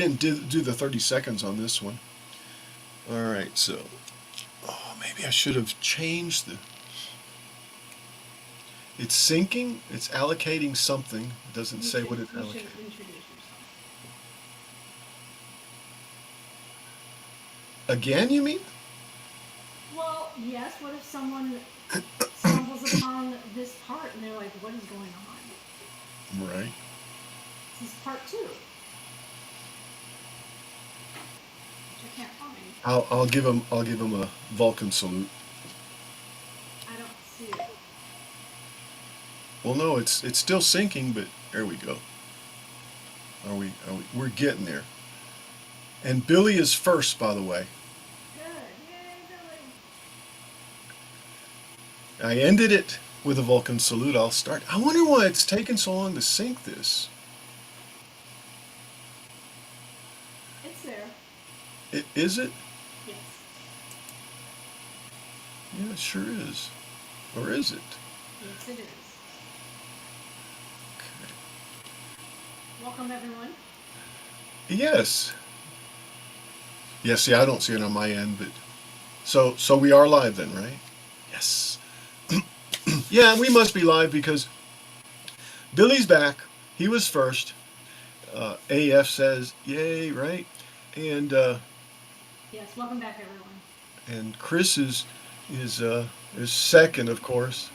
didn't do the 30 seconds on this one. All right, so maybe I should have changed the. It's syncing. It's allocating something. It doesn't say what it's You should allocating. introduce yourself. Again, you mean? Well, yes. What if someone stumbles upon this part and they're like, "What is going on?" Right. This is part two, which I can't find. I'll give him a Vulcan salute. I don't see it. Well, no, it's still syncing, but there we go. We're getting there. And Billy is first, by the way. Good. Yay, Billy. I ended it with a Vulcan salute. I'll start. I wonder why it's taken so long to sync this. It's there. Is it? Yes. Yeah, it sure is. Or is it? Yes, it is. Welcome, everyone. Yes. Yes, see, I don't see it on my end, but so we are live then, right? Yes. Yeah, we must be live because Billy's back. He was first. AF says, "Yay!" Right? And Yes, welcome back, everyone. and Chris is second, of course.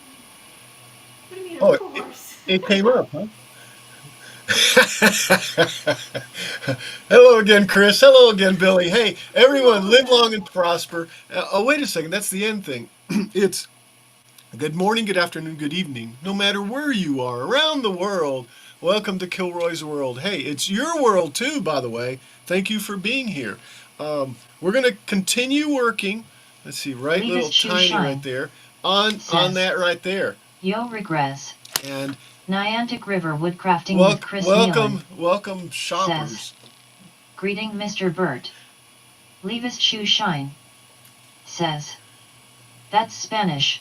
What do you mean, Oh, of course? it came up, huh? Hello again, Chris. Hello again, Billy. Hey, everyone, Welcome live back. long and prosper. Oh, wait a second. That's the end thing. It's good morning, good afternoon, good evening, no matter where you are around the world. Welcome to Kilroy's World. Hey, it's your world too, by the way. Thank you for being here. We're going to continue working. Let's see, right, Leave his little shoe tiny right shine, there on says. that right there. Yo regress. And Niantic River Woodcrafting with Chris Nealon, welcome, says. shoppers. Greeting Mr. Burt. Leave his shoe shine, says. That's Spanish.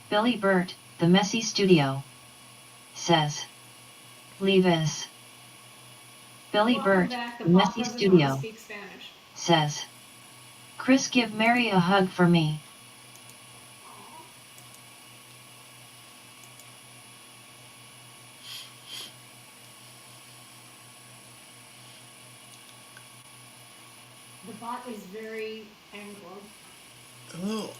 Billy Burt, the messy studio, says. Leave his. Billy Welcome Burt, back. The the boss messy doesn't know how to studio, speak Spanish. says. Chris give Mary a hug for me. Aw. The bot is very Anglo, Oh,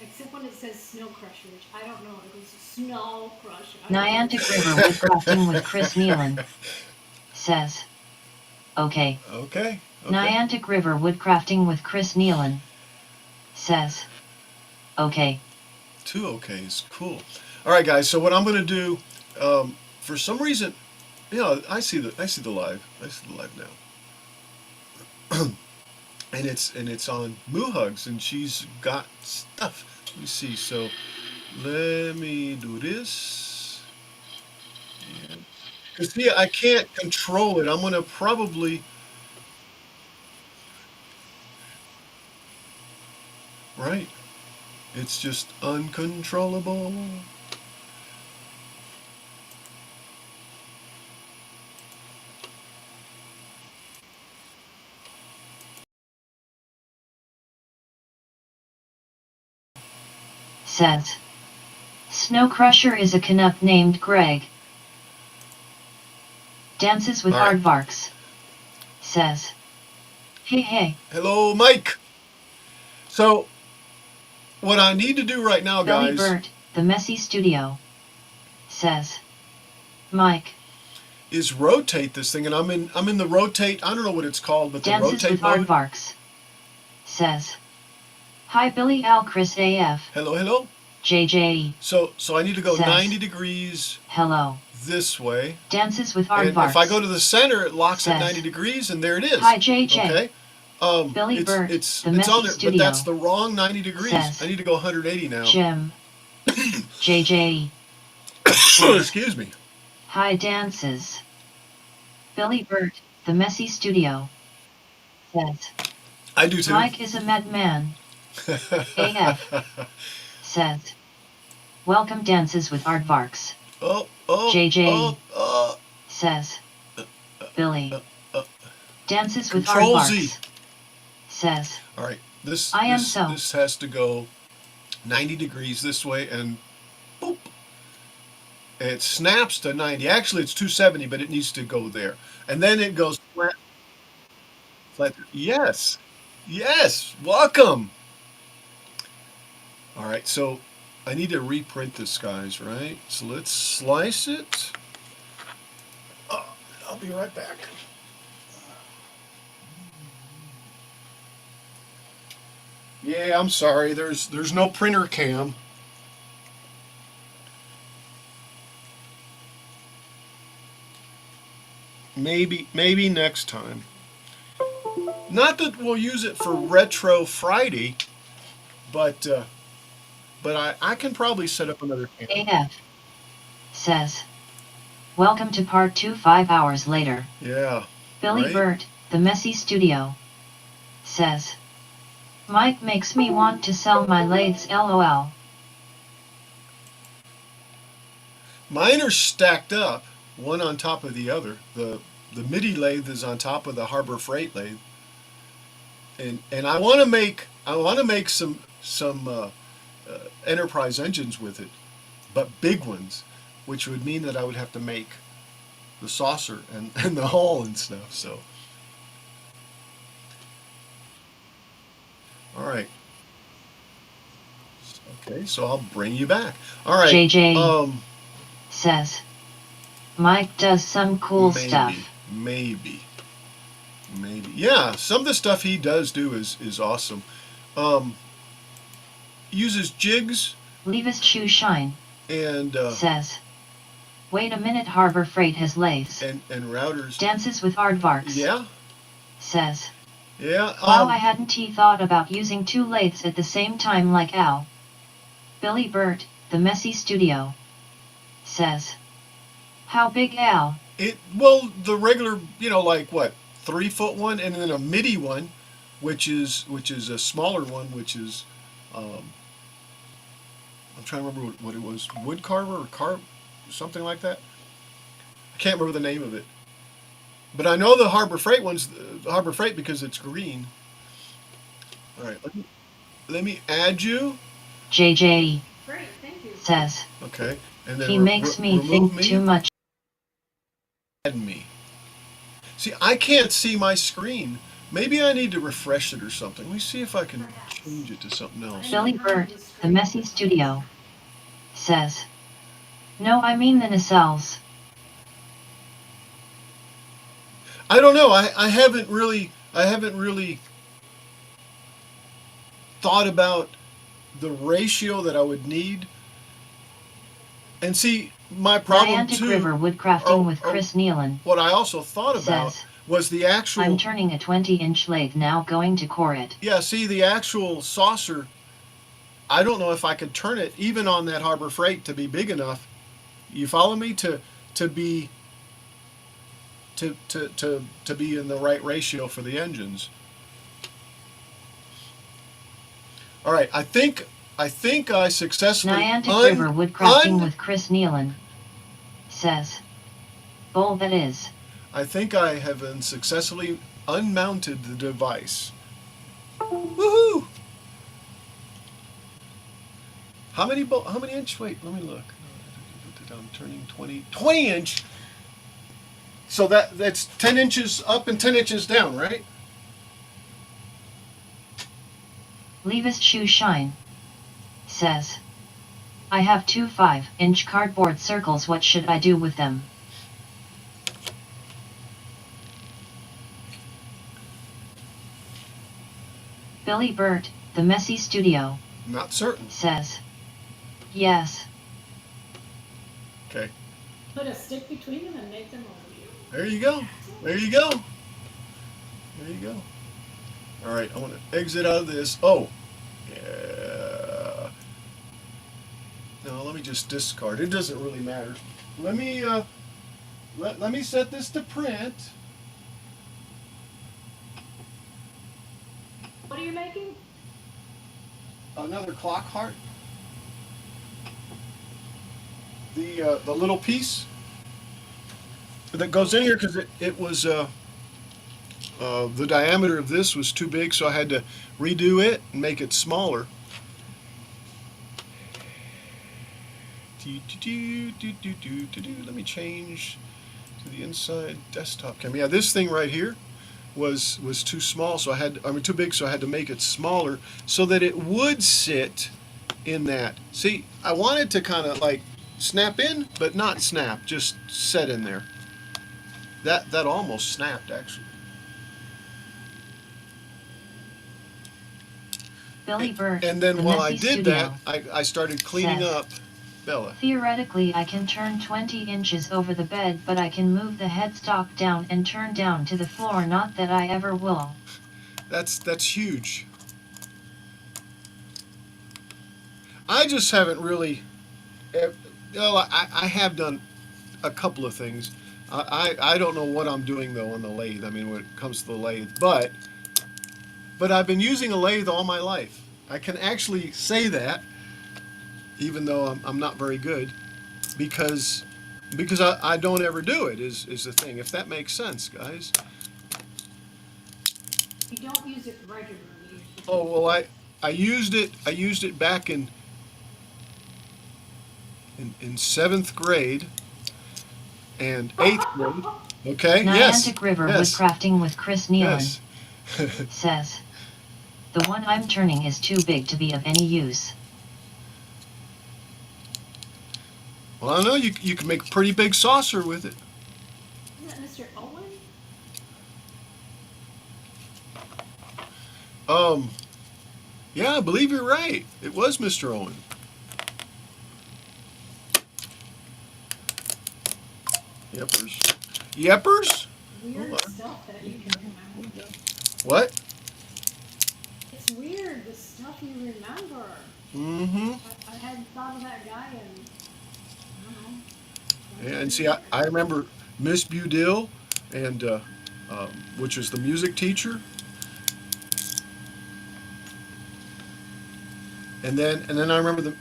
except when it says Snow Crusher, which I don't know. It goes Snow Crusher. I don't know what it Niantic River says. Woodcrafting with Chris Nealon, says. Okay. okay, okay. Niantic River Woodcrafting with Chris Nealon, says. Okay. Two okays, cool. All right, guys. So what I'm going to do, for some reason, I see the live. I see the live now, and it's on Moo Hugs, and she's got stuff. Let me see. So let me do this. Because see, I can't control it. I'm going to probably right. It's just uncontrollable. Says. Snow Crusher is a Canuck named Greg. Dances with All right. aardvarks, says. Hey hey. Hello, Mike. So what I need to do right now, Billy guys, Burt, the messy studio, says. Mike. is rotate this thing, and I'm in the rotate. I don't know what it's called, but the Dances rotate with mode. aardvarks, says. Hi Billy Al Chris AF. Hello, hello. JJ. So I need to go Says. 90 degrees Hello. this way, Dances with and if I aardvarks. go to the center, it locks at Says. 90 degrees, and there it is. Hi JJ. Okay. Billy it's Burt, it's the it's messy on there, but studio, that's the wrong 90 degrees. says. I need to go 180 now. Jim. JJ. Says. Excuse me. Hi dances. Billy Burt, the messy studio, says. I do too. Mike is a madman. AF. Says. Welcome dances with aardvarks. Oh, oh, JJ. oh, oh. Says. Billy. uh, Dances with Control Z. aardvarks. Says. All right, this I am this so. this has to go 90 degrees this way, and boop. It snaps to 90. Actually, it's 270, but it needs to go there, and then it goes flat. Flat. Yes, yes. Welcome. All right, so I need to reprint this, guys. Right. So let's slice it. Oh, I'll be right back. Yeah, I'm sorry. There's no printer cam. Maybe next time. Not that we'll use it for Retro Friday, but I can probably set up another cam. AF. Says. Welcome to part 2 5 hours later. Yeah, Billy right. Burt, the messy studio. Says. Mike makes me want to sell my lathes lol. Mine are stacked up, one on top of the other. The MIDI lathe is on top of the Harbor Freight lathe, and I want to make some enterprise engines with it, but big ones, which would mean that I would have to make the saucer and the hull and stuff. So, all right. Okay, so I'll bring you back. All right. JJ. Says. Mike does some cool stuff. Maybe. Yeah, some of the stuff he does do is awesome. Um, uses jigs Leave his shoe shine. and Says. Wait a minute, Harbor Freight has lathes. and routers. Dances with aardvarks. Yeah, Says. yeah. Wow, I hadn't thought about using 2 lathes at the same time like Al. Billy Burt, the messy studio. Says. How big, Al? The regular, like what, 3 foot one, and then a MIDI one, which is a smaller one, which is, um, I'm trying to remember what it was, wood carver or something like that. I can't remember the name of it, but I know the Harbor Freight one's Harbor Freight because it's green. All right, let me add you. JJ. Great, thank you. Says. Okay, and then He makes me think too much. Add me. See, I can't see my screen. Maybe I need to refresh it or something. Let me see if I can change it to something else. Billy Burt, the messy studio. Says. No, I mean the nacelles. I don't know. I haven't really thought about the ratio that I would need. And see, my problem Niantic too. River Woodcrafting with Chris Nealon. What I also thought about Says. was the actual. I'm turning a 20-inch lathe now, going to core it. Yeah, see, the actual saucer. I don't know if I could turn it even on that Harbor Freight to be big enough. You follow me to be to be in the right ratio for the engines. All right, I successfully Niantic River Woodcrafting with Chris Nealon. Says. Bull that is. I think I have successfully unmounted the device. Woohoo! How many inch? Wait, let me look. I'm turning 20 inch. So that's 10 inches up and 10 inches down, right? Leave his shoe shine. Says. I have 2 5-inch cardboard circles, what should I do with them? Billy Burt, the messy studio. Not certain. Says. Yes. Okay. Put a stick between them and make them over you. There you go. There you go. There you go. All right, I want to exit out of this. Oh, yeah. No, let me just discard. It doesn't really matter. Let me let me set this to print. What are you making? Another clock heart. The little piece. that goes in here because it was the diameter of this was too big, so I had to redo it and make it smaller. Let me change to the inside desktop cam. Yeah, this thing right here was too small, so too big, so I had to make it smaller so that it would sit in that. See, I wanted to kind of like snap in, but not snap, just set in there. That almost snapped actually. Billy Burt, And then the while I messy did studio, that, I started cleaning says, up Bella. theoretically I can turn 20 inches over the bed, but I can move the headstock down and turn down to the floor, not that I ever will. That's huge. I just haven't really. Well, I have done a couple of things. I don't know what I'm doing though on the lathe. I mean, when it comes to the lathe, but I've been using a lathe all my life. I can actually say that, even though I'm not very good, because I don't ever do it. Is the thing. If that makes sense, guys. You don't use it regularly. Oh well, I used it. I used it back in seventh grade and eighth grade. Okay. Yes. Niantic River Yes. Woodcrafting with Chris Nealon, Yes. says, the one I'm turning is too big to be of any use. Well, I know you can make a pretty big saucer with it. Isn't that Mr. Owen? Yeah, I believe you're right. It was Mr. Owen. Yeppers. Yeppers? Weird Oh, stuff that you can remember. what? It's weird, the stuff you remember. Mm-hmm. I hadn't thought of that guy in, I don't know. Yeah, and see, I remember Miss Budill, and which is the music teacher, and then I remember the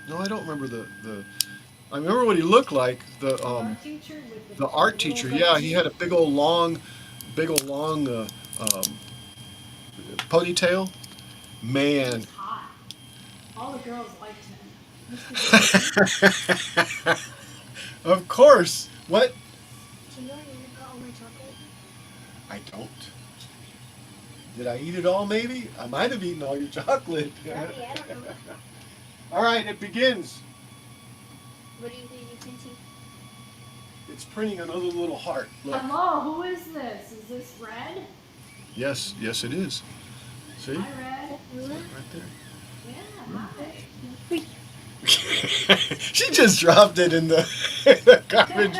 no, I don't remember the I remember what he looked like. The art teacher with The the art little teacher. red Yeah, he had a teeth. big old long um, ponytail. He Man. was hot. All the girls liked him. Mr. Dillon. Of course. What? Do you know you got all my chocolate? I don't. Did I eat it all? Maybe I might have eaten all your chocolate. Probably, I don't know. All right, it begins. What do you think you can see? It's printing another little heart. Look. Hello, who is this? Is this Red? Yes, yes, it is. See? Hi, Red. Right there. Yeah, hi. She just dropped it in the garbage.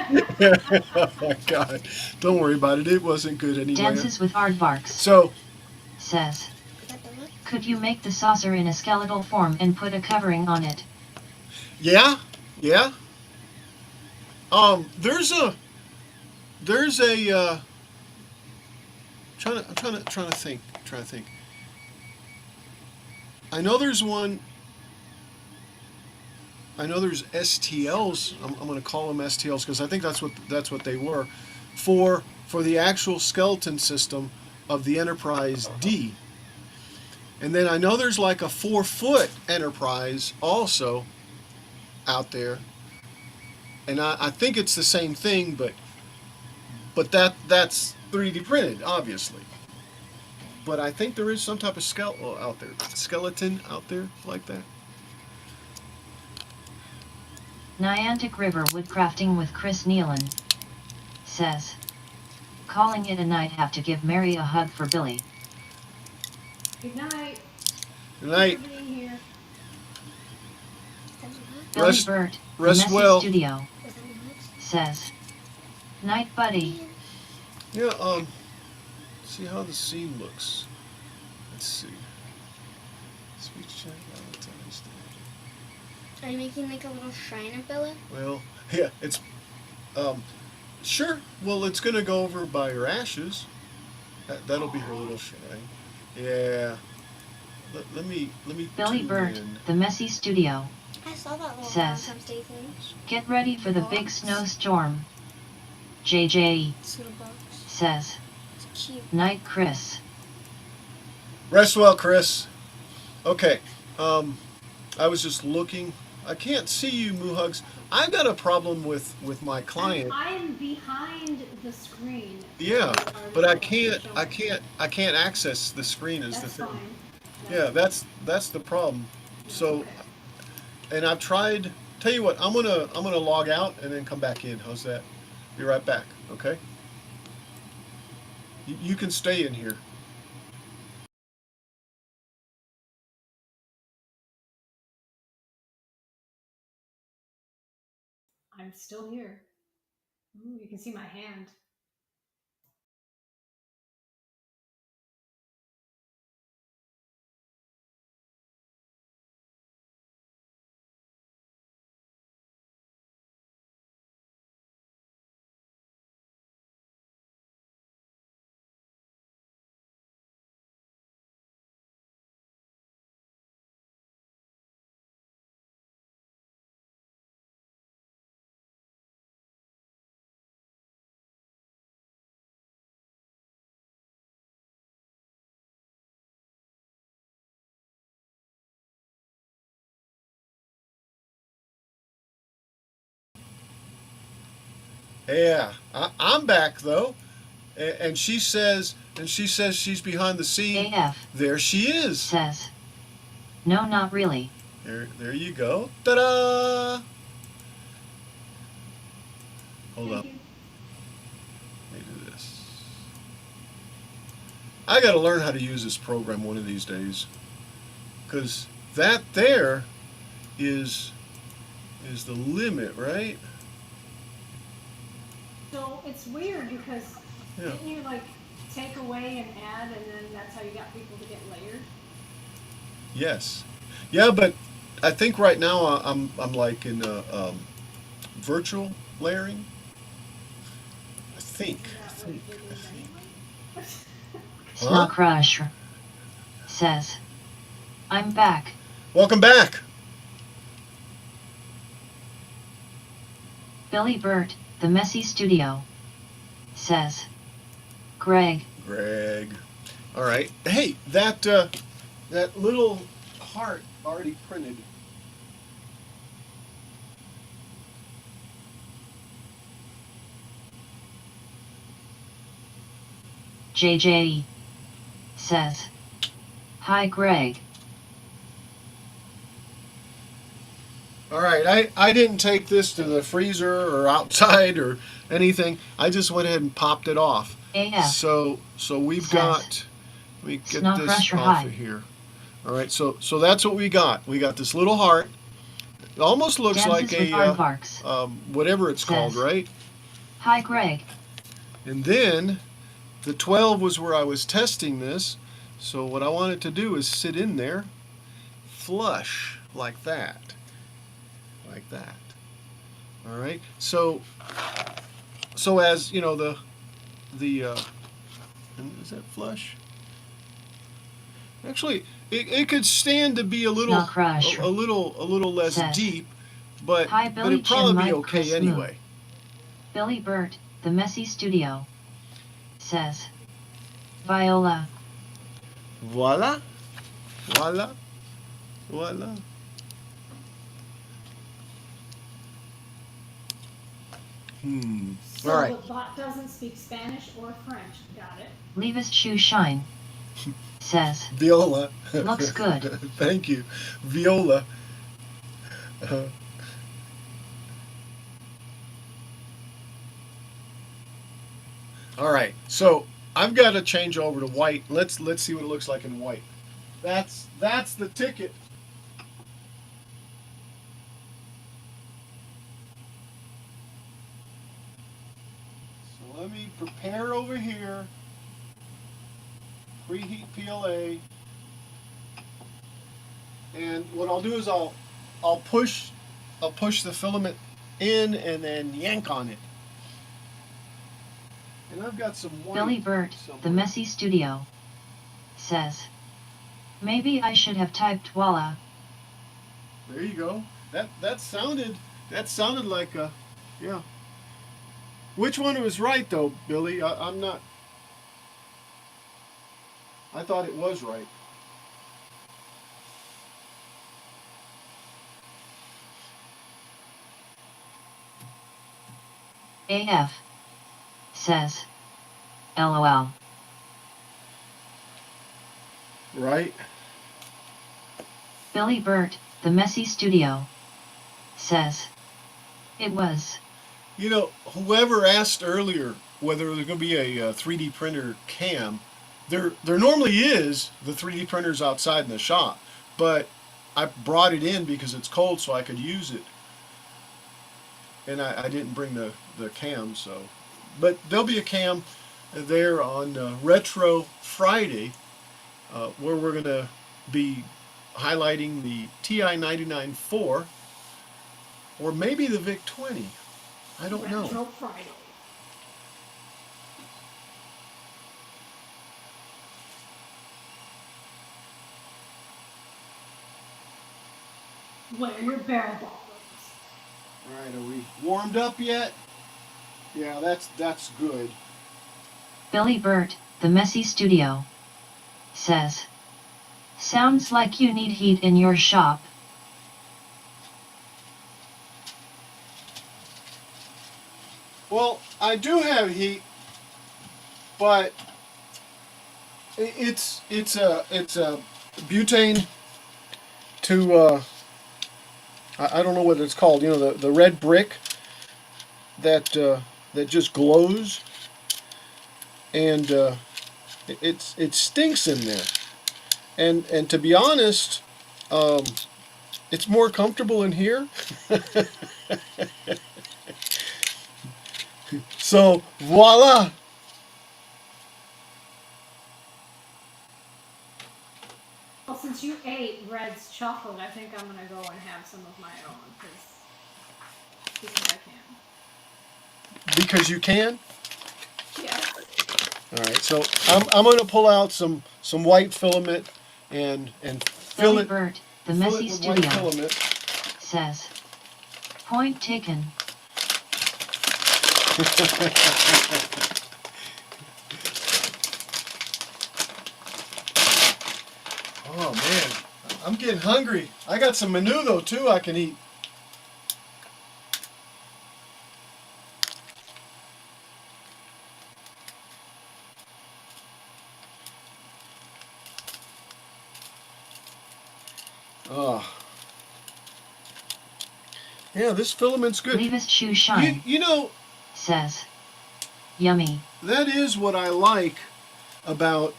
Oh my God! Don't worry about it. It wasn't good anyway. Dances with aardvarks, So says, Is that Bella? could you make the saucer in a skeletal form and put a covering on it? yeah, yeah. There's a I'm trying to think. I know there's one. I know there's STLs. I'm going to call them STLs because I think that's what they were, for the actual skeleton system of the Enterprise D. And then I know there's like a 4-foot Enterprise also out there, and I think it's the same thing, but that's 3D printed, obviously. But I think there is some type of skeleton out there like that. Niantic River Woodcrafting with Chris Nealon, says, calling it a night, have to give Mary a hug for Billy. Good night. Good night. Thank you for being here. Billy Rest- Burt, the rest messy well. studio, says, night buddy. Yeah. See how the scene looks. Let's see. Sweet child Valentine's Day. Are you making like a little shrine of Bella? Well, yeah, it's sure. Well, it's gonna go over by her ashes. That'll be her little shrine. Yeah. Let me Billy tune Burt, in. the messy studio, I saw that little Says. Tom Stathams. Get ready for the big snowstorm. JJ This little box. says. It's cute. Night, Chris. Rest well, Chris. Okay. I was just looking. I can't see you, Moohugs. I've got a problem with my client. I'm behind the screen. Yeah, Are but I you can't. I showing? can't access the screen. Is the That's thing. fine. Yeah, that's the problem. That's So, okay. and I've tried. Tell you what, I'm gonna log out and then come back in. How's that? Be right back. Okay. You can stay in here. I'm still here. Ooh, you can see my hand. Yeah, I'm back though, and she says she's behind the scene. AF There she is. says. No, not really. There you go. Ta-da! Hold Thank up. you. Let me do this. I got to learn how to use this program one of these days, because that there is the limit, right? So it's weird because Yeah. didn't you like take away and add, and then that's how you got people to get layered? Yes. Yeah, but I think right now I'm like in virtual layering. I think. Isn't I that what think. it I is think. anyway? Snow Huh? Crusher says. I'm back. Welcome back. Billy Burt, the Messy Studio says. Greg. Greg. All right. Hey, that little heart already printed. JJ says. Hi, Greg. All right. I didn't take this to the freezer or outside or anything. I just went ahead and popped it off. AF So we've says. got. Let me get Snow this Crusher off high. of here. All right. So that's what we got. We got this little heart. It almost looks Dances like with a aardvarks. whatever it's called, Says. right? Hi, Greg. And then the 12 was where I was testing this. So what I want it to do is sit in there, flush like that, like that. All right. So as you know the is that flush? Actually, it could stand to be a little Snow Crusher a little less says. deep, but Hi, Billy it'd Chin probably be Mike okay Chris Moo. anyway. Billy Burt, the Messy Studio says. Viola. Voila, voila, voila. So All right. the bot doesn't speak Spanish or French. Got it. Leave his shoe shine. Says. Viola. Looks good. Thank you. Viola. Uh, all right. So I've got to change over to white. Let's see what it looks like in white. That's the ticket. So let me prepare over here. Preheat PLA. And what I'll do is I'll push the filament in and then yank on it. And I've got some white. Billy Burt, somewhere. the Messy Studio says. Maybe I should have typed voila. There you go. That sounded like a, yeah. Which one was right though, Billy? I'm not. I thought it was right. AF says, LOL. Right? Billy Burt, the Messy Studio, says, it was. You know, whoever asked earlier whether there's going to be a 3D printer cam, there normally is. The 3D printer's outside in the shop, but I brought it in because it's cold so I could use it. And I didn't bring the cam, so. But there'll be a cam there on Retro Friday where we're going to be highlighting the TI 99-4 or maybe the VIC 20. I don't know. Retro Friday. Wear your bare bottoms. All right, are we warmed up yet? Yeah, that's good. Billy Burt, the Messy Studio, says, sounds like you need heat in your shop. Well, I do have heat, but it's a butane to I don't know what it's called. You know, the red brick that that just glows, and it stinks in there. And to be honest, it's more comfortable in here. So voila. Well, since you ate Red's chocolate, I think I'm gonna go and have some of my own because I can. Because you can. Yes. All right, so I'm going to pull out some white filament and fill Billy it Burt, the fill Messy it with white Studio, filament. says, point taken. Oh man, I'm getting hungry. I got some menudo too I can eat. Oh. Yeah, this filament's good. Leave his shoe shine, You know, says, yummy. that is what I like about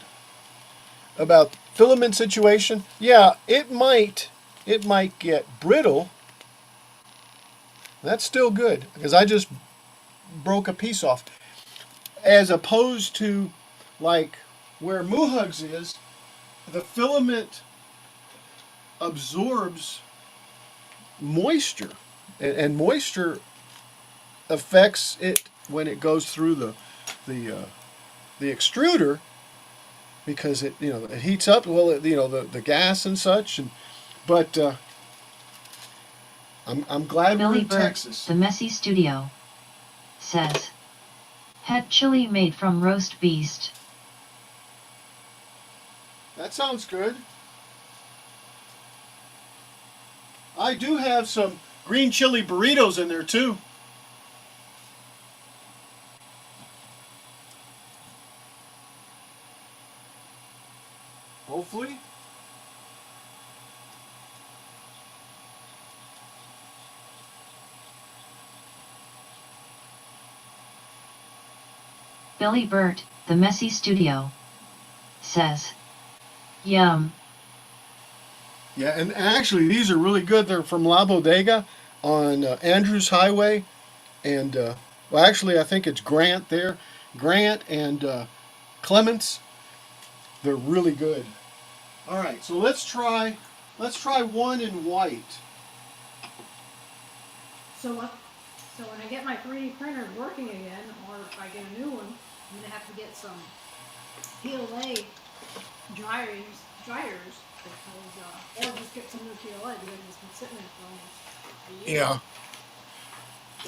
filament situation. Yeah, it might get brittle. That's still good because I just broke a piece off. As opposed to like where Muhugs is, the filament absorbs moisture, and moisture affects it when it goes through the extruder because it it heats up. Well, the gas and such, but I'm glad we're Billy in Burt, Texas. the Messy Studio, says, had chili made from roast beast. That sounds good. I do have some green chili burritos in there too. Hopefully. Billy Burt, the Messy Studio, says, yum. Yeah, and actually these are really good. They're from La Bodega on Andrews Highway, and well, actually I think it's Grant there, Grant and Clements. They're really good. All right, so let's try one in white. So what? So when I get my 3D printer working again, or if I get a new one, I'm gonna have to get some PLA dryers, because or just get some new PLA because it's been sitting there for almost Yeah.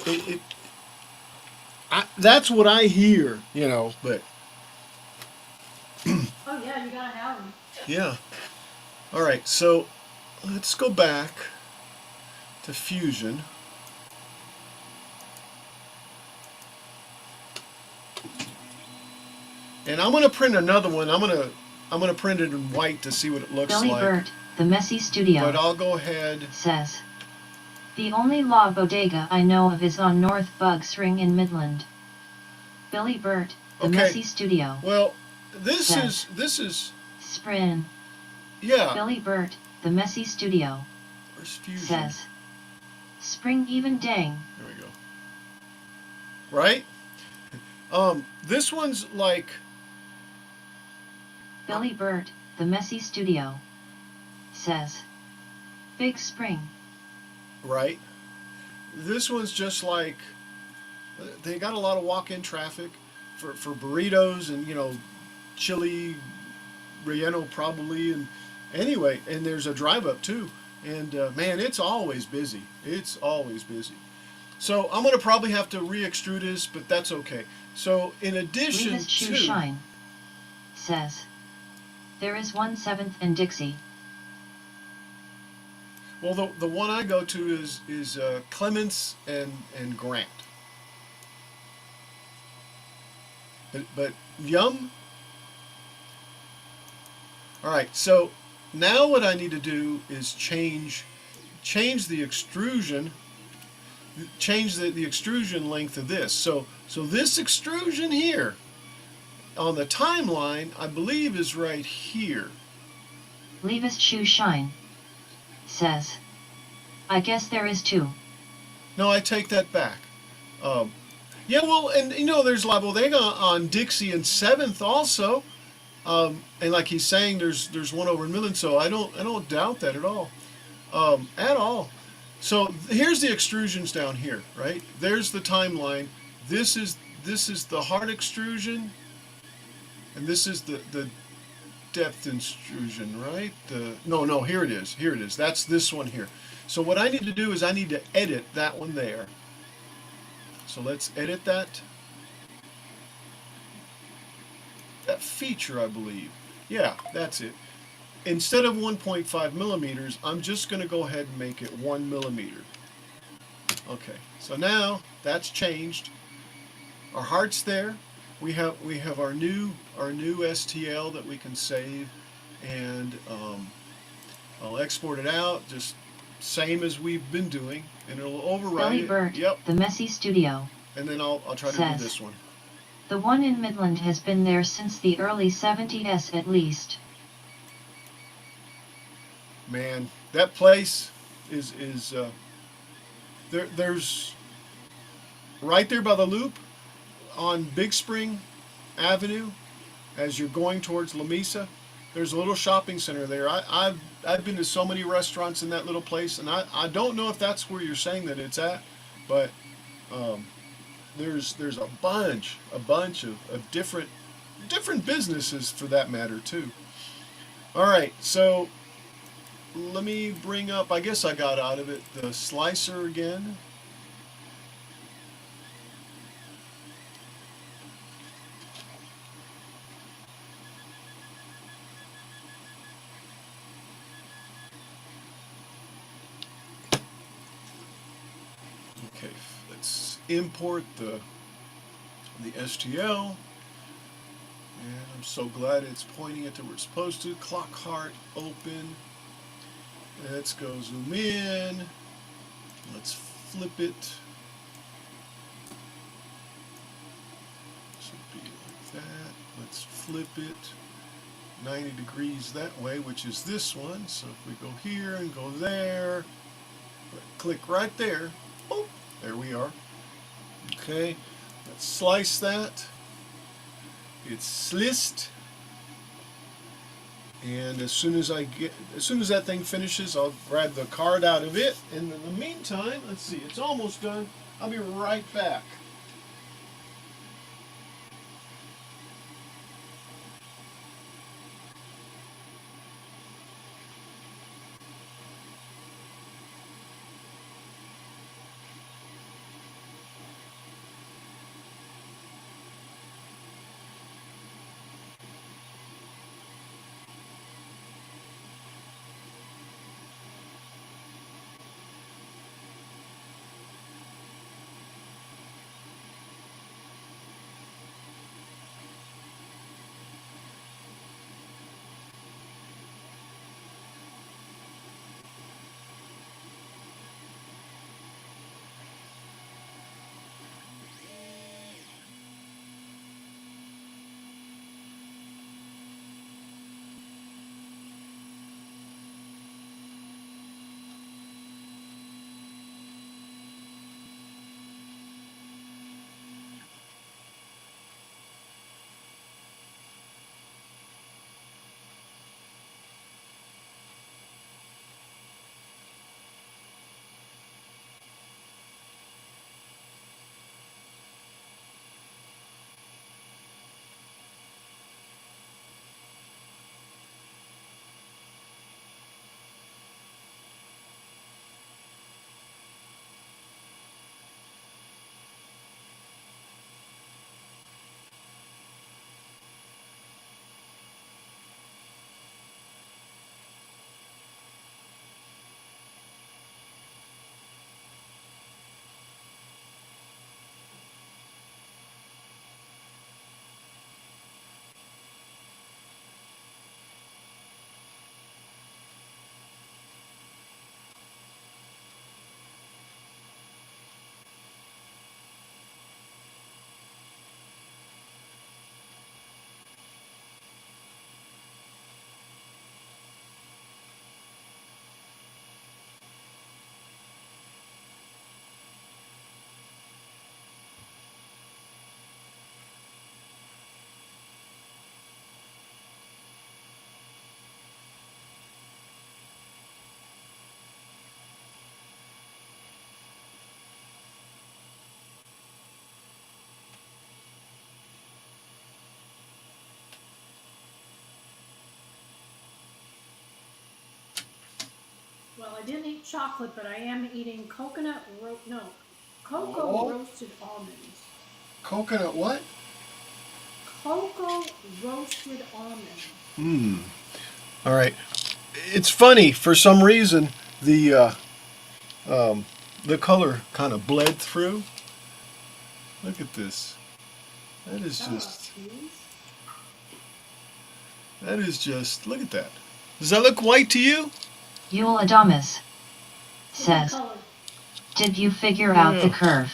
It that's what I hear, but Oh yeah, you gotta have them. yeah. All right, so let's go back to Fusion. And I'm going to print another one. I'm going to print it in white to see what it looks Billy like. Burt, the Messy But Studio, I'll go ahead. says. The only law bodega I know of is on North Bugs Ring in Midland. Billy Burt, the Okay. Messy Studio, Well, this says. is Sprin. yeah. Billy Burt, the Messy Studio, Where's Fusion? says. Spring even dang. There we go. Right? This one's like Billy Burt, the Messy Studio, says. Big Spring. right. This one's just like they got a lot of walk-in traffic for burritos and chili relleno probably, and anyway, and there's a drive up too, and man, it's always busy. It's always busy. So I'm gonna probably have to re-extrude this, but that's okay. So in addition Levis Shoe to Shine, says. There is 1/7 and Dixie. well, the one I go to is Clements and Grant, but Yum. All right, so now what I need to do is change the extrusion, change the extrusion length of this. So this extrusion here on the timeline, I believe, is right here. Levis Shoe Shine, says. I guess there is 2. No, I take that back. Yeah, well, and there's La Bodega on Dixie and 7th also, and like he's saying, there's one over in Midland, so I don't doubt that at all, at all. So here's the extrusions down here, right? There's the timeline. This is the hard extrusion, and this is the depth extrusion, right? No, here it is. Here it is. That's this one here. So what I need to do is I need to edit that one there. So let's edit that feature, I believe. Yeah, that's it. Instead of 1.5 millimeters, I'm just going to go ahead and make it 1 millimeter. Okay, so now that's changed. Our heart's there. We have our new STL that we can save, and I'll export it out, just same as we've been doing, and it'll override Billy it. Burt, Yep. the Messy Studio, And then I'll try to says. do this one. The one in Midland has been there since the early 70s at least. Man, that place is there's right there by the loop on Big Spring Avenue as you're going towards La Mesa. There's a little shopping center there. I've been to so many restaurants in that little place, and I don't know if that's where you're saying that it's at, but there's a bunch of different businesses for that matter too. All right, so let me bring up, I guess I got out of it, the slicer again. Okay, let's import the STL. And I'm so glad it's pointing it to where it's supposed to. Clock heart open. Let's go zoom in. Let's flip it. Should be like that. Let's flip it 90 degrees that way, which is this one. So if we go here and go there, click right there. Boop, there we are. Okay, let's slice that. It's sliced, and as soon as that thing finishes, I'll grab the card out of it. And in the meantime, let's see, it's almost done. I'll be right back. Well, I didn't eat chocolate, but I am eating cocoa Oh, roasted almonds. coconut what? Cocoa roasted almonds. Mmm. All right. It's funny for some reason um, the color kind of bled through. Look at this. That is just. Please. That is just. Look at that. Does that look white to you? Yule Adamus Different says, color. did you figure out the Yeah. curve?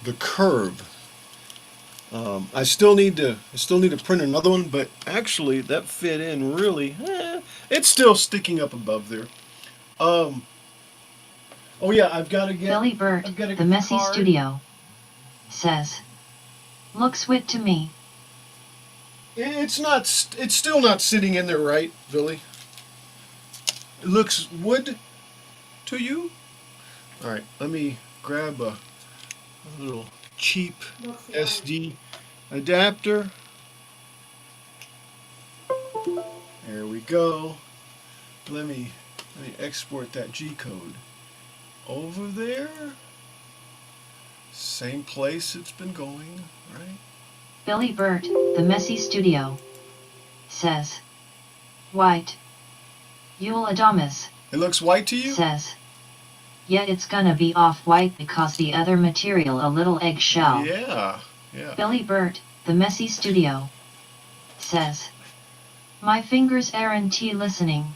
The curve. I still need to print another one, but actually that fit in really. It's still sticking up above there. Um. Oh yeah, Billy Burt, I've got to the get the Messy card. Studio, says, looks wit to me. It's not. It's still not sitting in there right, Billy. It looks wood to you. All right, let me grab a little cheap Looks white. SD adapter. There we go. Let me export that G code over there. Same place it's been going, right? Billy Burt, the Messy Studio, says, white. Yule Adamus It looks white to you? says, yet it's gonna be off-white because the other material a little eggshell. Yeah, yeah. Billy Burt, the Messy Studio, says, my fingers aren't listening.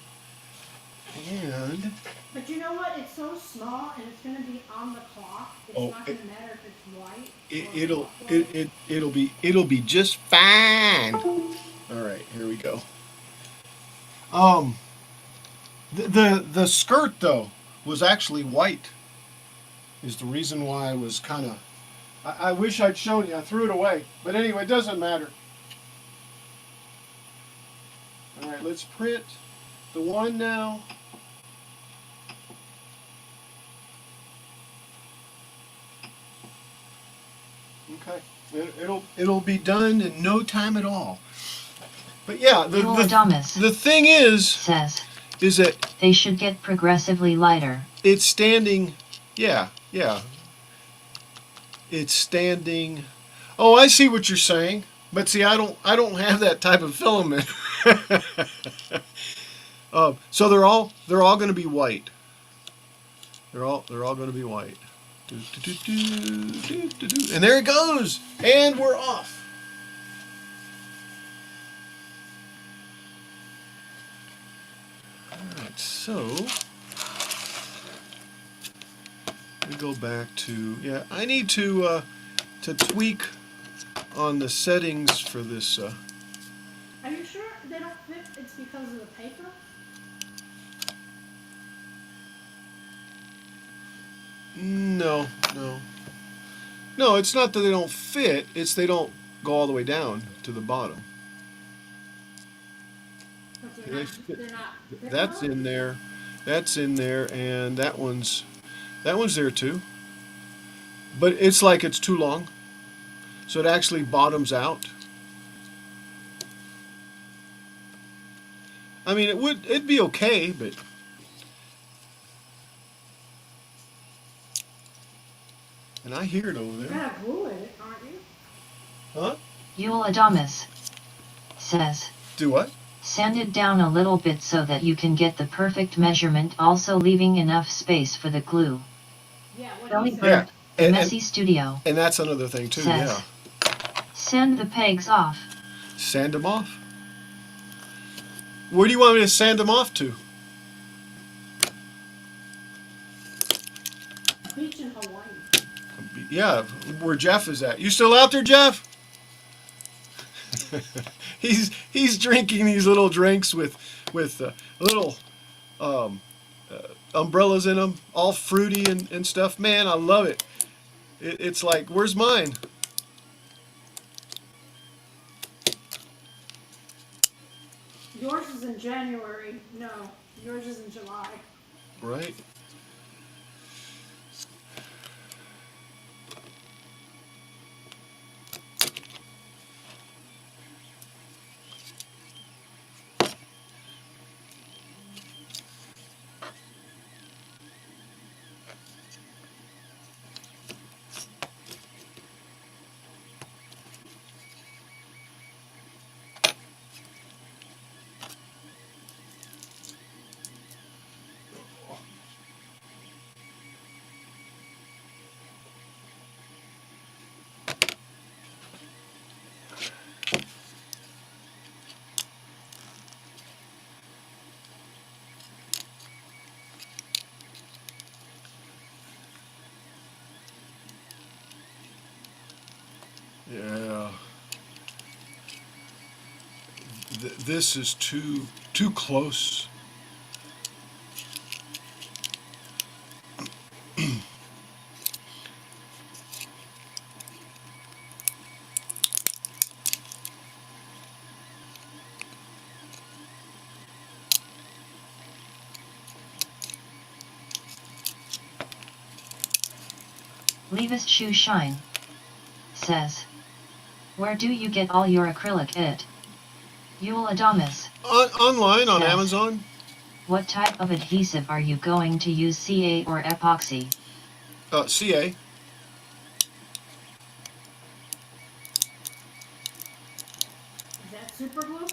And But you know what? It's so small and it's going to be on the clock. It's oh, not going to matter if it's white it, or it'll off-white. it'll be just fine. All right, here we go. Um, the skirt though was actually white. Is the reason why I was kind of. I wish I'd shown you. I threw it away, but anyway, it doesn't matter. All right, let's print the one now. Okay, it'll be done in no time at all. But yeah, Yule Adamus the thing says, is that they should get progressively lighter. it's standing. Yeah, yeah, it's standing. Oh, I see what you're saying. But see, I don't have that type of filament. So they're all going to be white. They're all going to be white. Do, do, do, do, do, do. And there it goes. And we're off. All right, so we go back to I need to tweak on the settings for this. Are you sure they don't fit? It's because of the paper? No, no, no. It's not that they don't fit. It's they don't go all the way down to the bottom. But They fit. they're not thick That's enough? in there. That's in there, and that one's there too. But it's like it's too long, so it actually bottoms out. I mean, it'd be okay, but and I hear it over You're there. going to glue it, aren't you? Huh? Yule Adamus says, Do what? sand it down a little bit so that you can get the perfect measurement, also leaving enough space for the glue. Yeah, what Billy he said. Yeah, Burt, the and Messy Studio, and that's another thing too. says, Yeah, sand the pegs off. sand them off. Where do you want me to sand them off to? Beach in Hawaii. Yeah, where Jeff is at. You still out there, Jeff? he's drinking these little drinks with little um, umbrellas in them, all fruity and stuff. Man, I love it. It's like, where's mine? Yours is in January. No, yours is in July. Right. Yeah. This is too close. Levis Shoe Shine says, where do you get all your acrylic it? Yul Adamas Online on says, Amazon. what type of adhesive are you going to use, CA or epoxy? CA. Is that super glue?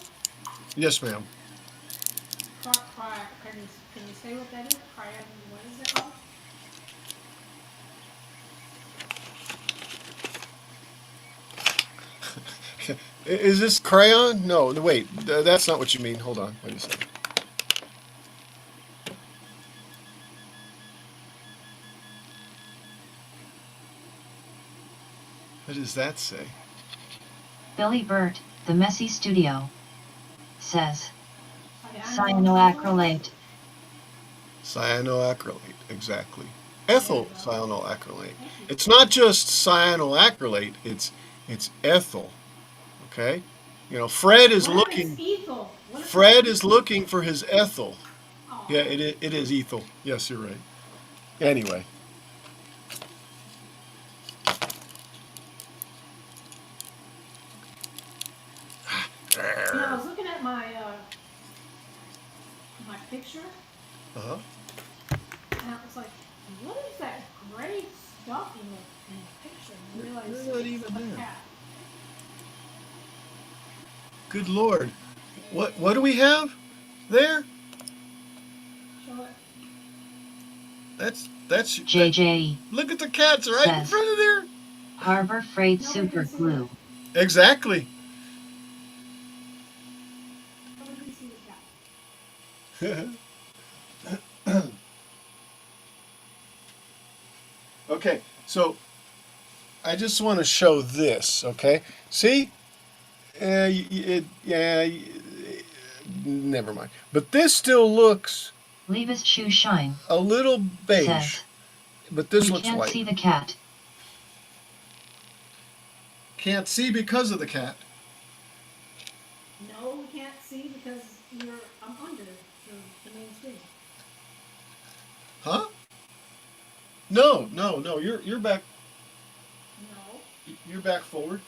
Yes, ma'am. Can you say what that is? What is it called? Is this crayon? No, wait. That's not what you mean. Hold on. Wait a second. What does that say? Billy Burt, The Messy Studio says, Cyanoacrylate. cyanoacrylate. Cyanoacrylate. Exactly. Ethyl There you go. cyanoacrylate. Thank you. It's not just cyanoacrylate. It's ethyl. Okay. You know, Fred is What if it's looking. ethyl? What if it's Fred is ethyl? looking for his ethyl. Aw. Yeah, it is ethyl. Yes, you're right. Anyway. You know, I was looking at my picture, Uh-huh. and I was like, what is that gray stuff in the picture? And I realized They're not it's even a there. cat. Good Lord. What do we have there? Show it. That's JJ look at the cats right in says, front of there. Harbor Freight Nobody Super can see Glue. it. Exactly. Nobody can see the cat. Okay, so I just want to show this. Okay, see, never mind. But this still looks Levis Shoe Shine a little beige, says, but this we looks can't white. see the cat. Can't see because of the cat. No, we can't see because I'm under the main screen. Huh? No, no, no. You're back. No. You're back forward.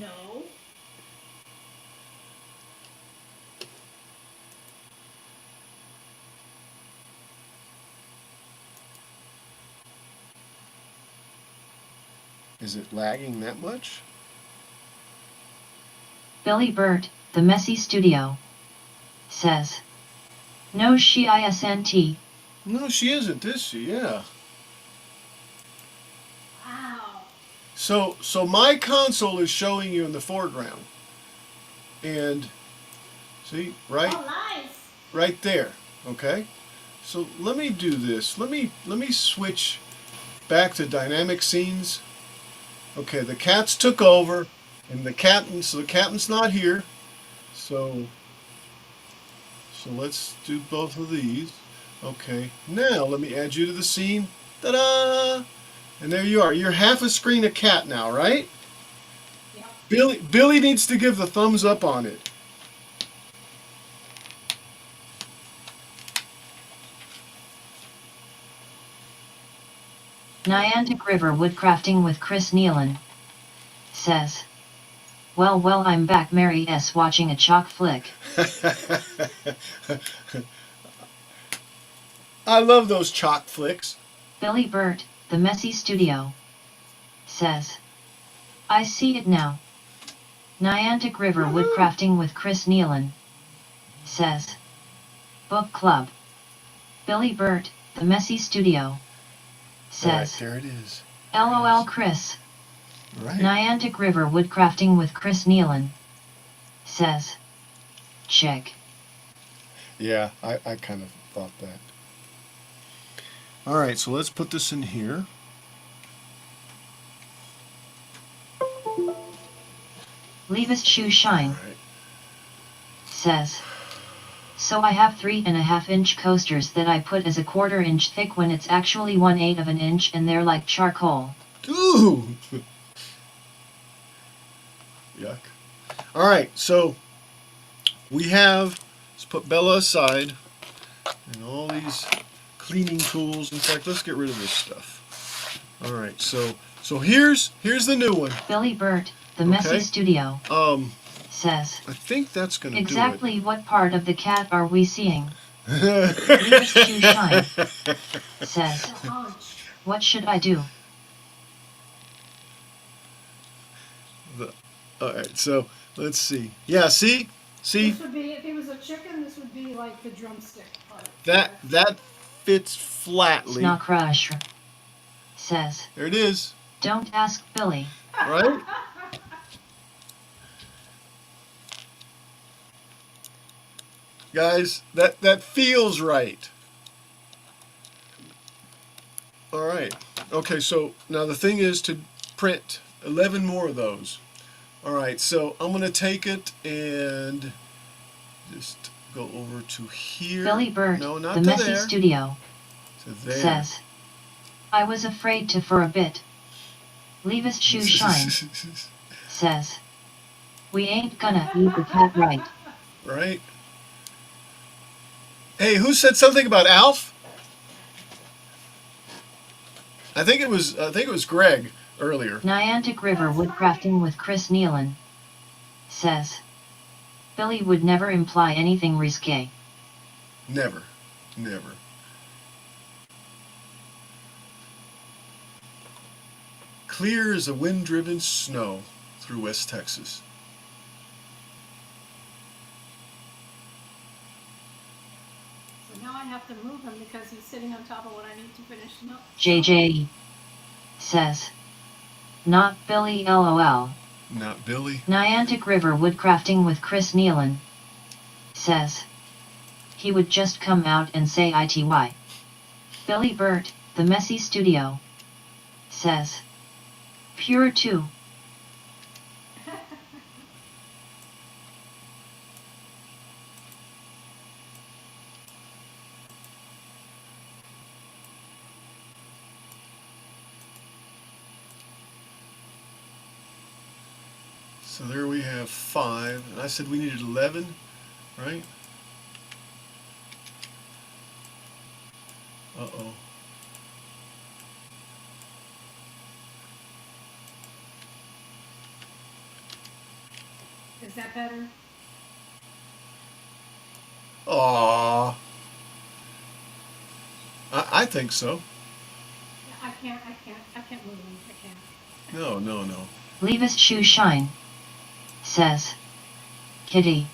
No. Is it lagging that much? Billy Burt, The Messy Studio says, no she isn't. No, she isn't, is she? Yeah. Wow. So my console is showing you in the foreground, and see Oh, nice. right there. Okay. So let me do this. Let me switch back to dynamic scenes. Okay, the cats took over, and the captain's not here. So let's do both of these. Okay. Now let me add you to the scene. Ta-da! And there you are. You're half a screen of cat now, right? Yep. Billy needs to give the thumbs up on it. Niantic River Woodcrafting with Chris Nealon says, well, I'm back. Mary S. watching a chalk flick. I love those chalk flicks. Billy Burt, The Messy Studio says, I see it now. Niantic River Woodcrafting with Chris Nealon says, book club. Billy Burt, The Messy Studio says, Right, there it is. LOL Chris. Right. Niantic River Woodcrafting with Chris Nealon says, check. Yeah, I kind of thought that. All right, so let's put this in here. Levis Shoe All Shine right. says, so I have 3.5-inch coasters that I put as a 1/4 inch thick when it's actually 1/8 of an inch, and they're like charcoal. Ooh! Yuck. All right, so we have, let's put Bella aside and all these cleaning tools. In fact, let's get rid of this stuff. All right, so here's the new one. Billy Burt, the Messy Okay. Studio, says, I think that's gonna exactly what part of the cat are we seeing? do Levis Shoe Shine it. says, The hunch. what should I do? All right, so let's see. Yeah, see, This would be, if he was a chicken, this would be like the drumstick part. that fits flatly. Snawcrush says, There it is, don't ask Billy. right? Guys, that feels right. All right. Okay, so now the thing is to print 11 more of those. All right, so I'm gonna take it and just go over to here. Billy Burt, No, not the to Messy there. Studio, To there. says, I was afraid to for a bit. Levis Shoe Shine says, we ain't gonna eat the cat right. Right. Hey, who said something about Alf? I think it was Greg earlier. Niantic River Woodcrafting with Chris Nealon says, Billy would never imply anything risque. Never. Never. Clear as a wind-driven snow through West Texas. So now I have to move him because he's sitting on top of what I need to finish up. JJ says, not Billy LOL. Not Billy. Niantic River Woodcrafting with Chris Nealon says, he would just come out and say ITY. Billy Burt, the Messy Studio, says, pure 2. So there we have 5. And I said we needed 11, right? Uh-oh. Is that better? Aww. I think so. I can't move him. I can't. No, no, no. Levis Shoe Shine says, Kitty.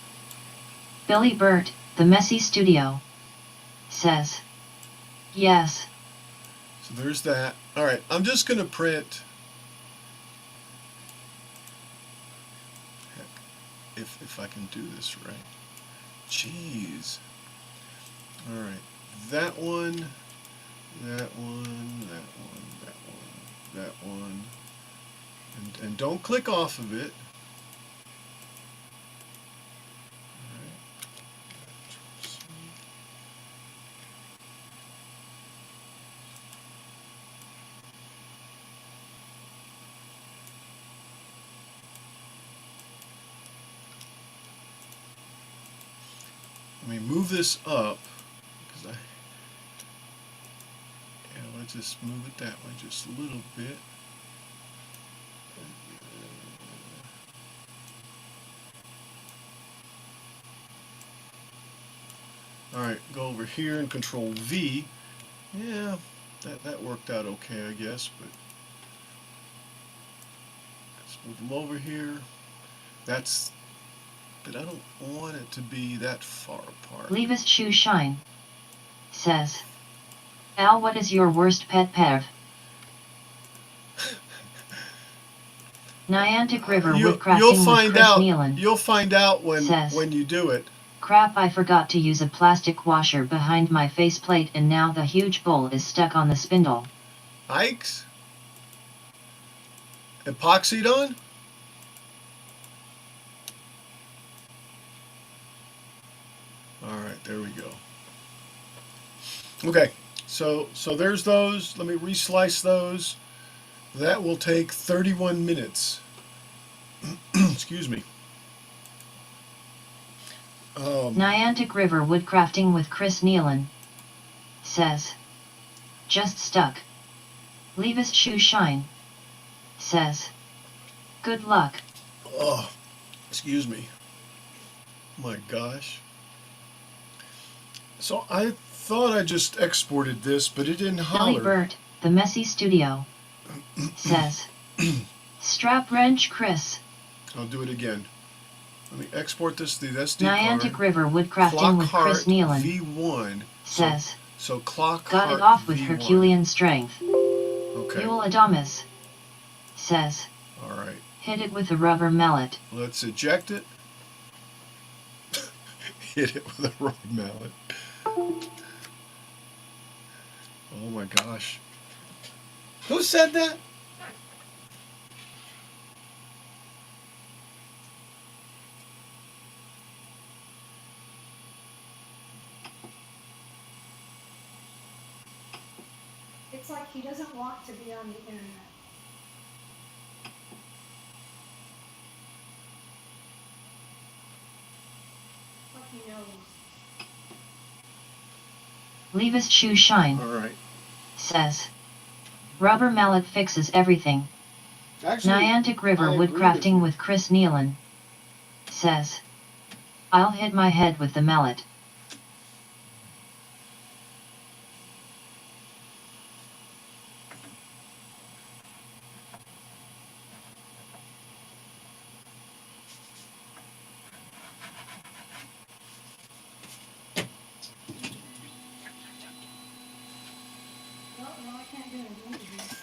Billy Burt, the Messy Studio, says, yes. So there's that. All right, I'm just going to print. Heck, if I can do this right. Jeez. All right, that one, that one, that one, that one, that one. And don't click off of it. Let me move this up because let's just move it that way just a little bit. All right, go over here and Control V. Yeah, that worked out okay, I guess. But let's move them over here. But I don't want it to be that far apart. Levis Shoe Shine says, Al, what is your worst pet peeve? Niantic River Woodcrafting with Chris Nealon You'll find out says, when you do it. Crap, I forgot to use a plastic washer behind my faceplate and now the huge bowl is stuck on the spindle. Ike's? Epoxied on? Alright, there we go. Okay, so there's those. Let me reslice those. That will take 31 minutes. Excuse me. Niantic River Woodcrafting with Chris Nealon says, just stuck. Leave his shoe shine. Says, good luck. Oh, excuse me. My gosh. So I thought I just exported this, but it didn't holler. Bert, the messy studio, says, strap wrench Chris. I'll do it again. Let me export this to the SD Niantic card. River Woodcrafting with Chris Nealon V1 says, so Clockhart got it off with V1. Herculean strength. Okay. Yule Adamus says, All right. hit it with a rubber mallet. Let's eject it. Hit it with a rubber mallet. Oh my gosh. Who said that? It's like he doesn't want to be on the internet. Like he knows. Leave his shoe shine. All right. Says, rubber mallet fixes everything. Actually, Niantic River I agree Woodcrafting with Chris Nealon says, I'll hit my head with the mallet. Well, I can't do anything.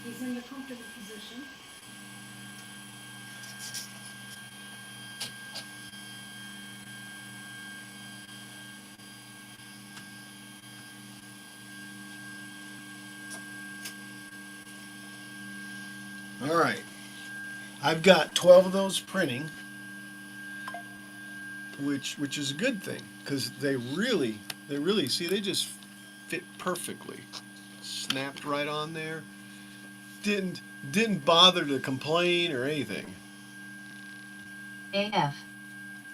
He's in a comfortable position. All right. I've got 12 of those printing, which is a good thing because they really see they just fit perfectly. Snapped right on there. Didn't bother to complain or anything. AF.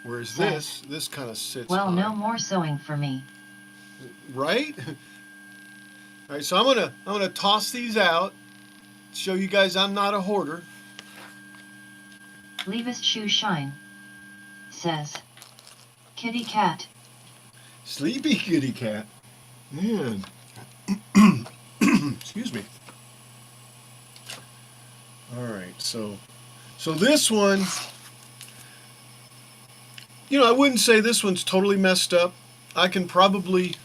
Whereas Says, this kind of sits well, high. no more sewing for me. Right? All right, so I'm gonna toss these out. Show you guys I'm not a hoarder. Leave his shoe shine. Says, kitty cat. Sleepy kitty cat. Man. Excuse me. All right, so this one, you know, I wouldn't say this one's totally messed up. I can probably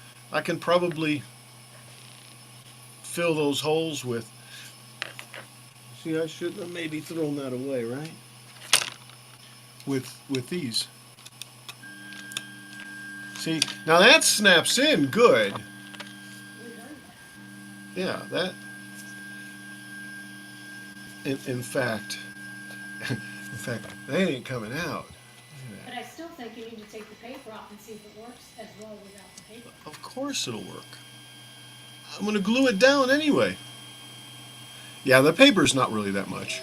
fill those holes with. See, I should have maybe thrown that away, right? With these. See, now that snaps in good. Yeah, that. In fact, that ain't coming out. But I still think you need to take the paper off and see if it works as well without the paper. Of course it'll work. I'm going to glue it down anyway. Yeah, the paper's not really that much.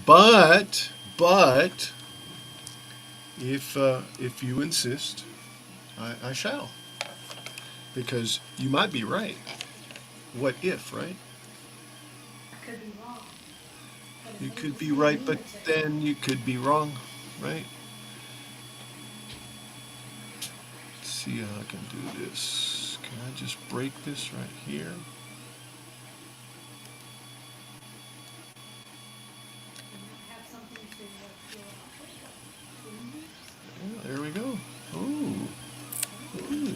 But if you insist, I shall. Because you might be right. What if, right? I could be wrong. But if You it could was be a right, but lunatic- then you could be wrong, right? Let's see how I can do this. Can I just break this right here? have something to feel Yeah, there we go. Ooh. Ooh.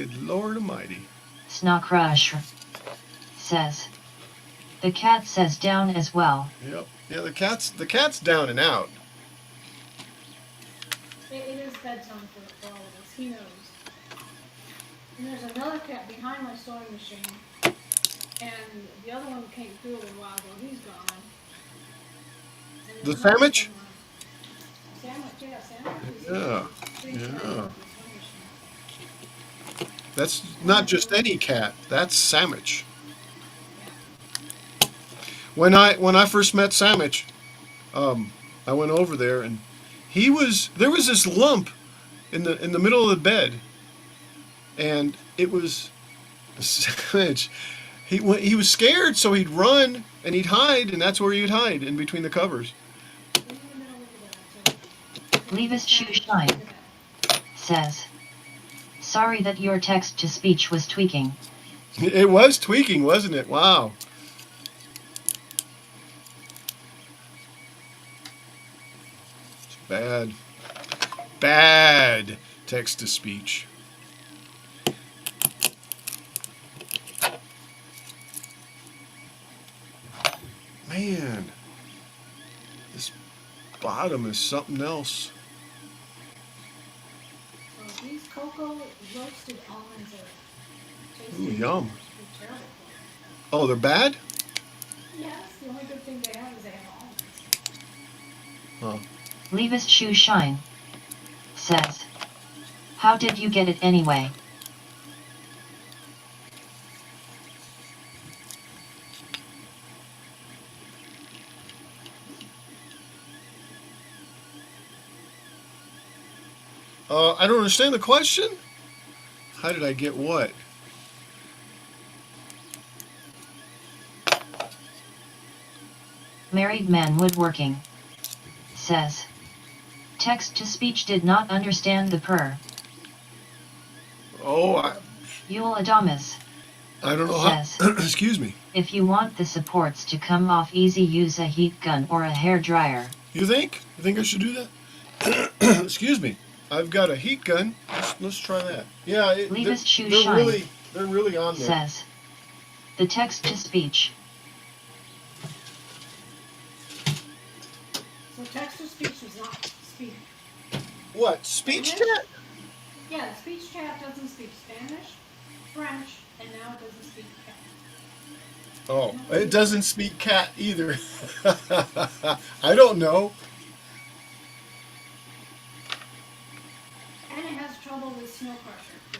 Good Lord Almighty. Snawcrush says. The cat says down as well. Yep. Yeah, the cat's down and out. It is bedtime for all of us. He knows. And there's another cat behind my sewing machine, and the other one came through a little while ago. He's gone. And The there's another one sandwich? Sandwich, yeah, sandwich is Yeah. pretty tight Yeah. about the sewing machine. That's not just any cat. That's Sandwich. When I first met Sandwich, I went over there and there was this lump in the middle of the bed, and it was Sandwich. He was scared, so he'd run and he'd hide, and that's where he'd hide, in between the covers. In the middle of the bed, I tell you. Leave his shoe shine. In the bed. Says. Sorry that your text to speech was tweaking. It was tweaking, wasn't it? Wow. It's bad. Bad text to speech. Man, this bottom is something else. So these cocoa roasted almonds are Ooh, tasty. yum. They're terrible for Oh, they're bad? you. Yes, the only good thing they have is they have almonds. Huh. Levis Shoe Shine says, how did you get it anyway? I don't understand the question. How did I get what? Married Man Woodworking says, text to speech did not understand the purr. Oh, Yul Adamas I don't know says, how. Excuse me. if you want the supports to come off easy, use a heat gun or a hair dryer. You think? You think I should do that? Excuse me. I've got a heat gun. Let's try that. Yeah, Levis Shoe they're Shine really on there. says, the text to speech. So text to speech is not speak. What? Speech Spanish? chat? Yeah, the speech chat doesn't speak Spanish, French, and now it doesn't speak cat. Oh, it doesn't speak cat either. I don't know. And it has trouble with snow crusher too.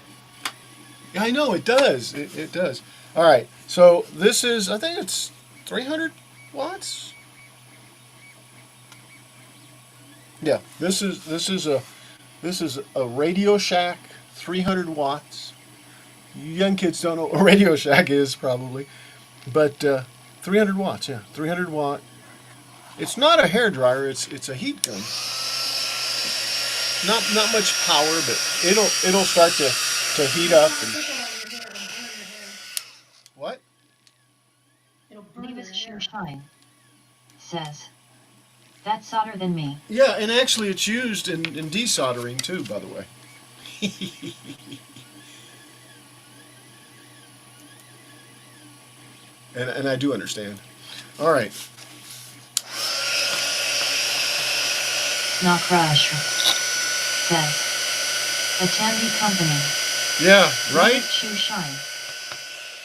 Yeah, I know it does. It does. All right. So this is, I think it's 300 watts. Yeah, this is a Radio Shack 300 watts. You young kids don't know what a Radio Shack is probably, but 300 watts. Yeah, 300 watt. It's not a hair dryer. It's a heat gun. Not much power, but it'll start to heat up. It'll And, tickle on your hair and burn your hair. what? It'll burn your Levis Shoe hair. Shine says, that's hotter than me. Yeah, and actually it's used in desoldering too, by the way. and I do understand. All right. Nakrash says, a Tandy company. Yeah, right? Levis Shoe Shine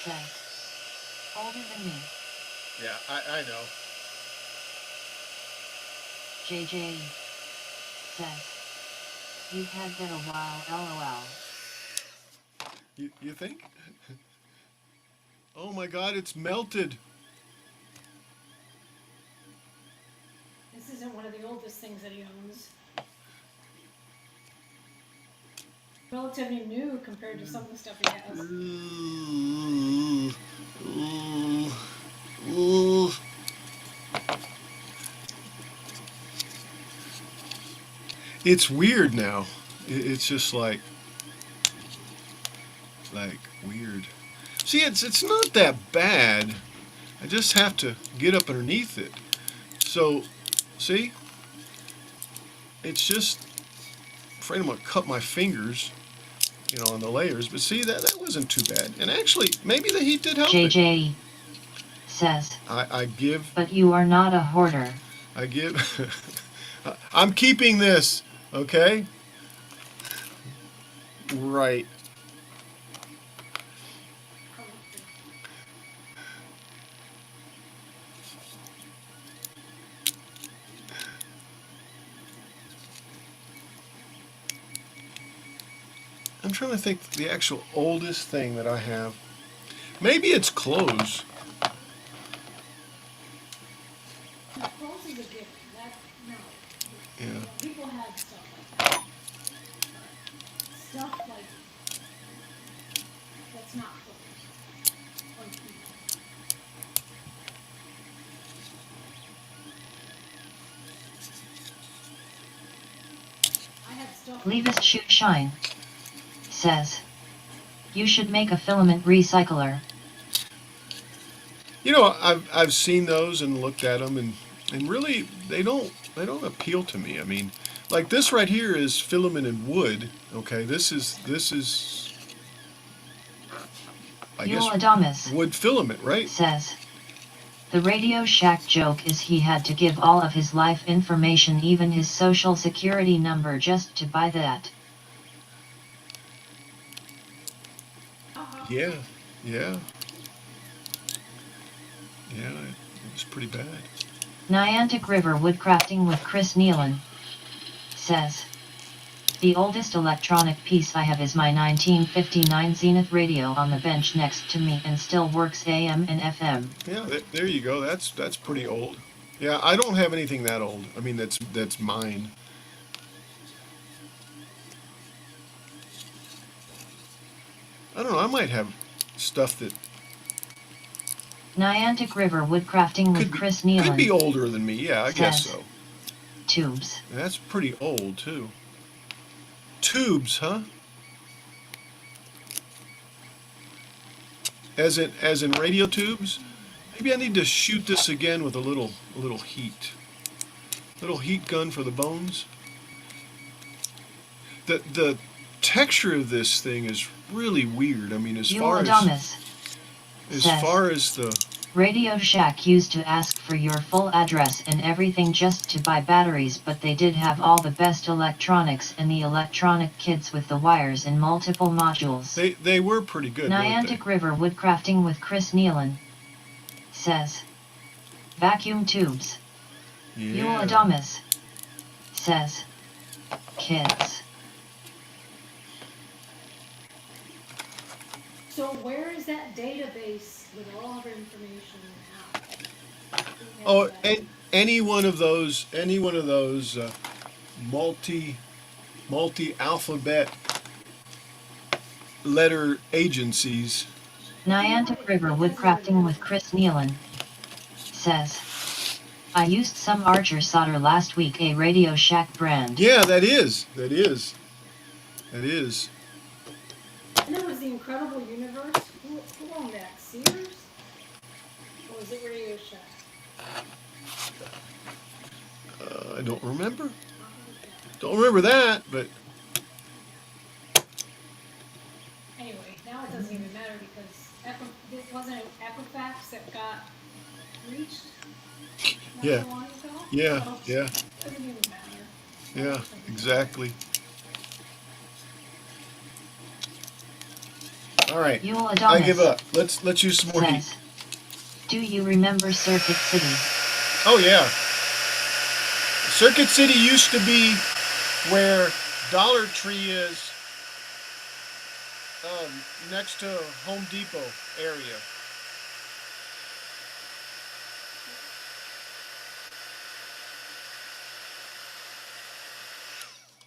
says, older than me. Yeah, I know. JJ says, you've had that a while, lol. You think? Oh my God, it's melted. This isn't one of the oldest things that he owns. Relatively new compared to some of the stuff he has. Ooh, ooh, ooh. It's weird now. It's just like weird. See, it's not that bad. I just have to get up underneath it. So, see? It's just, I'm afraid I'm gonna cut my fingers, on the layers. But see, that wasn't too bad. And actually, maybe the heat did help it. JJ says, I give, but you are not a hoarder. I give, I'm keeping this, okay? Right. I'm trying to think the actual oldest thing that I have. Maybe it's clothes. Now, clothes is a gift. That, no. Yeah. People had stuff like that. But stuff like, that's not clothes. Like people. I had stuff. Levis Shoe Shine says, you should make a filament recycler. I've seen those and looked at them, and really they don't appeal to me. I mean, like this right here is filament and wood. Okay, this is I guess Yul Adamas wood filament, right? says, The Radio Shack joke is he had to give all of his life information, even his social security number, just to buy that. Yeah, yeah, yeah. It was pretty bad. Niantic River Woodcrafting with Chris Nealon says, the oldest electronic piece I have is my 1959 Zenith radio on the bench next to me and still works AM and FM. Yeah, there you go. That's pretty old. Yeah, I don't have anything that old. I mean, that's mine. I don't know. I might have stuff that Niantic River Woodcrafting with Chris Nealon could be older than me. Yeah, I guess says, so. Tubes. That's pretty old too. Tubes, huh? As in radio tubes? Maybe I need to shoot this again with a little heat. Little heat gun for the bones. The texture of this thing is really weird. I mean, as far as the Radio Shack used to ask for your full address and everything just to buy batteries, but they did have all the best electronics and the electronic kits with the wires and multiple modules. They were pretty good. Niantic River Woodcrafting with Chris Nealon says, vacuum tubes. Yeah. Adamas says, kids. So where is that database with all of our information now? Oh, any one of those multi-alphabet letter agencies. Niantic River Woodcrafting with Chris Nealon says, I used some Archer solder last week, a Radio Shack brand. Yeah, that is. And there was the Incredible Universe. Who owned that? Sears? Or was it Radio Shack? I don't remember. Don't remember that, but Anyway, now it doesn't even matter because it wasn't Equifax that got breached not yeah, so long ago? yeah, So yeah, it doesn't even matter. yeah, exactly. All right, I give up. Let's use some more heat. Do you remember Circuit City? Oh yeah. Circuit City used to be where Dollar Tree is, next to Home Depot area.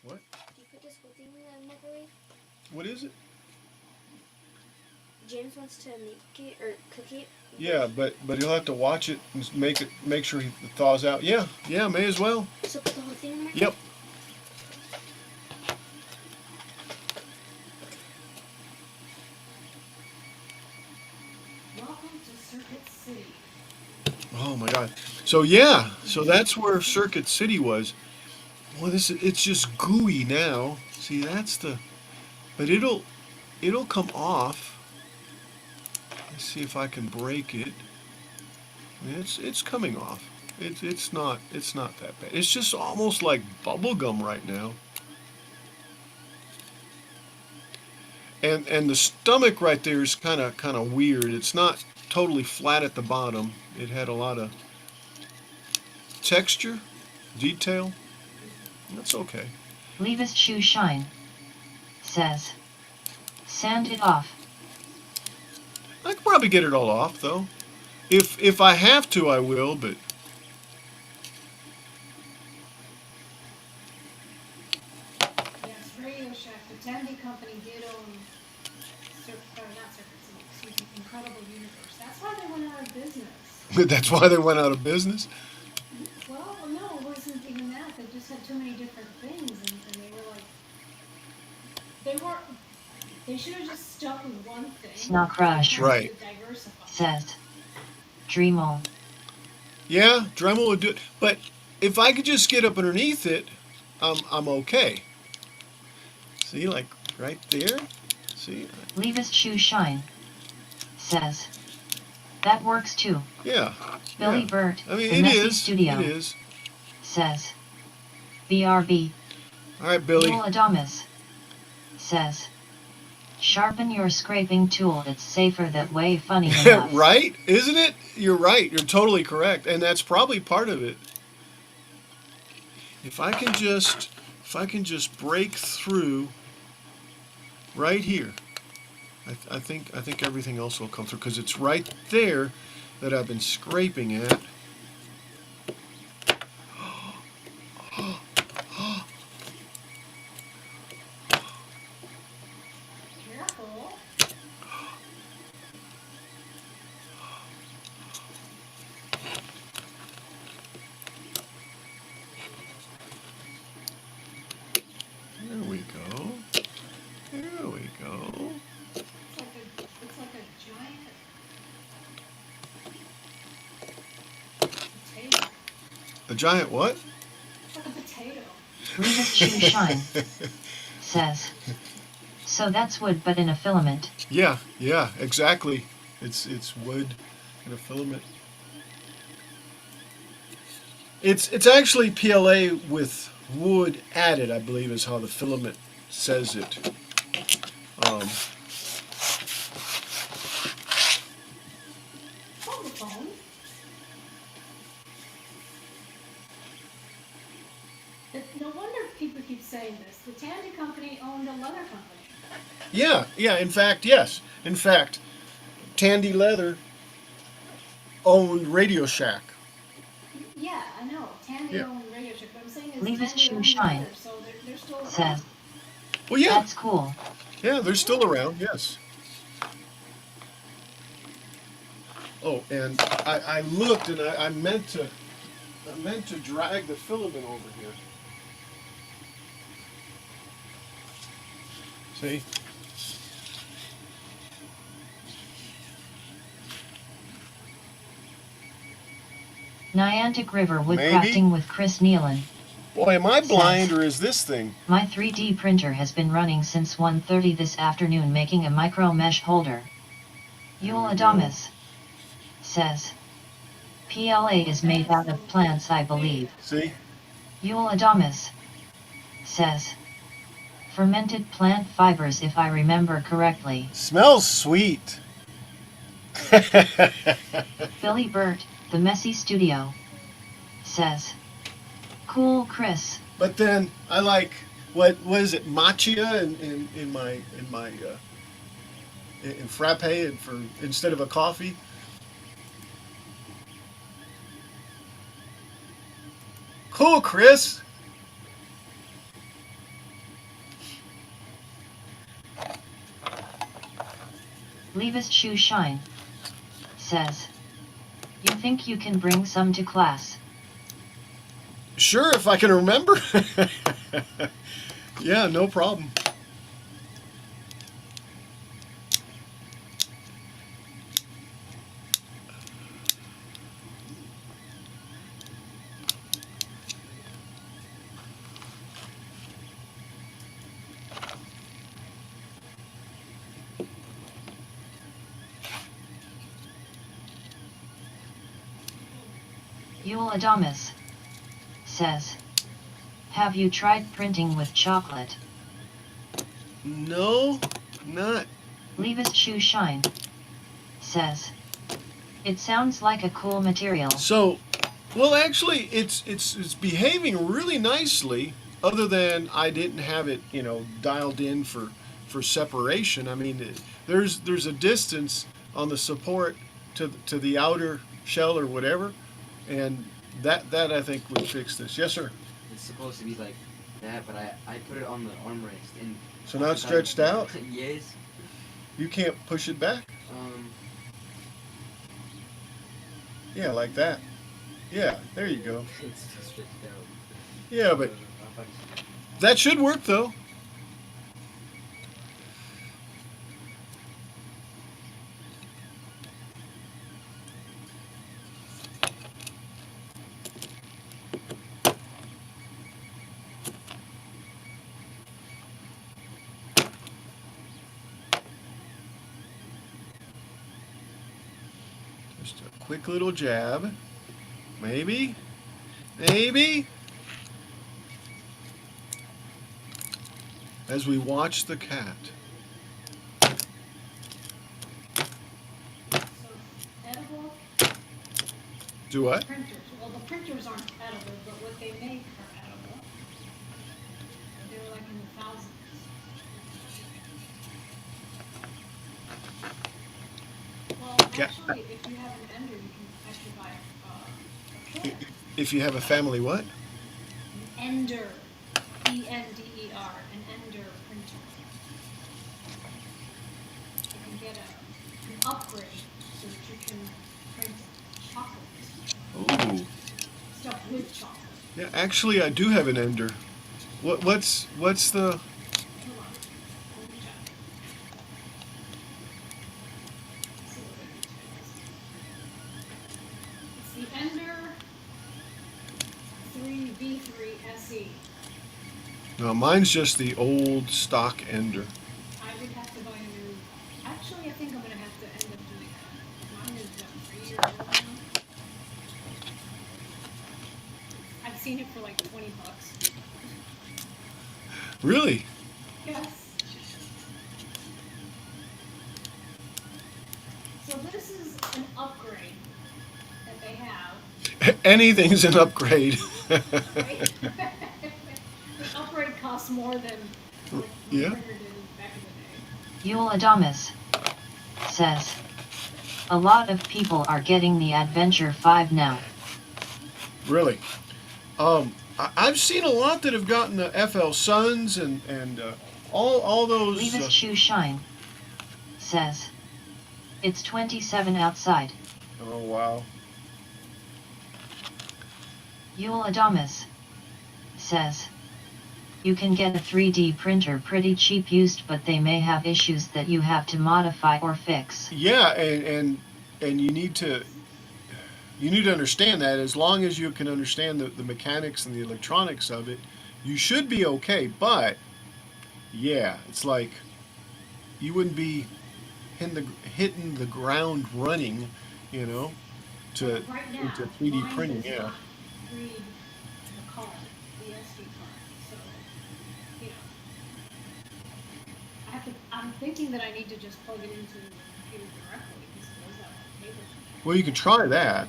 What? Do you put this whole thing in the microwave? What is it? James wants to make it or cook it. Yeah, but he'll have to watch it and make sure it thaws out. Yeah, may as well. So put the whole thing in the microwave? Yep. Welcome to Circuit City. Oh my God. So yeah, so that's where Circuit City was. Well, it's just gooey now. See, but it'll come off. Let's see if I can break it. I mean, it's coming off. It's not that bad. It's just almost like bubble gum right now. And the stomach right there is kind of weird. It's not totally flat at the bottom. It had a lot of texture, detail. That's okay. Levis Shoe Shine says, sand it off. I could probably get it all off though. If I have to, I will. But Yes, Radio Shack, the Tandy Company did own not Circuit City, excuse me, Incredible Universe. That's why they went out of business. that's why they went out of business. Well, no, it wasn't even that. They just had too many different things, and they were like, they should have just stuck with one thing. Snack Crush Right. says, Dremel. Yeah, Dremel would do it. But if I could just get up underneath it, I'm okay. See, like right there. See. Levis Shoe Shine says, That works too. Yeah. Billy Yeah. Burt, I mean, the it Messy is. Studio, It is. says. BRB. All right, Billy. Yul Adamas says. Sharpen your scraping tool, it's safer that way, funny enough. Right? Isn't it? You're right. You're totally correct. And that's probably part of it. If I can just break through right here, I think everything else will come through because it's right there that I've been scraping at. Careful. There we go. There we go. It's like a giant potato. A giant what? It's like a potato. Levis Shoe Shine says. So that's wood but in a filament. Yeah, exactly. It's wood and a filament. It's actually PLA with wood added, I believe, is how the filament says it. Hold the phone. No wonder people keep saying this. The Tandy Company owned a leather company. Yeah. In fact, yes. In fact, Tandy Leather owned Radio Shack. Yeah, I know. Tandy Yeah. owned Radio Shack, but I'm saying is Levis Tandy Shoe owned Shine leather, so they're still around. says. Well, yeah, That's cool. yeah, they're still around. Yes. Oh, and I looked and I meant to drag the filament over here. See? Niantic River Maybe. woodcrafting with Chris Nealon. Boy, am I Says. blind or is this thing? My 3D printer has been running since 1:30 this afternoon making a micro mesh holder. Yul Adamas says. PLA is made out of plants, I believe. See? Yul Adamas says. Fermented plant fibers, if I remember correctly. Smells sweet. Billy Burt, the Messy Studio, says. Cool, Chris. But then I like what is it, matcha in my in frappe and for instead of a coffee. Cool, Chris. Levis Shoe Shine says. You think you can bring some to class? Sure, if I can remember. Yeah, no problem. Yul Adamas says. Have you tried printing with chocolate? No, not. Levis Shoe Shine says. It sounds like a cool material. So, well, actually, it's behaving really nicely. Other than I didn't have it, dialed in for separation. I mean, there's a distance on the support to the outer shell or whatever, and that I think would fix this. Yes, sir. It's supposed to be like that, but I put it on the armrest and. So now it's stretched out. Yes. You can't push it back. Yeah, like that. Yeah, there you go. It's stretched out. Yeah, but that should work though. Just a quick little jab. Maybe. Maybe. As we watch the cat. So edible Do what? printers. Well, the printers aren't edible, but what they make are edible. They're like in the thousands. Well, actually, if you have an ender, you can actually buy a kit. If you have a family what? An ender. E-N-D-E-R. An ender printer. You can get an upgrade so that you can print chocolate. Ooh. Stuff with chocolate. Yeah, actually I do have an ender. What's the Hold on. Let me check. See what it is. It's the Ender 3V3 SE. No, mine's just the old stock ender. I would have to buy a new. Actually, I think I'm gonna have to end up doing that. Mine is 3 years old now. I've seen it for like $20. Really? Yes. So this is an upgrade that they have. Anything's an upgrade. Right? The upgrade costs more than like the Yeah. printer did back in the day. Yul Adamus says, a lot of people are getting the Adventure 5 now. Really? I've seen a lot that have gotten the FL Suns and all those. Levis Shoe Shine says, it's 27 outside. Oh wow. Yul Adamus says, you can get a 3D printer pretty cheap used, but they may have issues that you have to modify or fix. Yeah, and you need to understand that as long as you can understand the mechanics and the electronics of it, you should be okay. But yeah, it's like you wouldn't be hitting the ground running, you know, to Right now, into 3D mine printing. does Yeah. not read the card, the SD card. So, you know, I'm thinking that I need to just plug it into the computer directly because it does that on paper. Well, you can try that.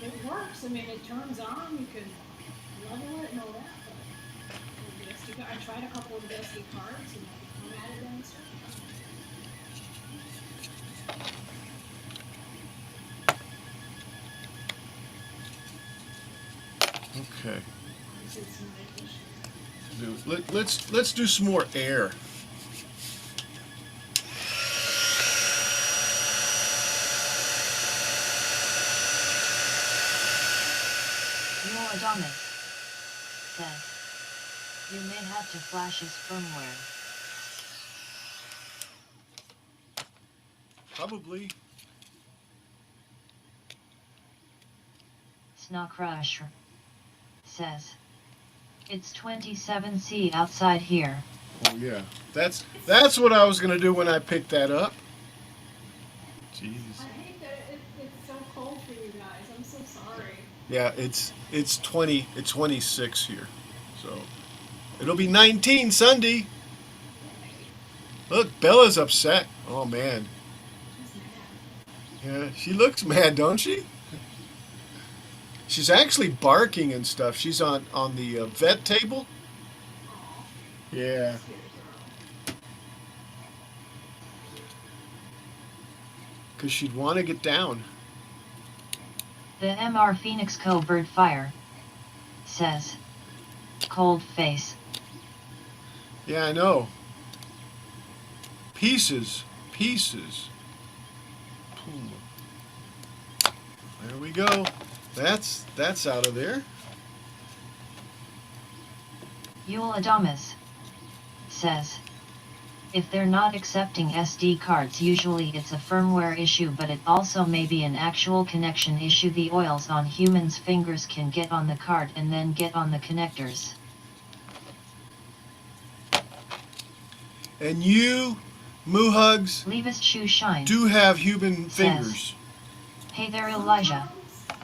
It works. I mean, it turns on. You can level it and all that. But with the SD card, I tried a couple of the SD cards and they formatted them and stuff. Okay. This is my issue. Let's do some more air. Yul Adamus says, you may have to flash his firmware. Probably. Snockrusher says, it's 27C outside here. Oh yeah. That's what I was gonna do when I picked that up. Jeez. I hate that it's so cold for you guys. I'm so sorry. Yeah, it's 26 here, so it'll be 19 Sunday. Look, Bella's upset. Oh man. She's mad. Yeah, she looks mad, don't she? She's actually barking and stuff. She's on the vet table. Aw. Yeah. Tears are up. Because she'd want to get down. The MR Phoenix Co. Bird Fire says, cold face. Yeah, I know. Pieces. Boom. There we go. That's out of there. Yul Adamus says, if they're not accepting SD cards, usually it's a firmware issue, but it also may be an actual connection issue. The oils on humans' fingers can get on the card and then get on the connectors. And you Moo hugs Levis Shoe Shine do have human says, fingers. Hey there, Elijah. Sometimes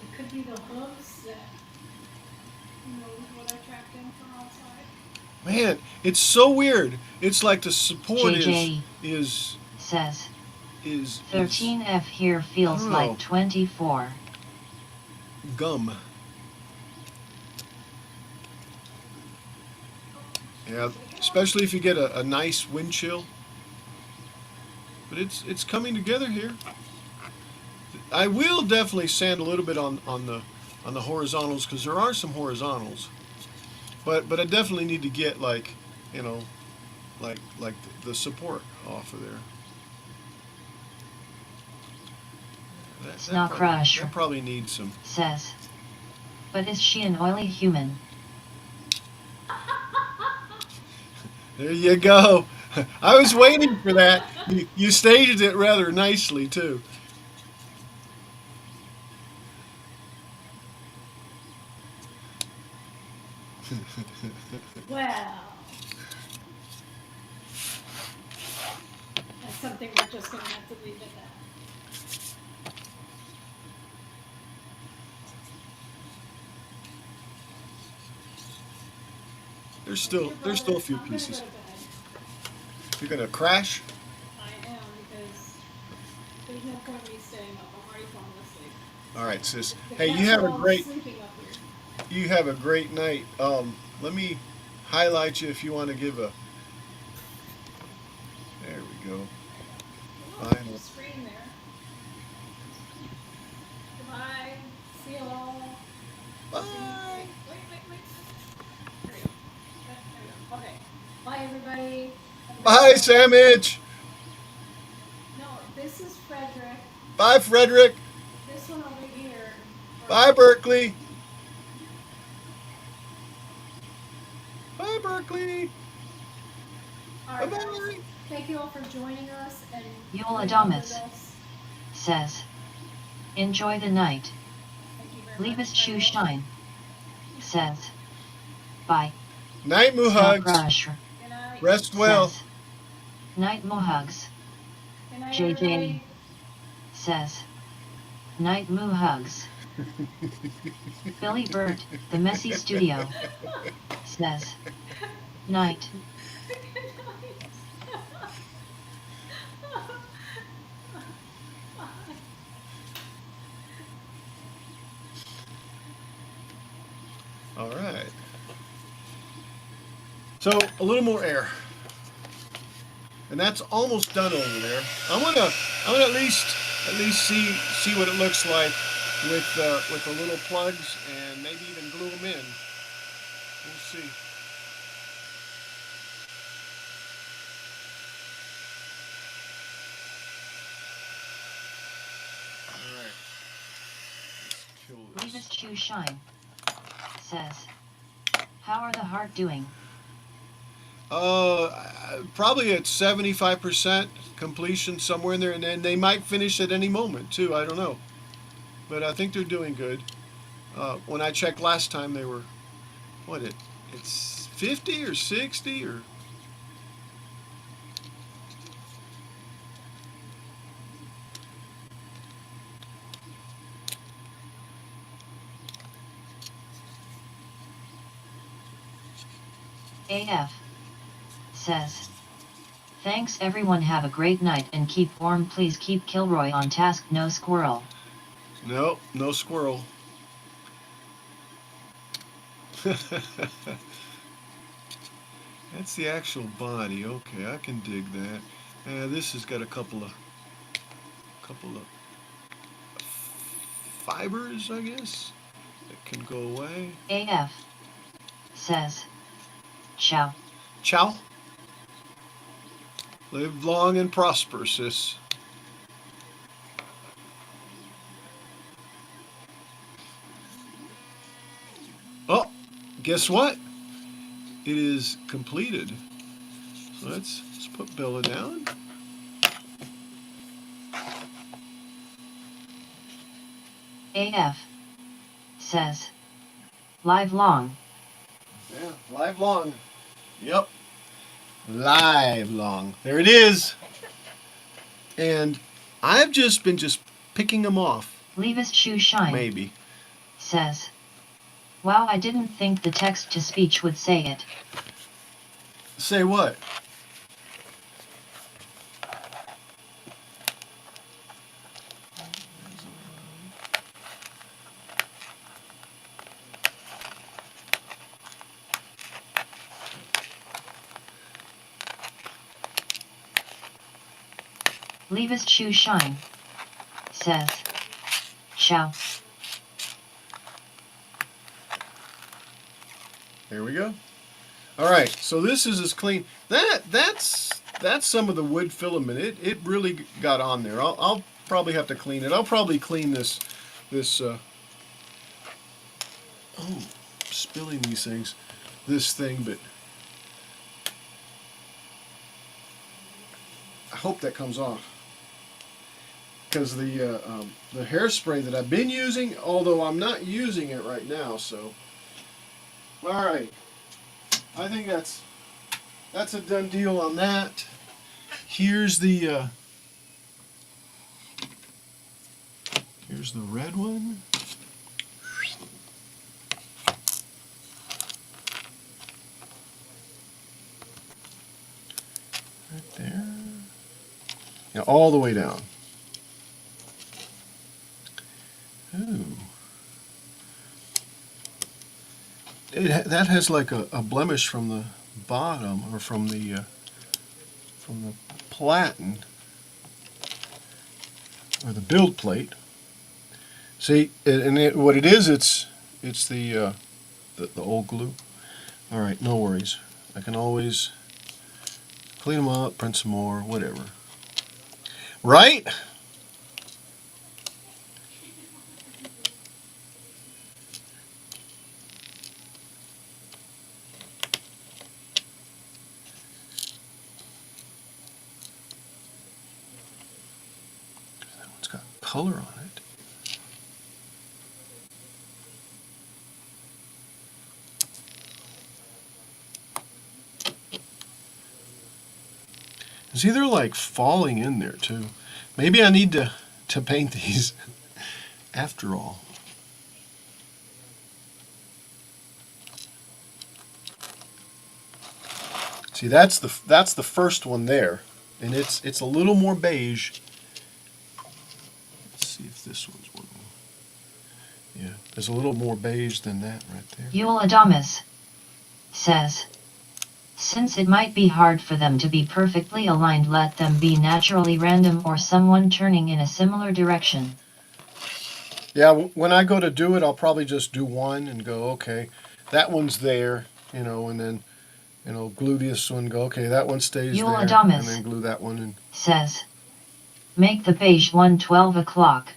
it could be the hooves that, what I tracked in from outside. Man, it's so weird. It's like the support JJ is says, is 13F here I feels don't like know, 24. gum. Yeah, especially if you get a nice wind chill. But it's coming together here. I will definitely sand a little bit on the horizontals because there are some horizontals. But I definitely need to get like, you know, like the support off of there. Snow Crush That probably needs some. says, but is she an oily human? There you go. I was waiting for that. You staged it rather nicely too. Well, that's something we're just gonna have to leave at that. There's still a few I'm gonna go pieces. to bed. You're gonna crash. I am because there's no point in me staying up. I'm already falling asleep. All right, sis. The Hey, cats are all sleeping up here. you have a great night. Let me highlight you if you want to give a. There we go. Oh, Final. the screen there. Goodbye. See you all. Bye. Wait. There we go. There we go. Okay. Bye, everybody. Have a good Bye, night. Samich. No, this is Frederick. Bye, Frederick. This one over here. Bye, Berkeley. Bye, Berkeley. All Bye right, guys. bye. Thank you all for joining us and Yola putting up with Damas us. says, enjoy the night. Thank you very Levis much. I Shoe will. Shine says, bye. Night, Moo Snow hugs. Crusher Good night. Rest well. says, night Moo Hugs. Good night, JJ everybody. says, night Moo Hugs. Billy Burt, the Messy Studio says, night. Good night. All right. So a little more air, and that's almost done over there. I wanna at least see what it looks like with the little plugs and maybe even glue them in. We'll see. All right. Let's kill Levis this. Shoe Shine says, how are the heart doing? Probably at 75% completion somewhere in there, and then they might finish at any moment too. I don't know, but I think they're doing good. When I checked last time, they were it's 50 or 60 or. AF says, thanks everyone, have a great night and keep warm, please keep Kilroy on task, no squirrel. No, no squirrel. That's the actual body. Okay, I can dig that. This has got a couple of fibers, I guess, that can go away. AF says, ciao. Ciao. Live long and prosper, sis. Oh, guess what? It is completed. So let's put Bella down. AF says, Live long. Yeah, live long. Yep. Live long. There it is. And I've just been picking them off. Leavest shoe shine. Maybe. Says. Wow, I didn't think the text-to-speech would say it. Say what? Leavest shoe shine. Says. Ciao. There we go. All right, so this is as clean. That's some of the wood filament. It really got on there. I'll probably have to clean it. I'll probably clean this. Oh, spilling these things. This thing, but I hope that comes off. Because the hairspray that I've been using, although I'm not using it right now, so. All right, I think that's a done deal on that. Here's the red one. Right there. Yeah, all the way down. Ooh. That has like a blemish from the bottom, or from the platen, or the build plate. See, what it is, it's the old glue. All right, no worries. I can always clean them up, print some more, whatever. Right? That one's got color on it. See, they're like falling in there too. Maybe I need to paint these after all. See, that's the first one there, and it's a little more beige. Let's see if this one's one. Yeah, there's a little more beige than that right there. Yul Adamus says. Since it might be hard for them to be perfectly aligned, let them be naturally random or someone turning in a similar direction. Yeah, when I go to do it, I'll probably just do one and go, okay, that one's there, and then, glue this one, go, okay, that one stays Yul there, Adamus and then glue that one in. Says. Make the beige one 12 o'clock.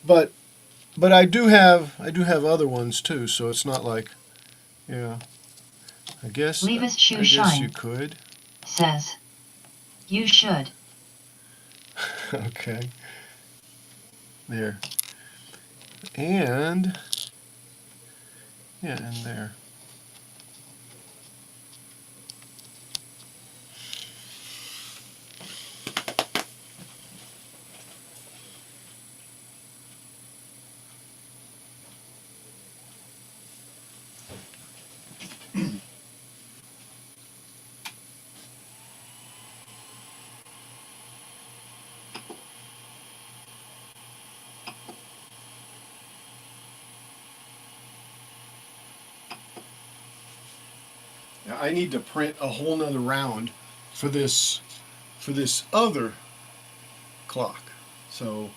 But I do have other ones too, so it's not like, yeah. I guess shine. You could. Says. You should. Okay. There. And yeah, and there. Now I need to print a whole nother round for this other clock. So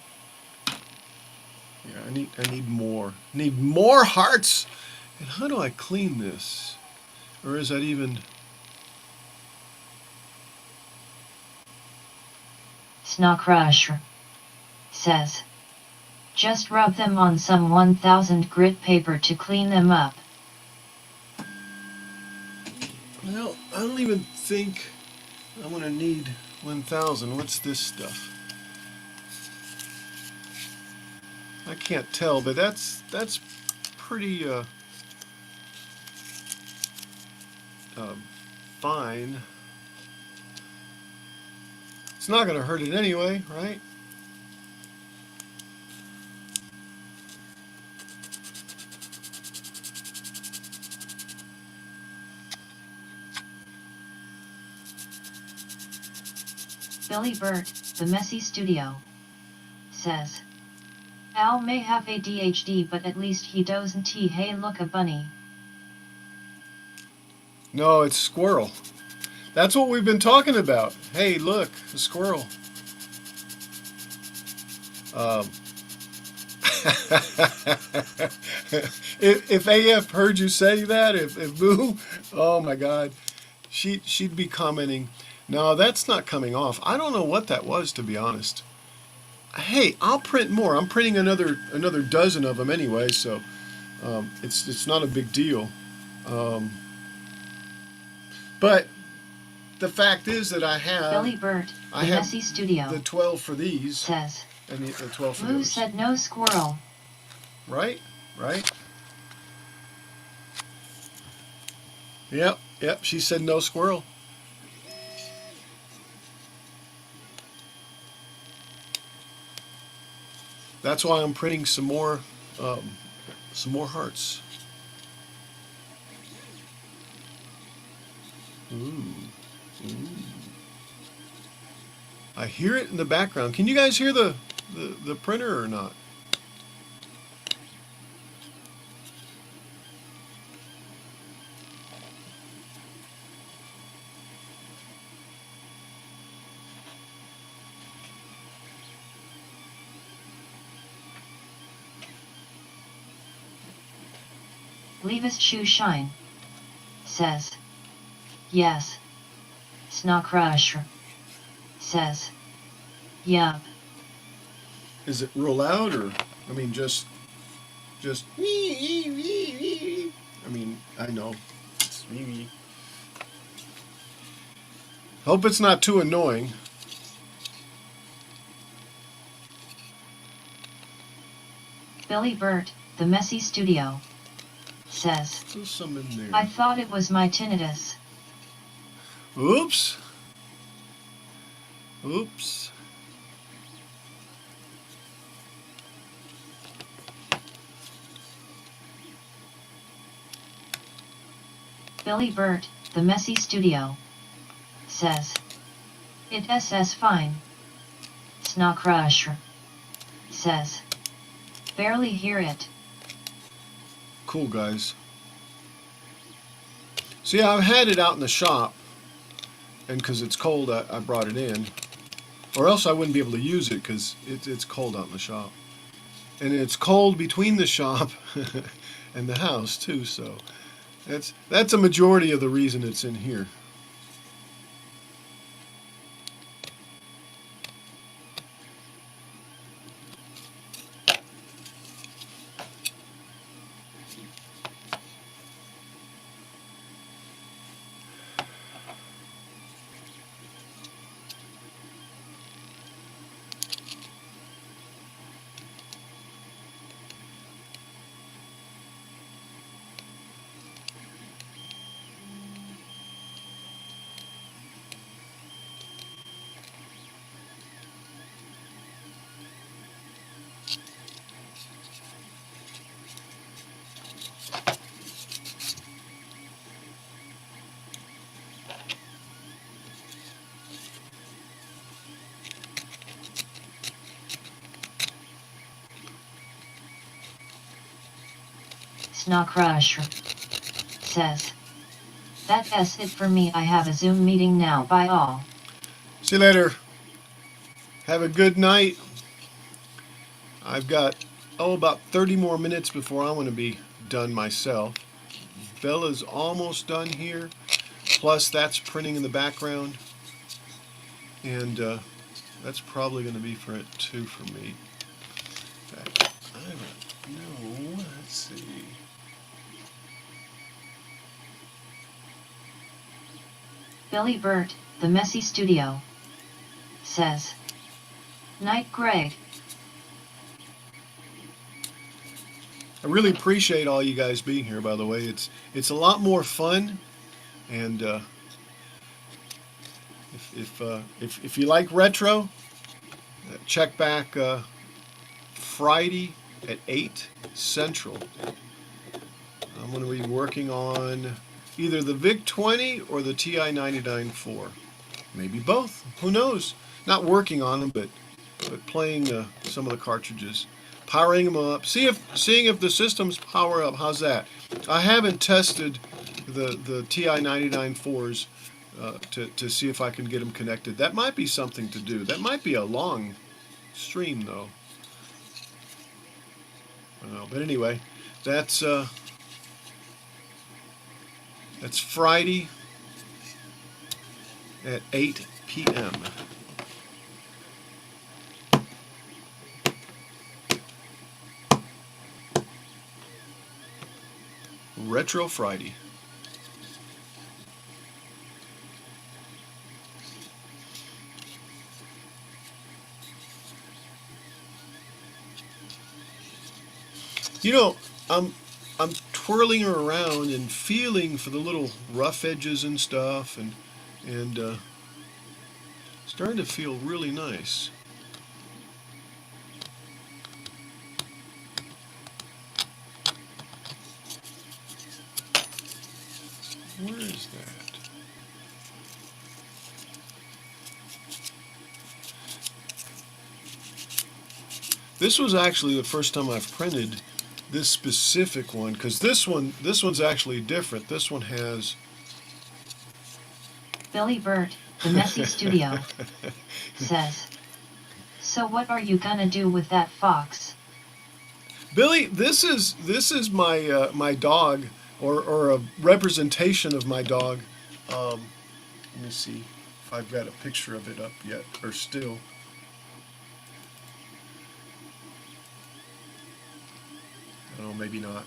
yeah, I need more. Need more hearts. And how do I clean this? Or is that even Snocrush says. Just rub them on some 1000 grit paper to clean them up. Well, I don't even think I'm going to need 1000. What's this stuff? I can't tell, but that's pretty fine. It's not going to hurt it anyway, right? Billy Burt, The Messy Studio, says, Al may have ADHD, but at least he doesn't. Hey, look, a bunny. No, it's squirrel. That's what we've been talking about. Hey, look, a squirrel. If AF heard you say that, if Boo, oh my God, she'd be commenting. No, that's not coming off. I don't know what that was, to be honest. Hey, I'll print more. I'm printing another dozen of them anyway, so it's not a big deal. But the fact is that I have Billy Burt, The Messy Studio, the 12 for these, says, and the 12 for Lou those. said no squirrel. Right? Yep, she said no squirrel. That's why I'm printing some more hearts. Ooh. I hear it in the background. Can you guys hear the printer or not? Leave his shoe shine, says, yes. Snawcrusher, says, yup. Is it real loud, or I mean just I mean, I know it's me. Hope it's not too annoying. Billy Burt, The Messy Studio, says, There's some in there. I thought it was my tinnitus. Oops. Billy Burt, The Messy Studio, says, it SS fine. Snawcrusher, says, barely hear it. Cool, guys. See, I've had it out in the shop, and because it's cold, I brought it in. Or else I wouldn't be able to use it, because it's cold out in the shop. And it's cold between the shop and the house, too, so that's a majority of the reason it's in here. Snawcrusher, says, that's it for me. I have a Zoom meeting now. Bye all. See you later. Have a good night. I've got, about 30 more minutes before I'm going to be done myself. Bella's almost done here. Plus, that's printing in the background. And that's probably going to be for it, too, for me. In fact, I don't know. Let's see. Billy Burt, The Messy Studio, says, night Greg. I really appreciate all you guys being here. By the way, it's a lot more fun, and if you like retro, check back Friday at 8 Central. I'm going to be working on either the VIC 20 or the TI 99-4. Maybe both. Who knows? Not working on them, but playing some of the cartridges, powering them up, seeing if the systems power up. How's that? I haven't tested the TI 99-4s to see if I can get them connected. That might be something to do. That might be a long stream though. But anyway, that's Friday at 8 p.m. Retro Friday. You know, I'm twirling her around and feeling for the little rough edges and stuff, and starting to feel really nice. Where is that? This was actually the first time I've printed this specific one, because this one's actually different. This one has Billy Burt, the Messy Studio, says, "So what are you gonna do with that fox?" Billy, this is my my dog, or a representation of my dog. Let me see if I've got a picture of it up yet, or still. Oh, maybe not.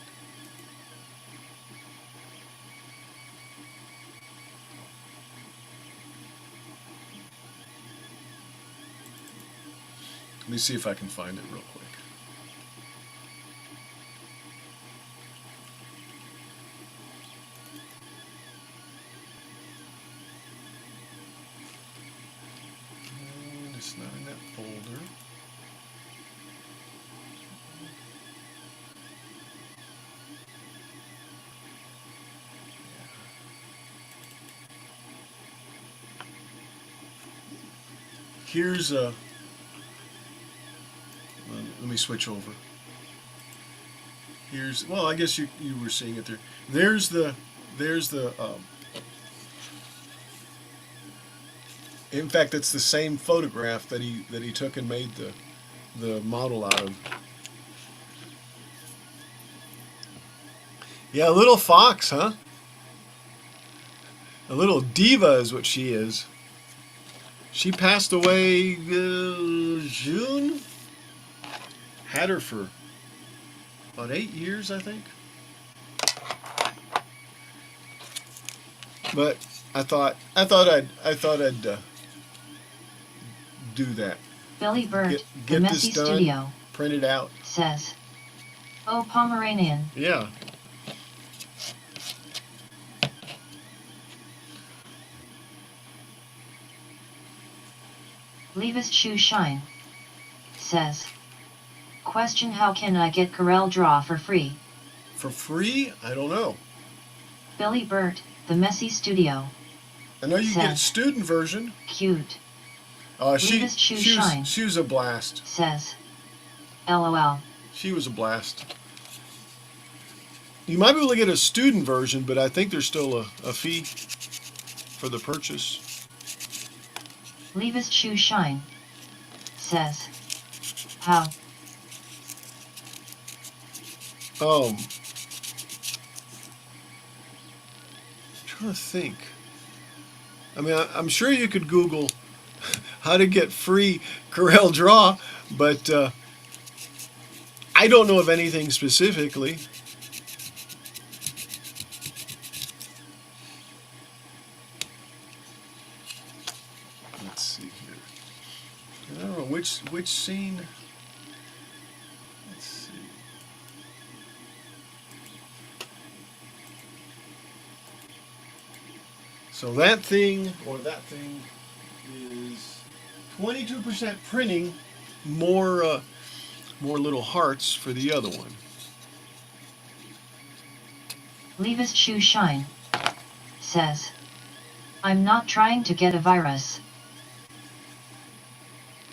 Let me see if I can find it real quick. And it's not in that folder. Here's a. Let me switch over. Here's, well, I guess you were seeing it there. There's the in fact, it's the same photograph that he took and made the model out of. Yeah, a little fox, huh? A little diva is what she is. She passed away June. Had her for about 8 years, I think. But I thought I'd do that. Billy Burt, Get the Messy this done, Studio, print it out. says, "Oh Pomeranian." Yeah. Levis Shoe Shine says, "Question: How can I get Corel Draw for free?" For free? I don't know. Billy Burt, the Messy Studio, I know you can get a says, student version. "Cute." She Levis Shoe Shine she was a blast. says, "LOL." She was a blast. You might be able to get a student version, but I think there's still a fee for the purchase. Levis Shoe Shine says, "How?" I'm trying to think. I mean, I'm sure you could Google how to get free Corel Draw, but I don't know of anything specifically. Let's see here. I don't know which scene. Let's see. So that thing is 22% printing, more little hearts for the other one. Levis Shoe Shine says, I'm not trying to get a virus.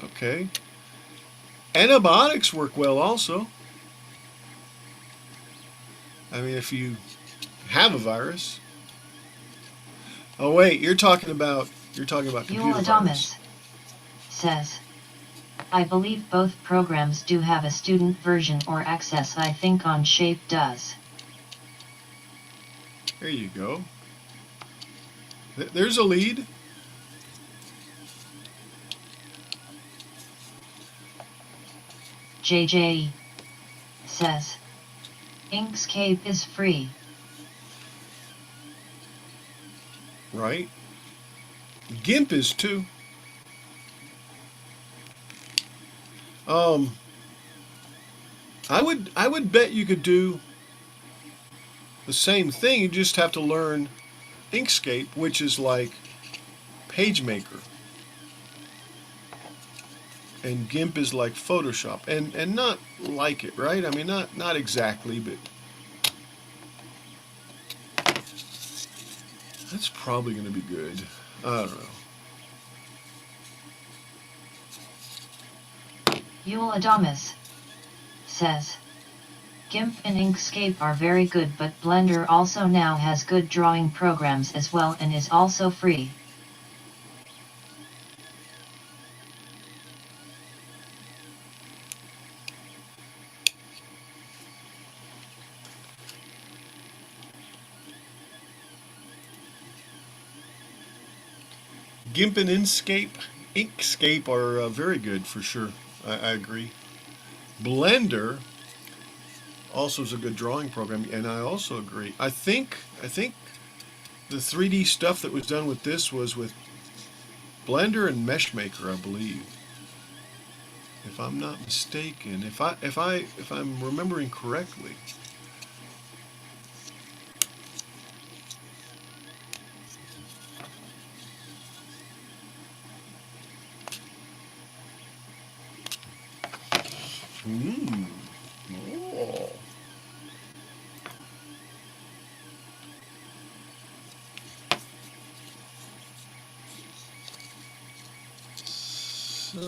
Okay. Antibiotics work well also. I mean, if you have a virus. Oh wait, you're talking about computer Yul virus. Adamus says, I believe both programs do have a student version or access. I think on Shape does. There you go. There's a lead. JJ says, Inkscape is free. Right. GIMP is too. I would bet you could do the same thing. You just have to learn Inkscape, which is like PageMaker, and GIMP is like Photoshop, and not like it, right? I mean, not exactly, but that's probably going to be good. I don't know. Yul Adamus says, GIMP and Inkscape are very good, but Blender also now has good drawing programs as well and is also free. GIMP and Inkscape are very good for sure. I agree. Blender also is a good drawing program, and I also agree. I think the 3D stuff that was done with this was with Blender and Meshmaker, I believe, if I'm not mistaken. If I'm remembering correctly. Oh. So,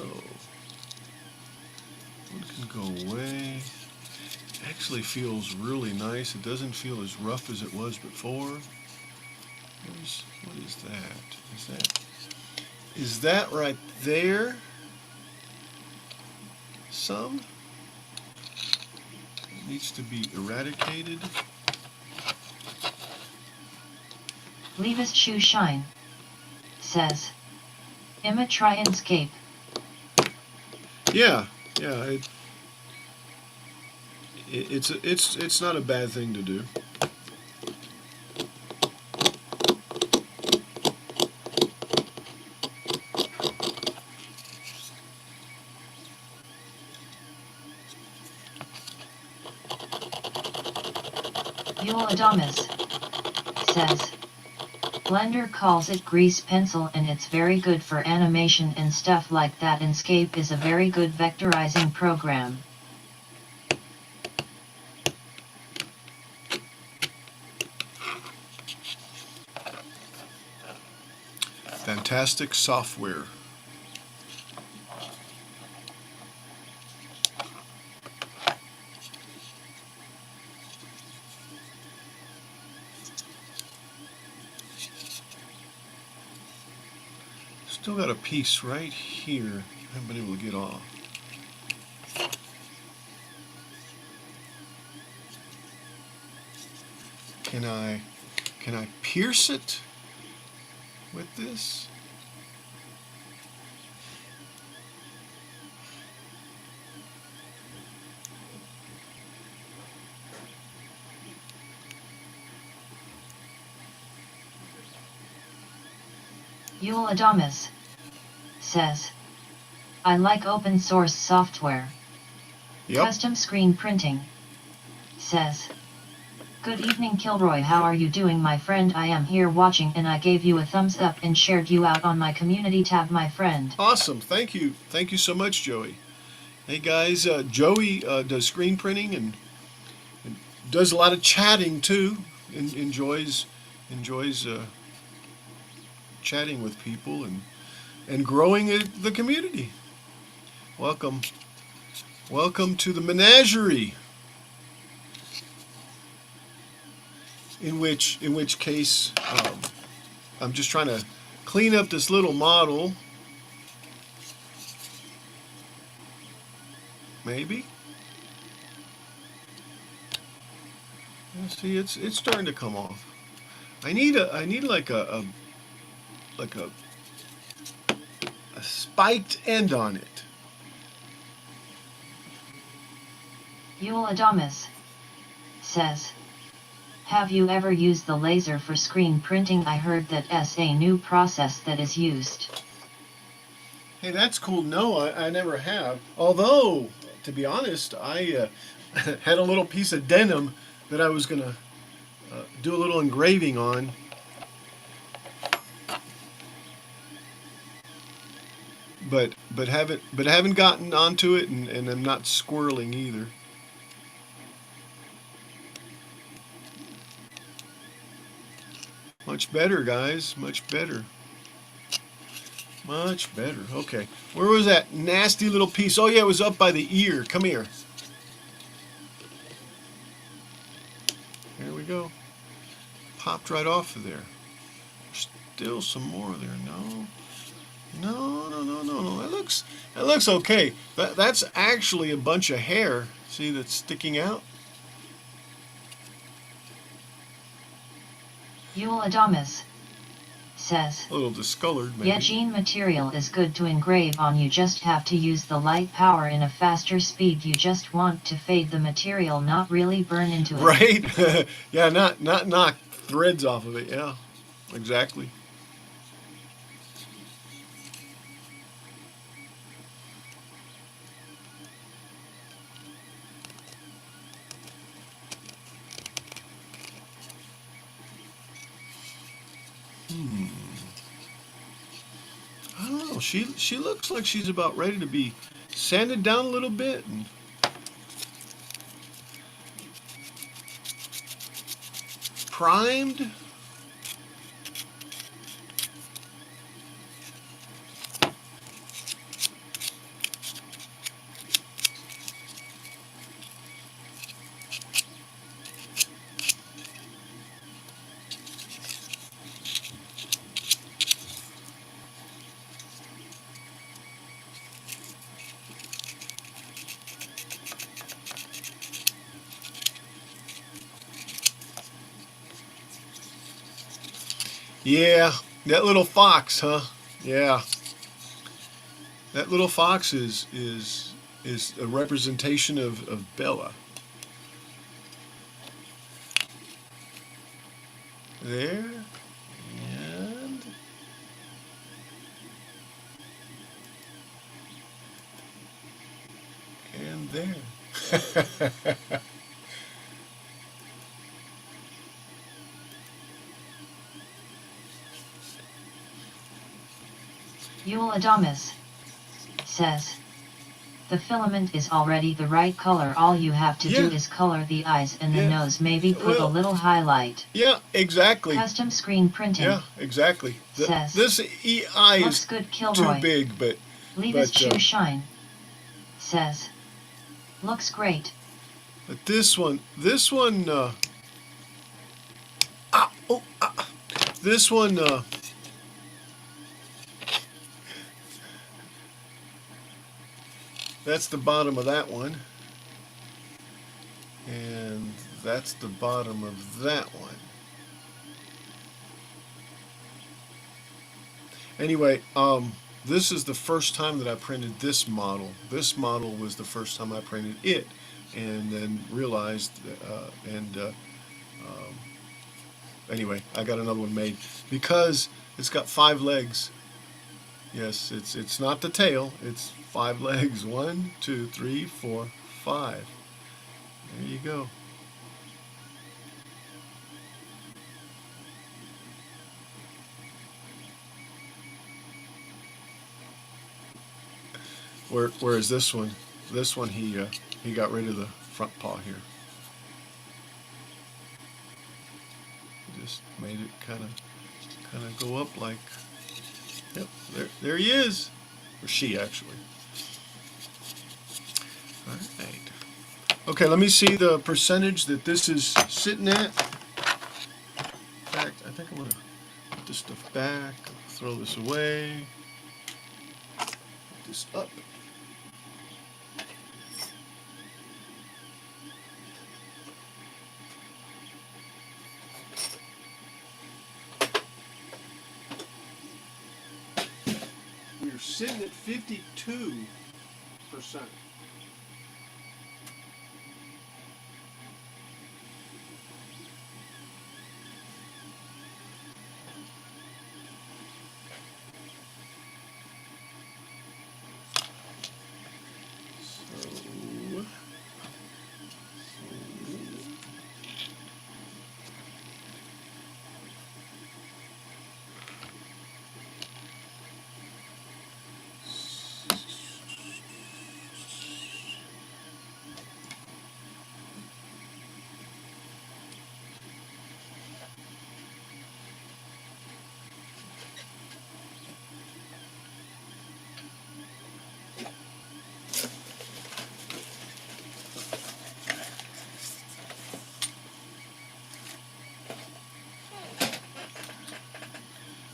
one can go away. Actually feels really nice. It doesn't feel as rough as it was before. What is that? Is that right there? Some? It needs to be eradicated. Levis Shoe Shine says, Emma try Inkscape. Yeah. It's not a bad thing to do. Yul Adamus says, Blender calls it grease pencil and it's very good for animation and stuff like that. Inkscape is a very good vectorizing program. Fantastic software. Still got a piece right here I haven't been able to get off. Can I pierce it with this? Yul Adamus says, I like open source software. Yep. Custom screen printing says, Good evening Kilroy, how are you doing my friend? I am here watching and I gave you a thumbs up and shared you out on my community tab my friend. Awesome. Thank you. Thank you so much, Joey. Hey guys, Joey does screen printing and does a lot of chatting too. Enjoys chatting with people and growing the community. Welcome. Welcome to the menagerie. In which case, I'm just trying to clean up this little model. Maybe. See, it's starting to come off. I need like a spiked end on it. Yule Adamus says, have you ever used the laser for screen printing? I heard that's a new process that is used. Hey, that's cool. No, I never have. Although, to be honest, I had a little piece of denim that I was gonna do a little engraving on. But haven't gotten onto it, and I'm not squirreling either. Much better, guys. Much better. Much better. Okay. Where was that nasty little piece? Oh, yeah, it was up by the ear. Come here. There we go. Popped right off of there. Still some more there. No. No. That looks okay. That's actually a bunch of hair. See, that's sticking out? Yule Adamus says, A little discolored, maybe. yeah, gene material is good to engrave on. You just have to use the light power in a faster speed. You just want to fade the material, not really burn into it. Right? Yeah, not knock threads off of it. Yeah, exactly. I don't know. She looks like she's about ready to be sanded down a little bit and primed. Yeah, that little fox, huh? Yeah, that little fox is a representation of Bella. There and there. Yule Adamus says, the filament is already the right color. All you have to do is color the eyes and the nose, maybe put a little highlight. Yeah, exactly. Custom screen printing. Yeah, exactly. Says, this eye looks is good, Kilroy. too big, but Leave his shoe shine. Says, looks great. But this one, this one that's the bottom of that one. And that's the bottom of that one. Anyway, this is the first time that I printed this model. This model was the first time I printed it, and then realized, anyway, I got another one made because it's got 5 legs. Yes, it's not the tail. It's 5 legs. 1, 2, 3, 4, 5. There you go. Whereas this one he got rid of the front paw here. Just made it kind of go up like, yep, there he is, or she actually. All right. Okay, let me see the percentage that this is sitting at. In fact, I think I'm gonna put this stuff back, throw this away, put this up. We're sitting at 52%.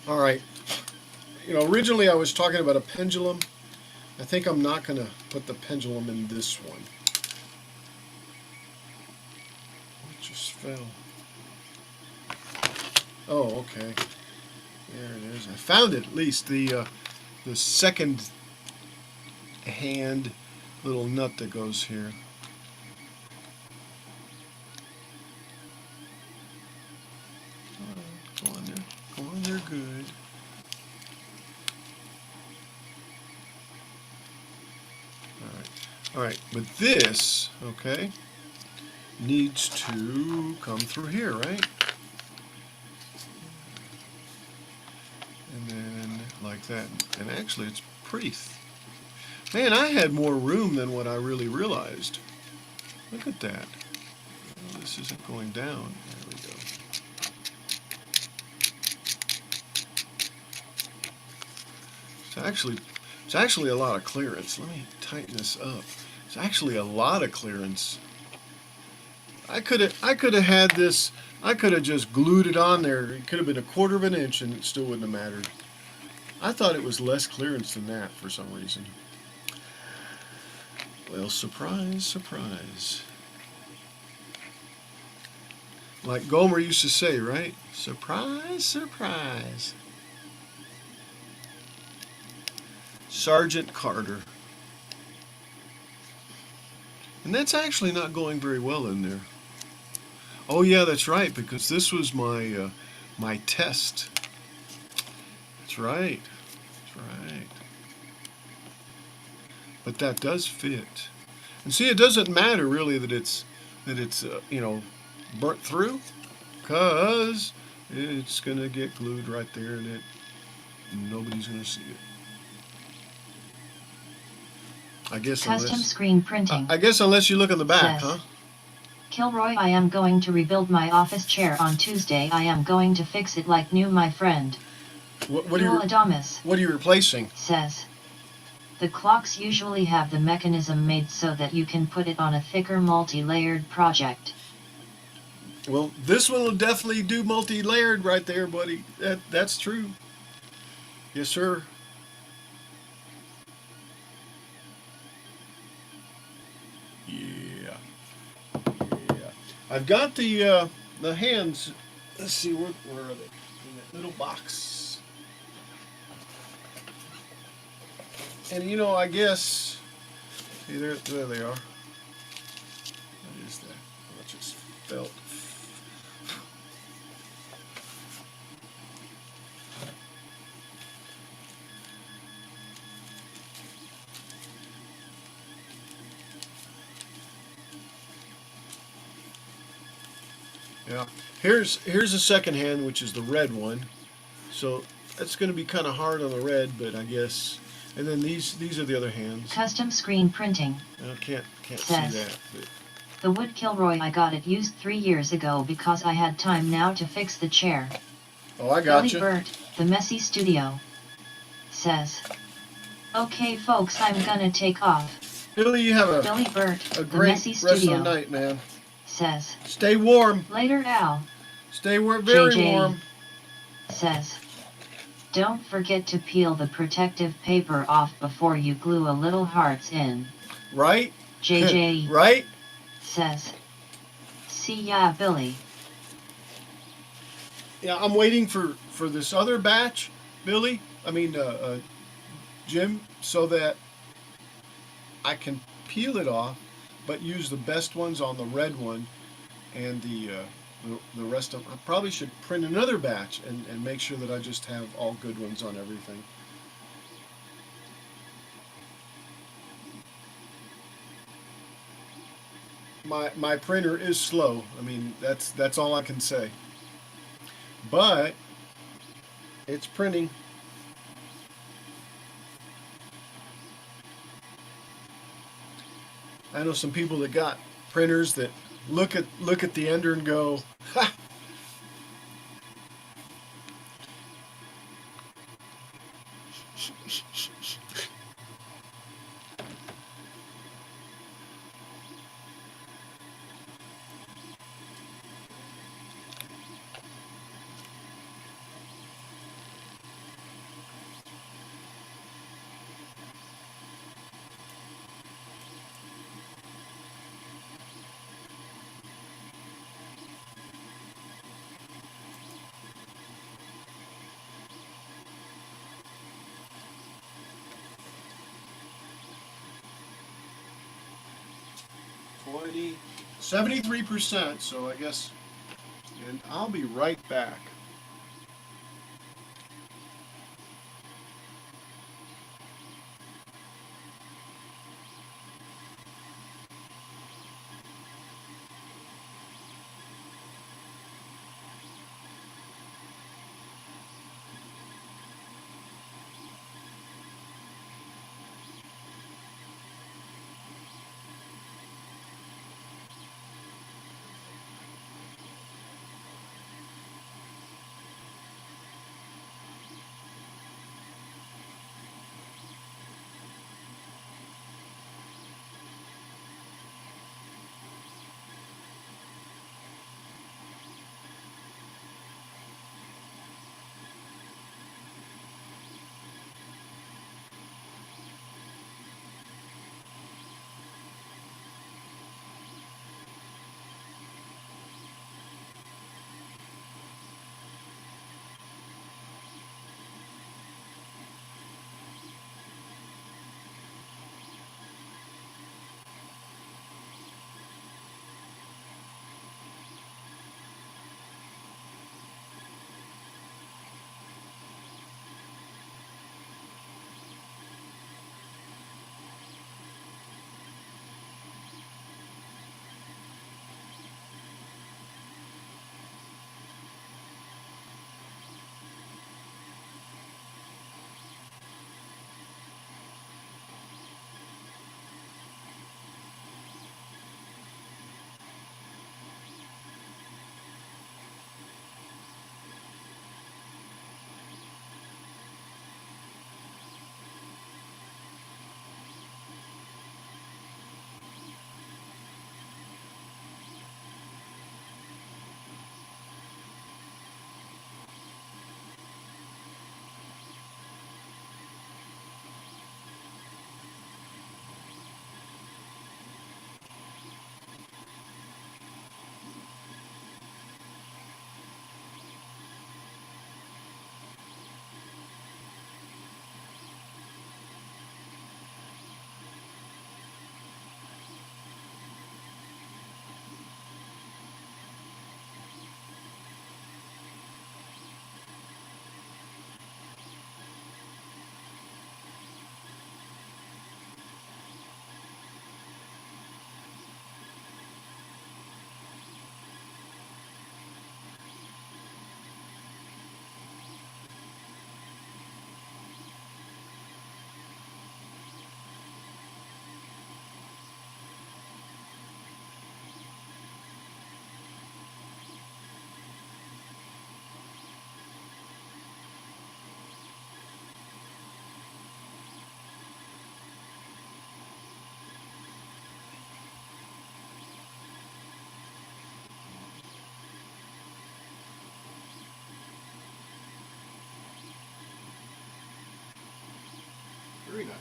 All right. Originally I was talking about a pendulum. I think I'm not going to put the pendulum in this one. It just fell. Oh, okay. There it is. I found it, at least. The second hand little nut that goes here. Go on there. Go on there good. All right, but this, okay, needs to come through here, right? And then like that. And actually, it's pretty. Man, I had more room than what I really realized. Look at that. Oh, this isn't going down. There we go. It's actually a lot of clearance. Let me tighten this up. It's actually a lot of clearance. I could have had this. I could have just glued it on there. It could have been a quarter of an inch, and it still wouldn't have mattered. I thought it was less clearance than that for some reason. Well, surprise, surprise. Like Gomer used to say, right? Surprise, surprise. Sergeant Carter. And that's actually not going very well in there. Oh yeah, that's right, because this was my my test. That's right. That's right. But that does fit. And see, it doesn't matter really that it's burnt through, cause it's gonna get glued right there, and nobody's gonna see it. I guess Custom screen printing. I guess unless you look in the back, says, huh? Kilroy, I am going to rebuild my office chair on Tuesday. I am going to fix it like new, my friend. What are you replacing? Says, the clocks usually have the mechanism made so that you can put it on a thicker multi-layered project. Well, this one will definitely do multi-layered right there, buddy. That's true. Yes, sir. Yeah. I've got the hands. Let's see, where are they? In that little box. And I guess, see, there they are. What is that? Oh, it just felt. Yeah. Here's the second hand, which is the red one. So that's going to be kind of hard on the red, but I guess. And then these are the other hands. Custom screen printing. I can't see Says. that. But The wood Kilroy I got it used 3 years ago because I had time now to fix the chair. oh, I Billy gotcha. Burt, the Messy Studio. Says. Okay folks, I'm gonna take off. Billy, you have Billy Burt, a the great Messy rest of the Studio. night, man. Says. Stay warm. Later Al. Stay very JJ. warm. Says. Don't forget to peel the protective paper off before you glue a little hearts in. Right? JJ. Right? Says. See ya, Billy. Yeah, I'm waiting for this other batch, Billy. I mean, Jim, so that I can peel it off, but use the best ones on the red one, and the rest of. I probably should print another batch and make sure that I just have all good ones on everything. My printer is slow. I mean, that's all I can say. But it's printing. I know some people that got printers that look at the ender and go, ha! $20, 73%. So I guess, and I'll be right back. Very nice.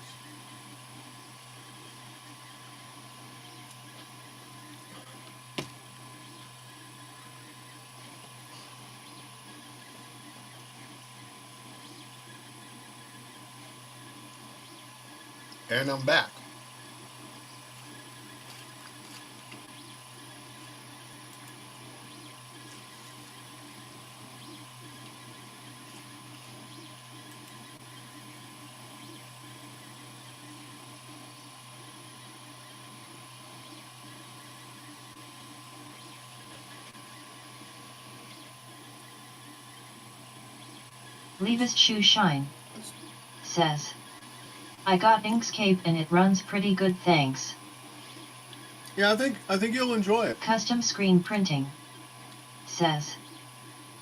And I'm back. Levis Shoe Shine says, I got Inkscape and it runs pretty good, thanks. Yeah, I think you'll enjoy it. Custom Screen Printing says,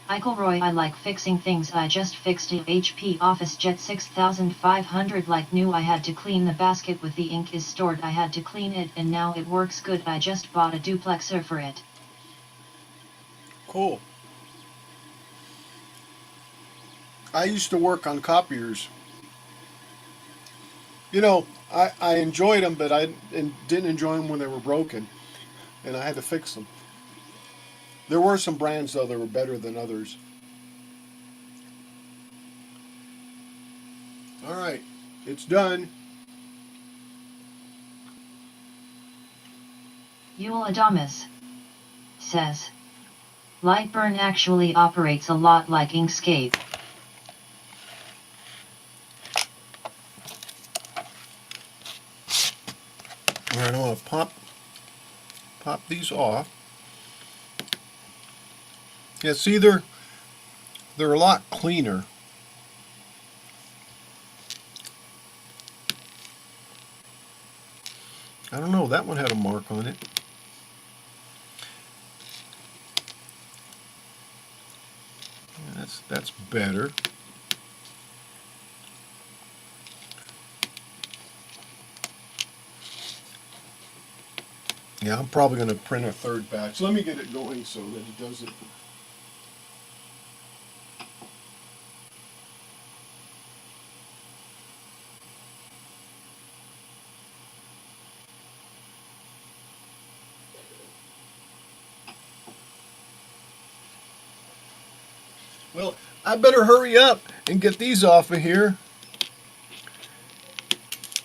Roy, I like fixing things. I just fixed a HP Office Jet 6500 like new. I had to clean the basket with the ink is stored. I had to clean it and now it works good. I just bought a duplexer for it. Cool. I used to work on copiers. You know, I enjoyed them, but I didn't enjoy them when they were broken, and I had to fix them. There were some brands, though, that were better than others. All right, it's done. Yule Adamus says, Lightburn actually operates a lot like Inkscape. All right, I want to pop these off. Yeah, see, they're a lot cleaner. I don't know, that one had a mark on it. Yeah, that's better. Yeah, I'm probably going to print a third batch. Let me get it going so that it doesn't. Well, I better hurry up and get these off of here.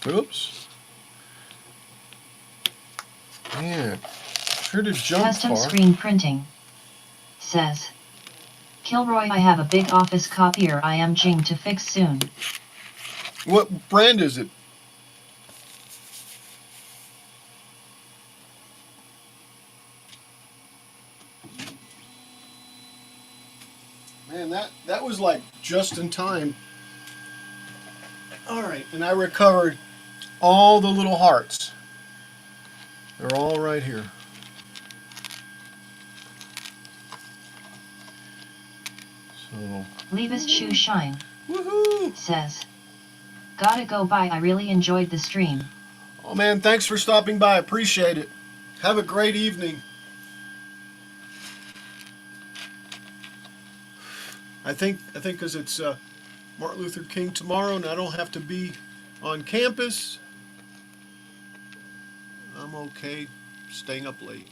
Oops. Man, sure did jump Custom far. Screen Printing says, Kilroy, I have a big office copier I am going to fix soon. What brand is it? Man, that was like just in time. All right, and I recovered all the little hearts. They're all right here. So, Levis Shoe Shine woohoo! says, gotta go bye. I really enjoyed the stream. Oh man, thanks for stopping by. Appreciate it. Have a great evening. I think because it's Martin Luther King tomorrow and I don't have to be on campus, I'm okay staying up late.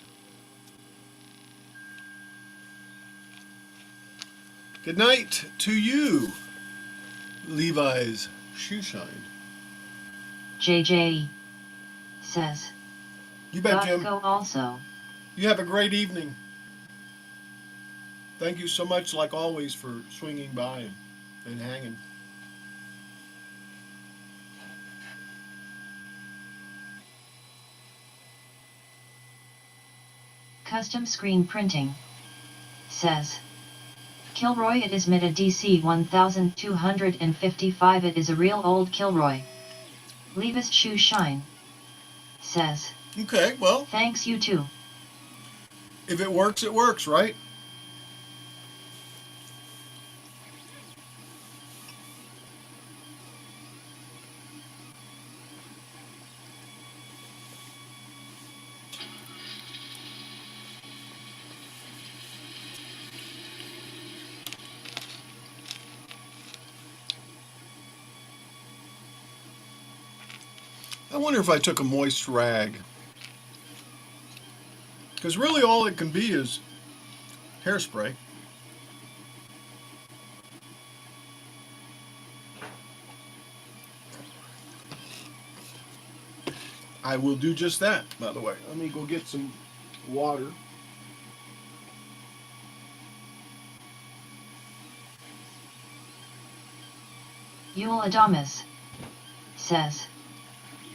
Good night to you, Levi's Shoeshine. JJ says, You bet, gotta Jim. go also. You have a great evening. Thank you so much, like always, for swinging by and hanging. Custom Screen Printing says, Kilroy, it is mid a DC 1255. It is a real old Kilroy. Levis Shoe Shine says, Okay, well, thanks you too. if it works, right? wonder if I took a moist rag. Because really all it can be is hairspray. I will do just that, by the way. Let me go get some water. Yule Adamus says,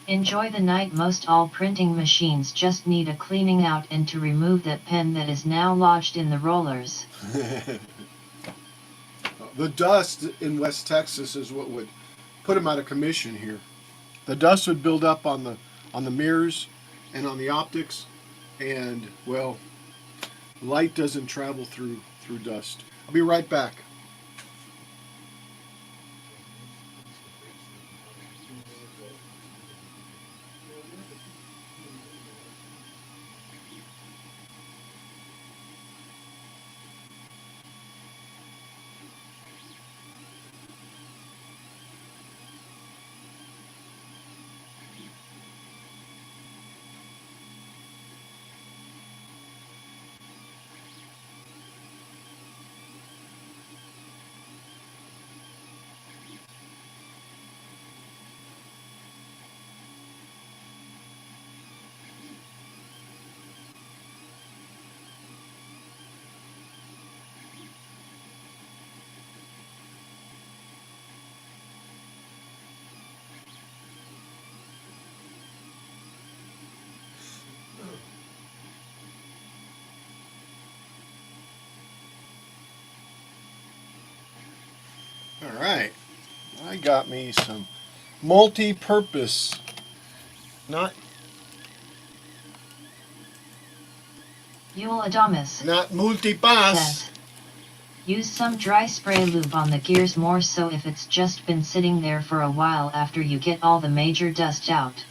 enjoy the night. Most all printing machines just need a cleaning out and to remove that pen that is now lodged in the rollers. The dust in West Texas is what would put them out of commission here. The dust would build up on the mirrors and on the optics, and well, light doesn't travel through dust. I'll be right back. All right, I got me some multi-purpose, not Yule Adamus multi-pass. says, use some dry spray lube on the gears, more so if it's just been sitting there for a while after you get all the major dust out.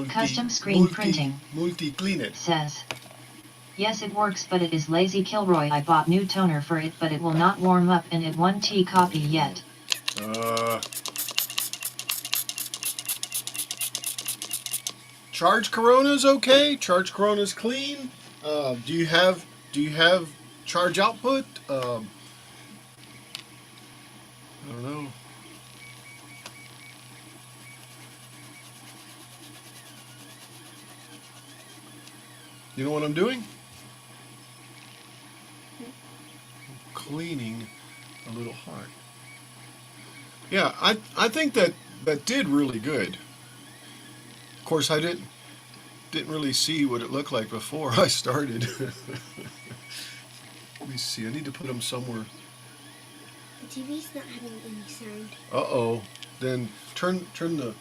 Custom screen printing Multi-clean it. says, yes it works but it is lazy. Kilroy, I bought new toner for it but it will not warm up and it won't copy yet. Charge Corona's okay. Charge Corona's clean. Do you have charge output? I don't know. You know what I'm doing? Cleaning a little hard. Yeah, I think that did really good. Of course, I didn't really see what it looked like before I started. Let me see. I need to put them somewhere. The TV's not having any sound. Uh-oh. Then turn the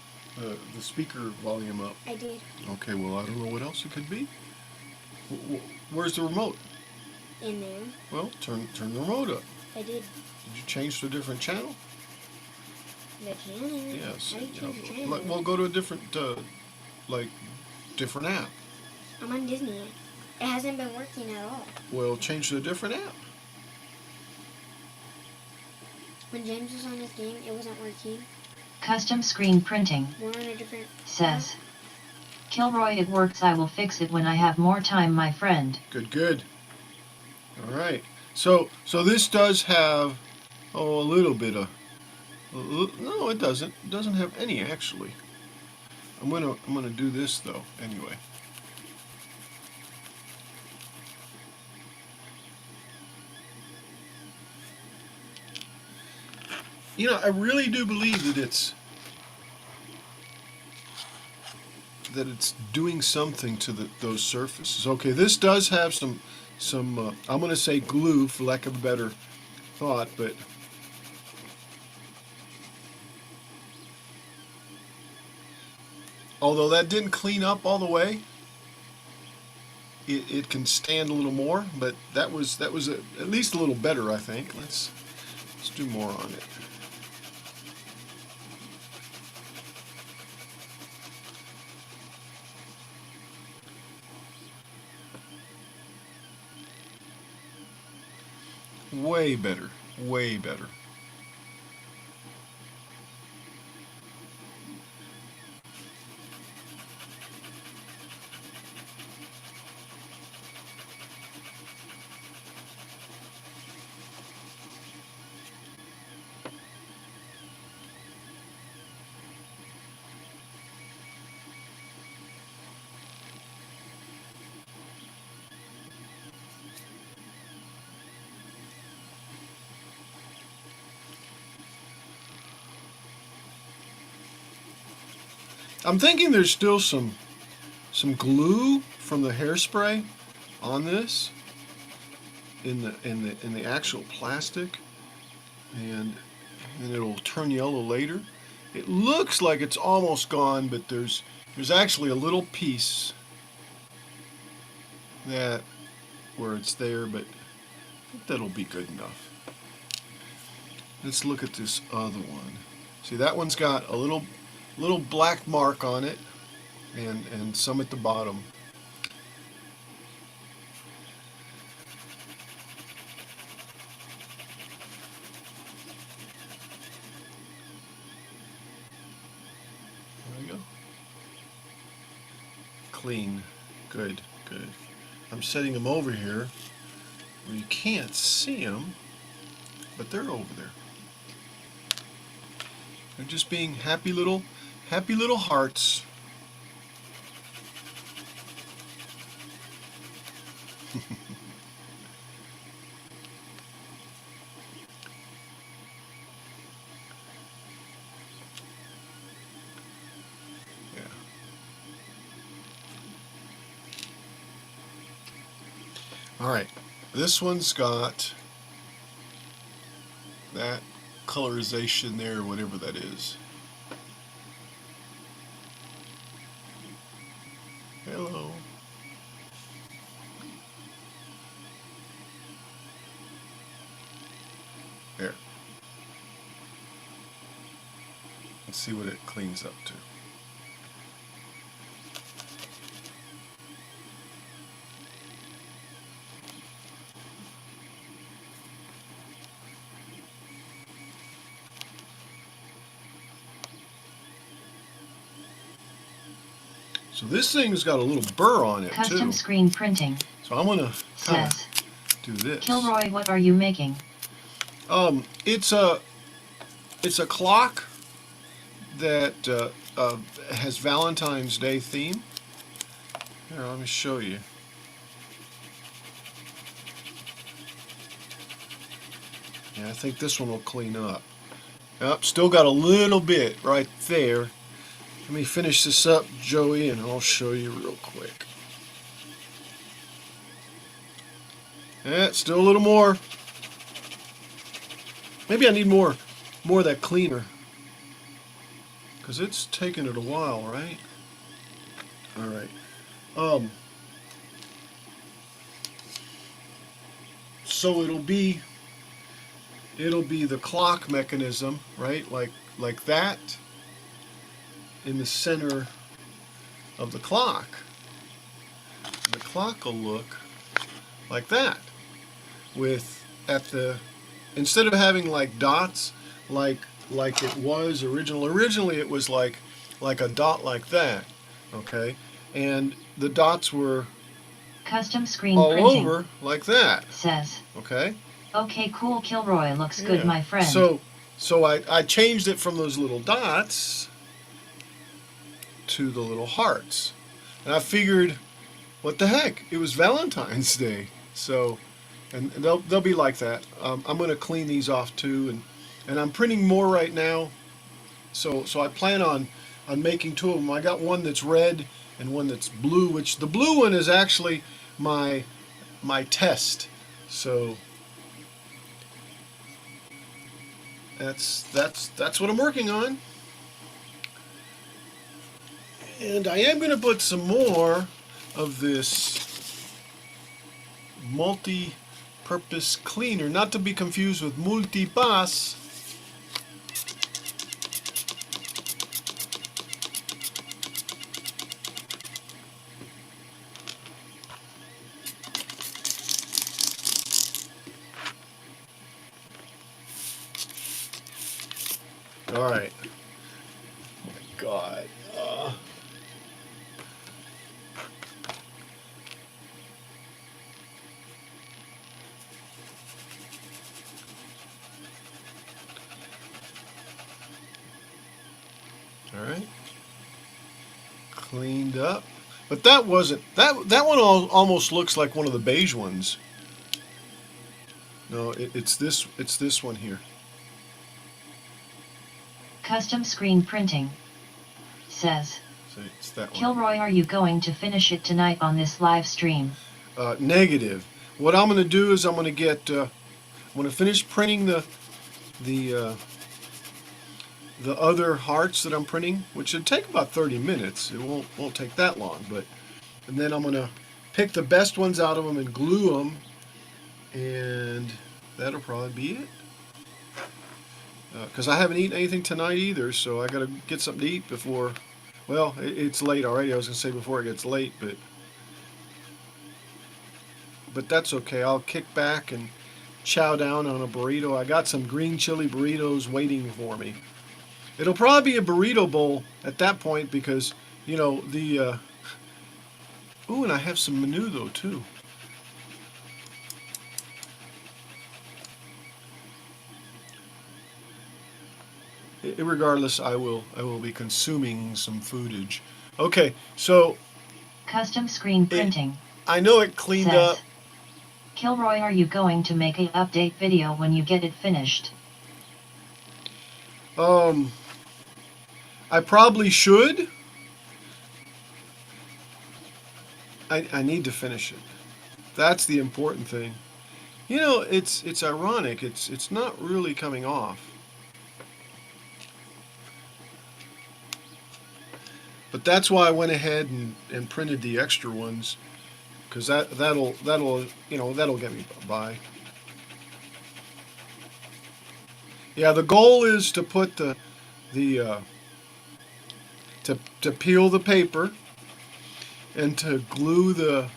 speaker volume up. I did. Okay. Well, I don't know what else it could be. Where's the remote? In there. Well, turn the remote up. I did. Did you change to a different channel? The channel? Yes. I didn't change the channel. Well, go to a different different app. I'm on Disney. It hasn't been working at all. Well, change to a different app. When James was on his game, it wasn't working. Custom screen printing We're on a different says, Kilroy, it works. I will fix it when I have more time, my friend. Good. All right. So this does have a little bit of. No, it doesn't. It doesn't have any actually. I'm gonna do this though anyway. You know, I really do believe that it's doing something to those surfaces. Okay, this does have some I'm gonna say glue for lack of a better thought, but although that didn't clean up all the way, it can stand a little more. But that was at least a little better, I think. Let's do more on it. Way better, way better. I'm thinking there's still some glue from the hairspray on this in the actual plastic, and it'll turn yellow later. It looks like it's almost gone, but there's actually a little piece that where it's there, but I think that'll be good enough. Let's look at this other one. See, that one's got a little black mark on it, and some at the bottom. There we go. Clean. Good, good. I'm setting them over here where you can't see them, but they're over there. They're just being happy little hearts. Yeah. All right. This one's got that colorization there, whatever that is. Hello. There. Let's see what it cleans up to. So this thing's got a little burr on it Custom too. screen printing. So I'm gonna kind Says. of do this. Kilroy, what are you making? It's a clock that has Valentine's Day theme. Here, let me show you. Yeah, I think this one will clean up. Yep, still got a little bit right there. Let me finish this up, Joey, and I'll show you real quick. Yeah, still a little more. Maybe I need more of that cleaner, because it's taking it a while, right? All right. So it'll be the clock mechanism, right? Like that in the center of the clock. And the clock will look like that, with instead of having like dots like it was originally it was like a dot like that, okay? And the dots were Custom screen all printing. over like that, Says. okay? Okay, cool. Kilroy looks good, my friend. So I changed it from those little dots to the little hearts. And I figured, what the heck? It was Valentine's Day. So, and they'll be like that. I'm going to clean these off too, and I'm printing more right now. So I plan on making two of them. I got one that's red and one that's blue, which the blue one is actually my test. So that's what I'm working on. And I am going to put some more of this multi-purpose cleaner, not to be confused with multipass. All right. Oh my God. All right. Cleaned up. But that wasn't that one almost looks like one of the beige ones. No, it's this one here. Custom screen printing. Says. It's that one. Kilroy, are you going to finish it tonight on this live stream? Negative. What I'm going to do is I'm going to finish printing the the other hearts that I'm printing, which should take about 30 minutes. It won't take that long, and then I'm going to pick the best ones out of them and glue them, and that'll probably be it. Because I haven't eaten anything tonight either, so I got to get something to eat before. Well, it's late already. I was going to say before it gets late, but that's okay. I'll kick back and chow down on a burrito. I got some green chili burritos waiting for me. It'll probably be a burrito bowl at that point because, the... Ooh, and I have some menudo too. Regardless, I will be consuming some foodage. Okay, so Custom screen printing. I know it cleaned says, up. Kilroy, are you going to make a update video when you get it finished? I probably should. I need to finish it. That's the important thing. It's ironic. It's not really coming off. But that's why I went ahead and printed the extra ones, because that'll get me by. Yeah, the goal is to put to peel the paper and to glue the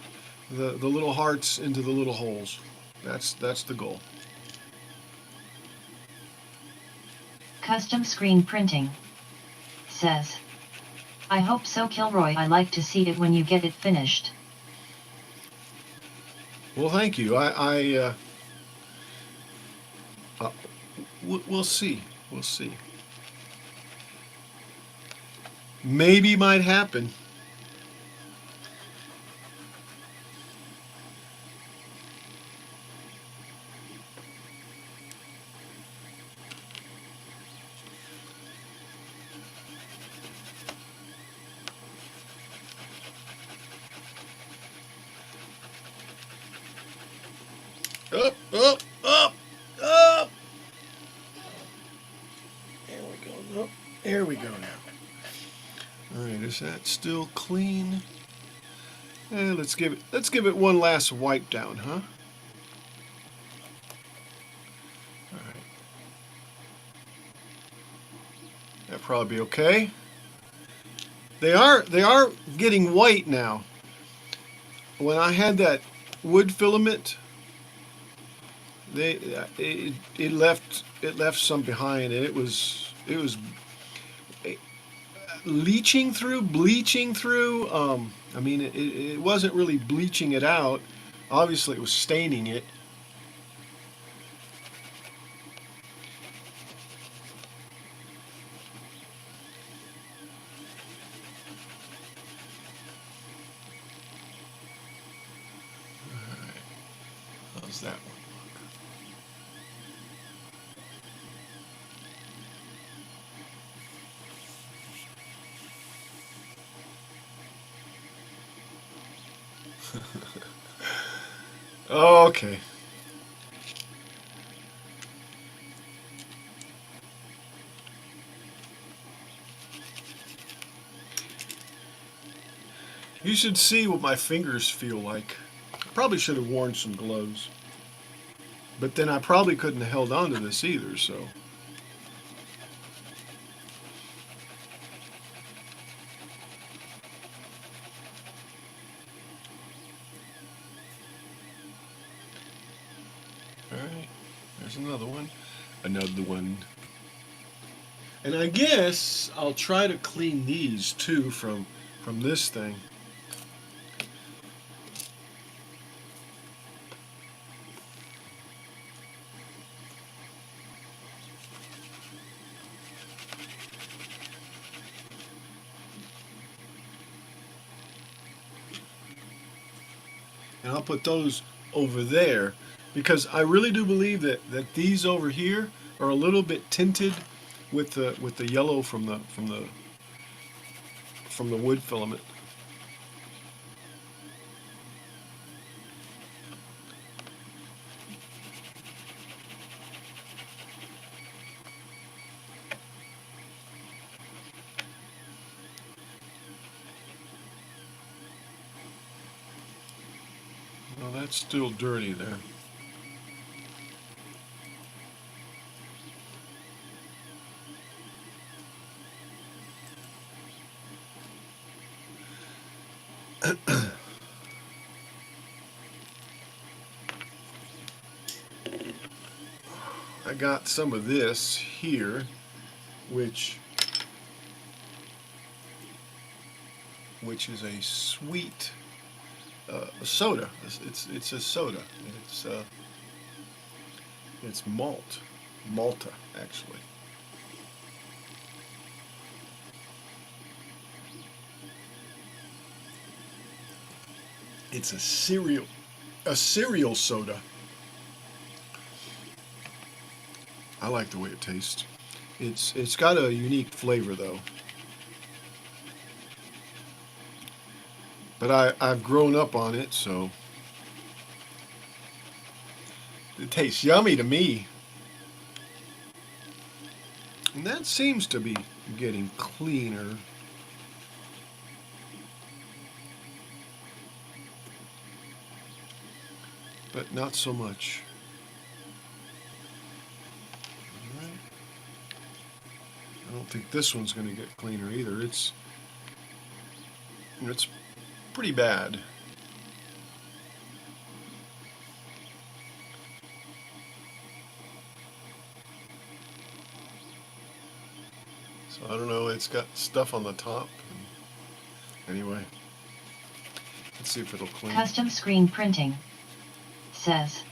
little hearts into the little holes. That's the goal. Custom screen printing says, I hope so, Kilroy. I like to see it when you get it finished. Well, thank you. We'll see. We'll see. Maybe might happen. Up, up, up, up. There we go. Nope. There we go now. All right, is that still clean? Let's give it one last wipe down, huh? All right. That'll probably be okay. They are getting white now. When I had that wood filament, it left some behind, and it was bleaching through. I mean, it wasn't really bleaching it out. Obviously, it was staining it. All right. How's that one? Okay. You should see what my fingers feel like. I probably should have worn some gloves. But then I probably couldn't have held on to this either, so. Alright, there's another one. Another one. And I guess I'll try to clean these too from this thing. And I'll put those over there because I really do believe that these over here are a little bit tinted with the yellow from from the wood filament. Well, that's still dirty there. I got some of this here, which is a sweet soda. It's a soda. It's Malta actually. It's a cereal soda. I like the way it tastes. It's got a unique flavor though. But I've grown up on it, so it tastes yummy to me. And that seems to be getting cleaner. But not so much. All right. I don't think this one's going to get cleaner either. It's pretty bad. So I don't know, it's got stuff on the top. Anyway, let's see if it'll clean. Custom screen printing. Says.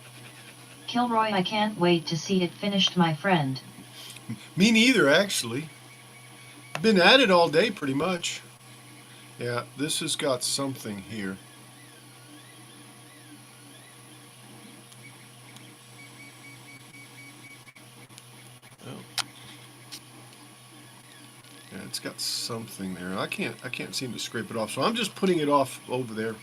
Kilroy, I can't wait to see it finished, my friend. Me neither, actually. Been at it all day pretty much. Yeah, this has got something here. Oh. Yeah, it's got something there. I can't seem to scrape it off, so I'm just putting it off over there.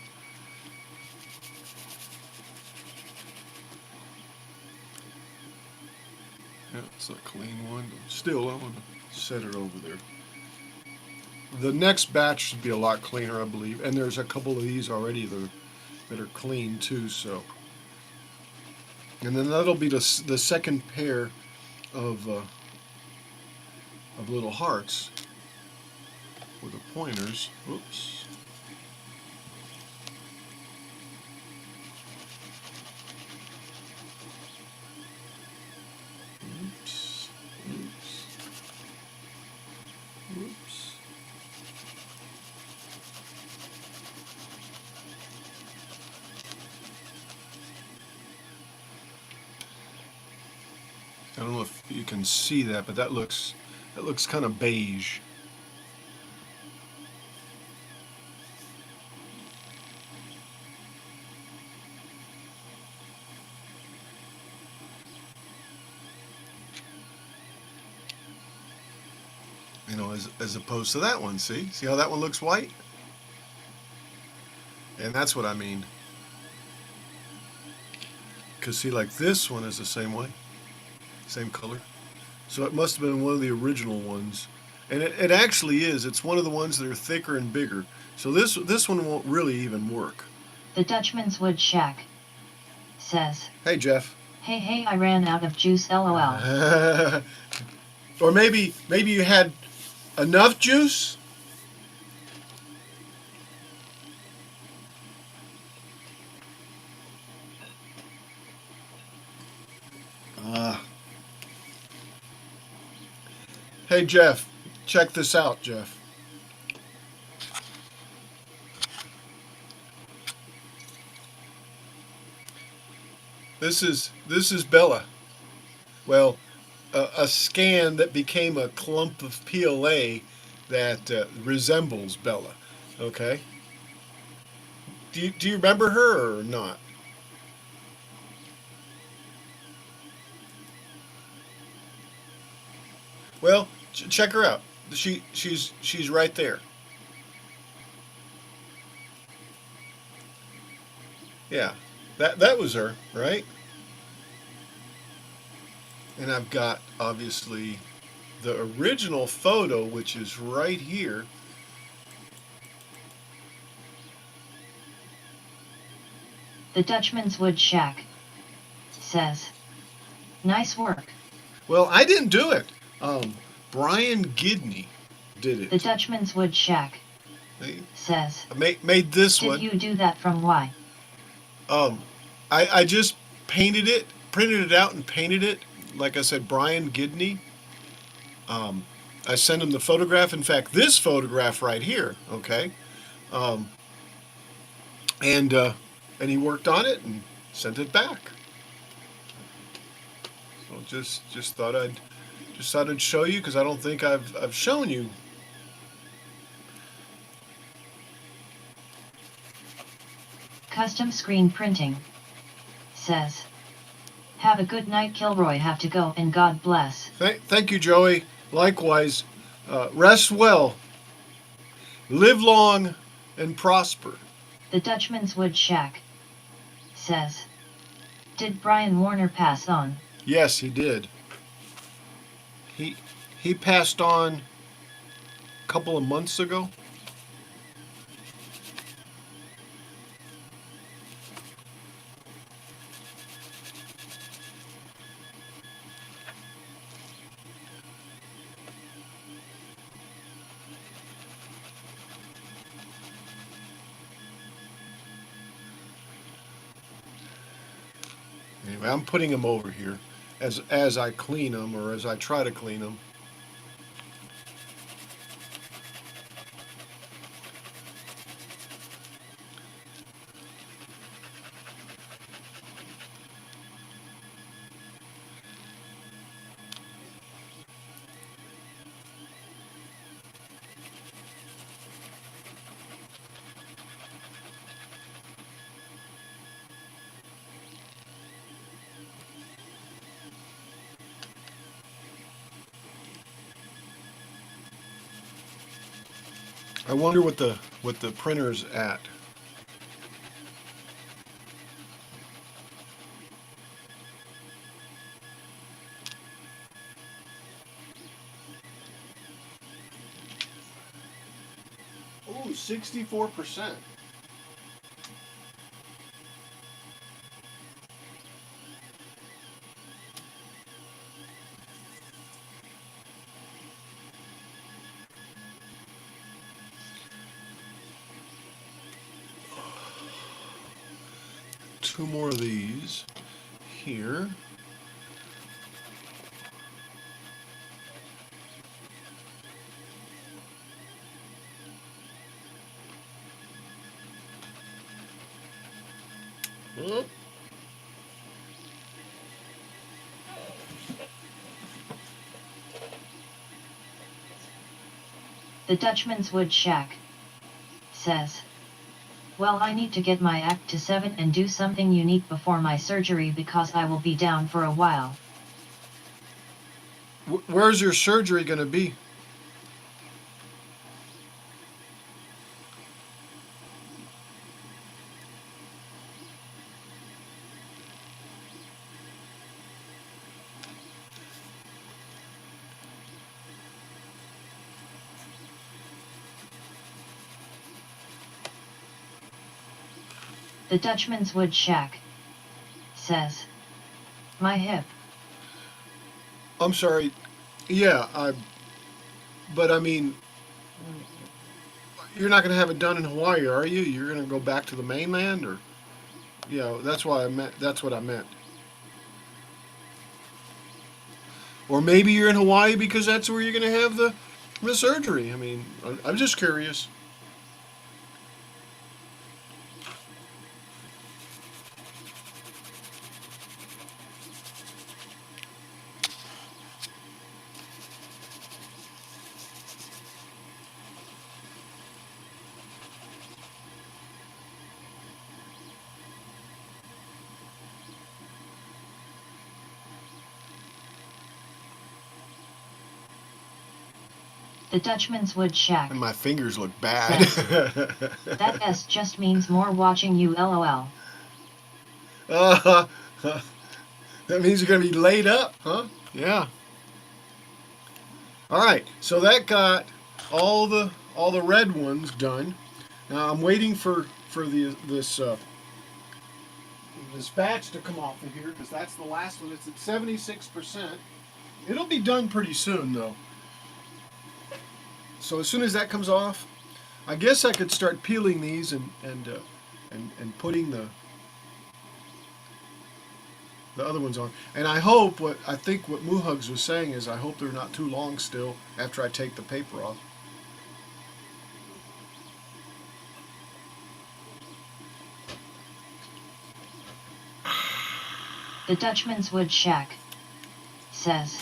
Yeah, it's a clean one. Still, I want to set it over there. The next batch should be a lot cleaner, I believe. And there's a couple of these already that are clean too. So, and then that'll be the second pair of little hearts with the pointers. Oops. Oops. Oops. Oops. I don't know if you can see that, but that looks kind of beige. You know, as opposed to that one. See how that one looks white? And that's what I mean. Because see, like this one is the same way. Same color. So it must have been one of the original ones. And it actually is. It's one of the ones that are thicker and bigger. So this one won't really even work. The Dutchman's Wood Shack. Says. Hey, Jeff. Hey, I ran out of juice, lol. Or maybe you had enough juice? Hey, Jeff, check this out, Jeff. This is Bella. Well, a scan that became a clump of PLA that resembles Bella. Okay. Do you remember her or not? Well, check her out. She's right there. Yeah, that was her, right? And I've got obviously the original photo, which is right here. The Dutchman's Wood Shack says, nice work. Well, I didn't do it. Brian Gidney did The it. Dutchman's Wood Shack He says, made this did one. you do that from why? Um, I just painted it, printed it out, and painted it. Like I said, Brian Gidney. Um, I sent him the photograph. In fact, this photograph right here. Okay, um, and and he worked on it and sent it back. So just thought I'd show you because I don't think I've shown you. Custom Screen Printing says, have a good night Kilroy, have to go and God bless. Thank you, Joey. Likewise, rest well, live long, and prosper. The Dutchman's Wood Shack says, did Brian Warner pass on? Yes, he did. He he passed on a couple of months ago. Anyway, I'm putting them over here as I clean them or as I try to clean them. I wonder what the printer's at. Oh, 64%. Two more of these here. Oh, The Dutchman's Wood Shack says, well, I need to get my act to 7 and do something unique before my surgery because I will be down for a while. where's your surgery going to be? The Dutchman's Wood Shack says, my hip. I'm sorry. Yeah, but I mean, you're not going to have it done in Hawaii, are you? You're going to go back to the mainland, or yeah, that's why I meant. That's what I meant. Or maybe you're in Hawaii because that's where you're going to have the surgery. I mean, I'm just curious. The Dutchman's Wood Shack. And my fingers look bad. That S just means more watching you, lol. Uh, that means you're going to be laid up, huh? Yeah. All right. So that got all the red ones done. Now I'm waiting for this batch to come off of here because that's the last one. It's at 76%. It'll be done pretty soon though. So as soon as that comes off, I guess I could start peeling these and putting the other ones on. And I think what Muhugs was saying is I hope they're not too long still after I take the paper off. The Dutchman's Wood Shack says,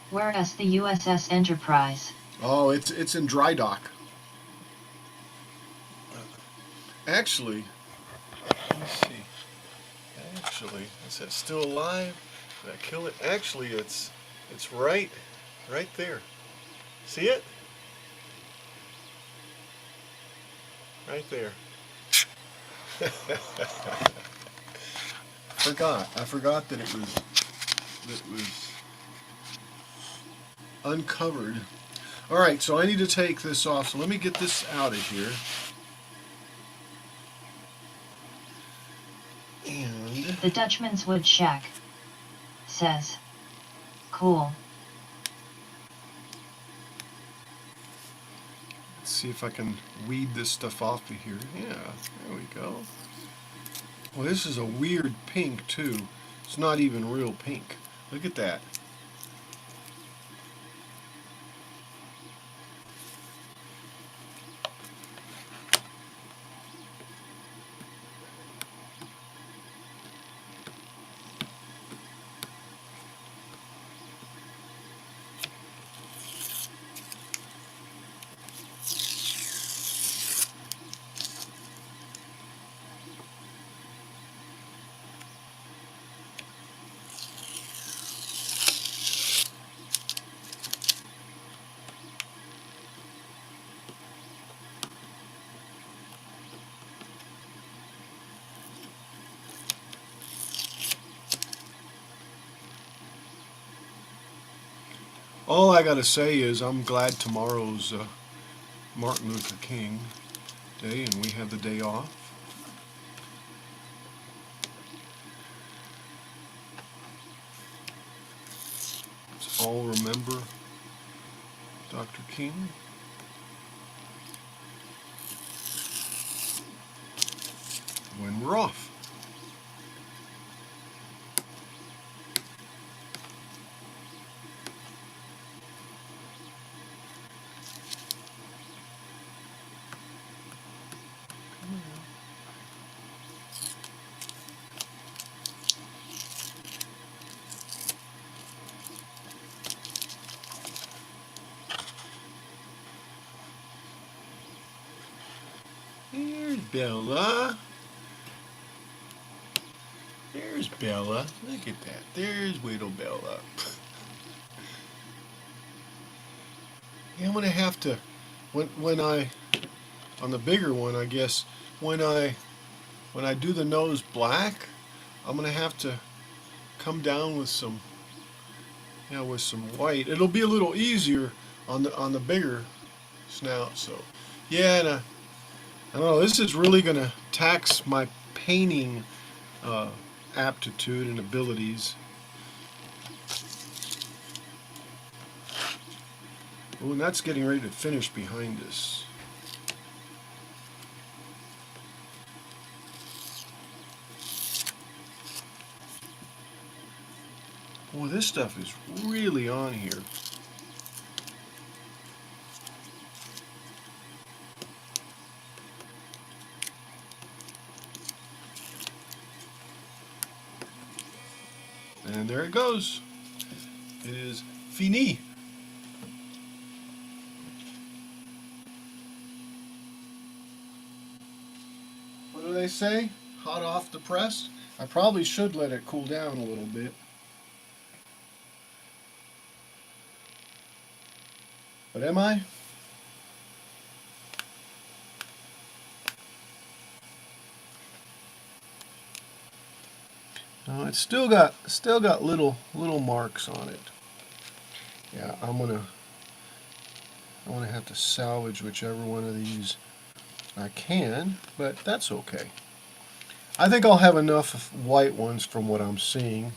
whereas the USS Enterprise. Oh, it's in dry dock. Actually, let me see. Actually, is it still alive? Did I kill it? Actually, it's right there. See it? Right there. I forgot that it was uncovered. All right, so I need to take this off. So let me get this out of here. And The Dutchman's Wood Shack says, cool. let's see if I can weed this stuff off of here. Yeah, there we go. Well, this is a weird pink too. It's not even real pink. Look at that. All I gotta say is I'm glad tomorrow's Martin Luther King Day and we have the day off. Let's all remember Dr. King. When we're off. Here's Bella. There's Bella. Look at that. There's little Bella. Yeah, I'm gonna have to when I on the bigger one, I guess when I do the nose black, I'm gonna have to come down with some with some white. It'll be a little easier on the bigger snout. So yeah, and I don't know. This is really gonna tax my painting aptitude and abilities. Oh, and that's getting ready to finish behind us. Boy, this stuff is really on here. And there it goes. It is fini. What do they say? Hot off the press? I probably should let it cool down a little bit. But am I? It's still got little marks on it. Yeah, I'm gonna have to salvage whichever one of these I can, but that's okay. I think I'll have enough of white ones from what I'm seeing.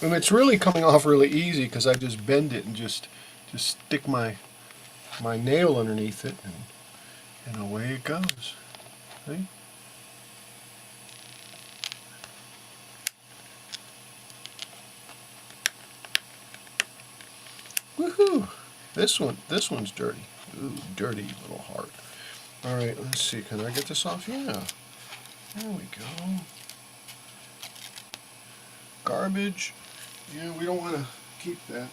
And it's really coming off really easy because I just bend it and just stick my nail underneath it, and away it goes. See? Woohoo! This one's dirty. Ooh, dirty little heart. All right, let's see. Can I get this off? Yeah. There we go. Garbage. Yeah, we don't want to keep that.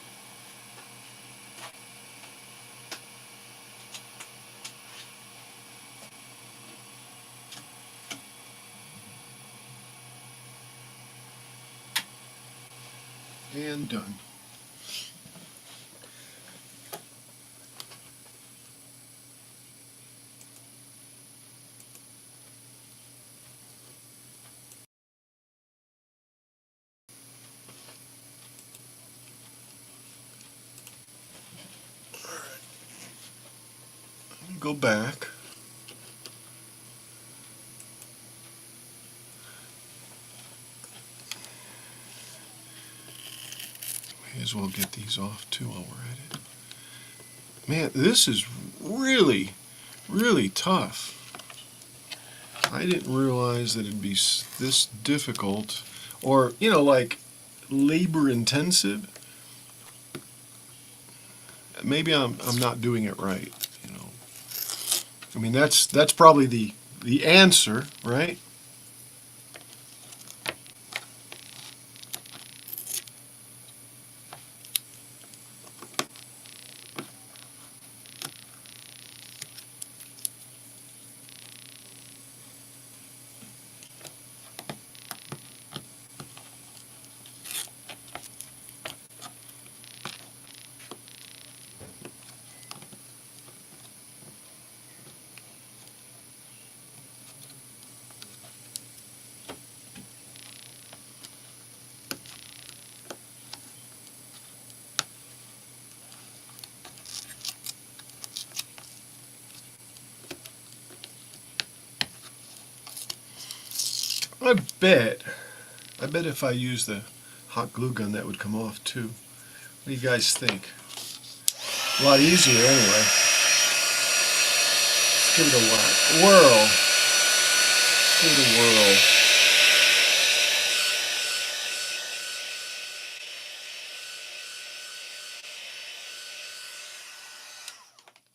And done. Go back. May as well get these off too while we're at it. Man, this is really, really tough. I didn't realize that it'd be this difficult, or like labor intensive. Maybe I'm not doing it right. I mean that's probably the answer, right? I bet if I use the hot glue gun that would come off too. What do you guys think? A lot easier anyway. Let's give it a whirl. Give it a whirl.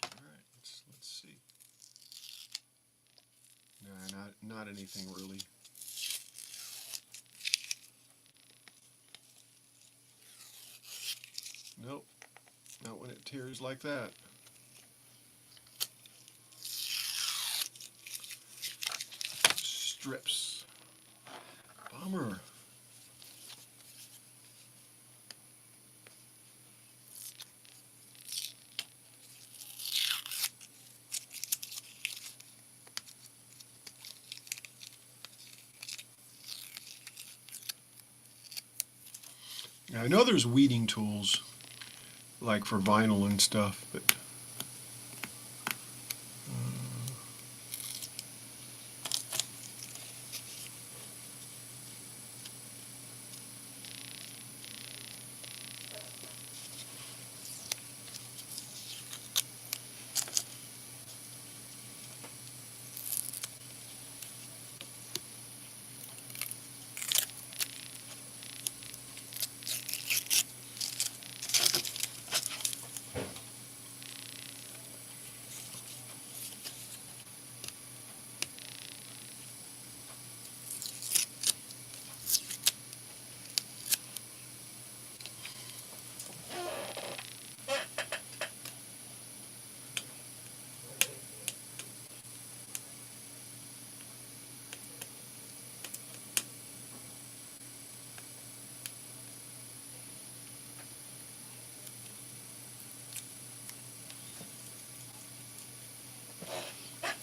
All right, let's see. Nah, not anything really. Nope, not when it tears like that. Strips. Bummer. Now, I know there's weeding tools, like for vinyl and stuff, but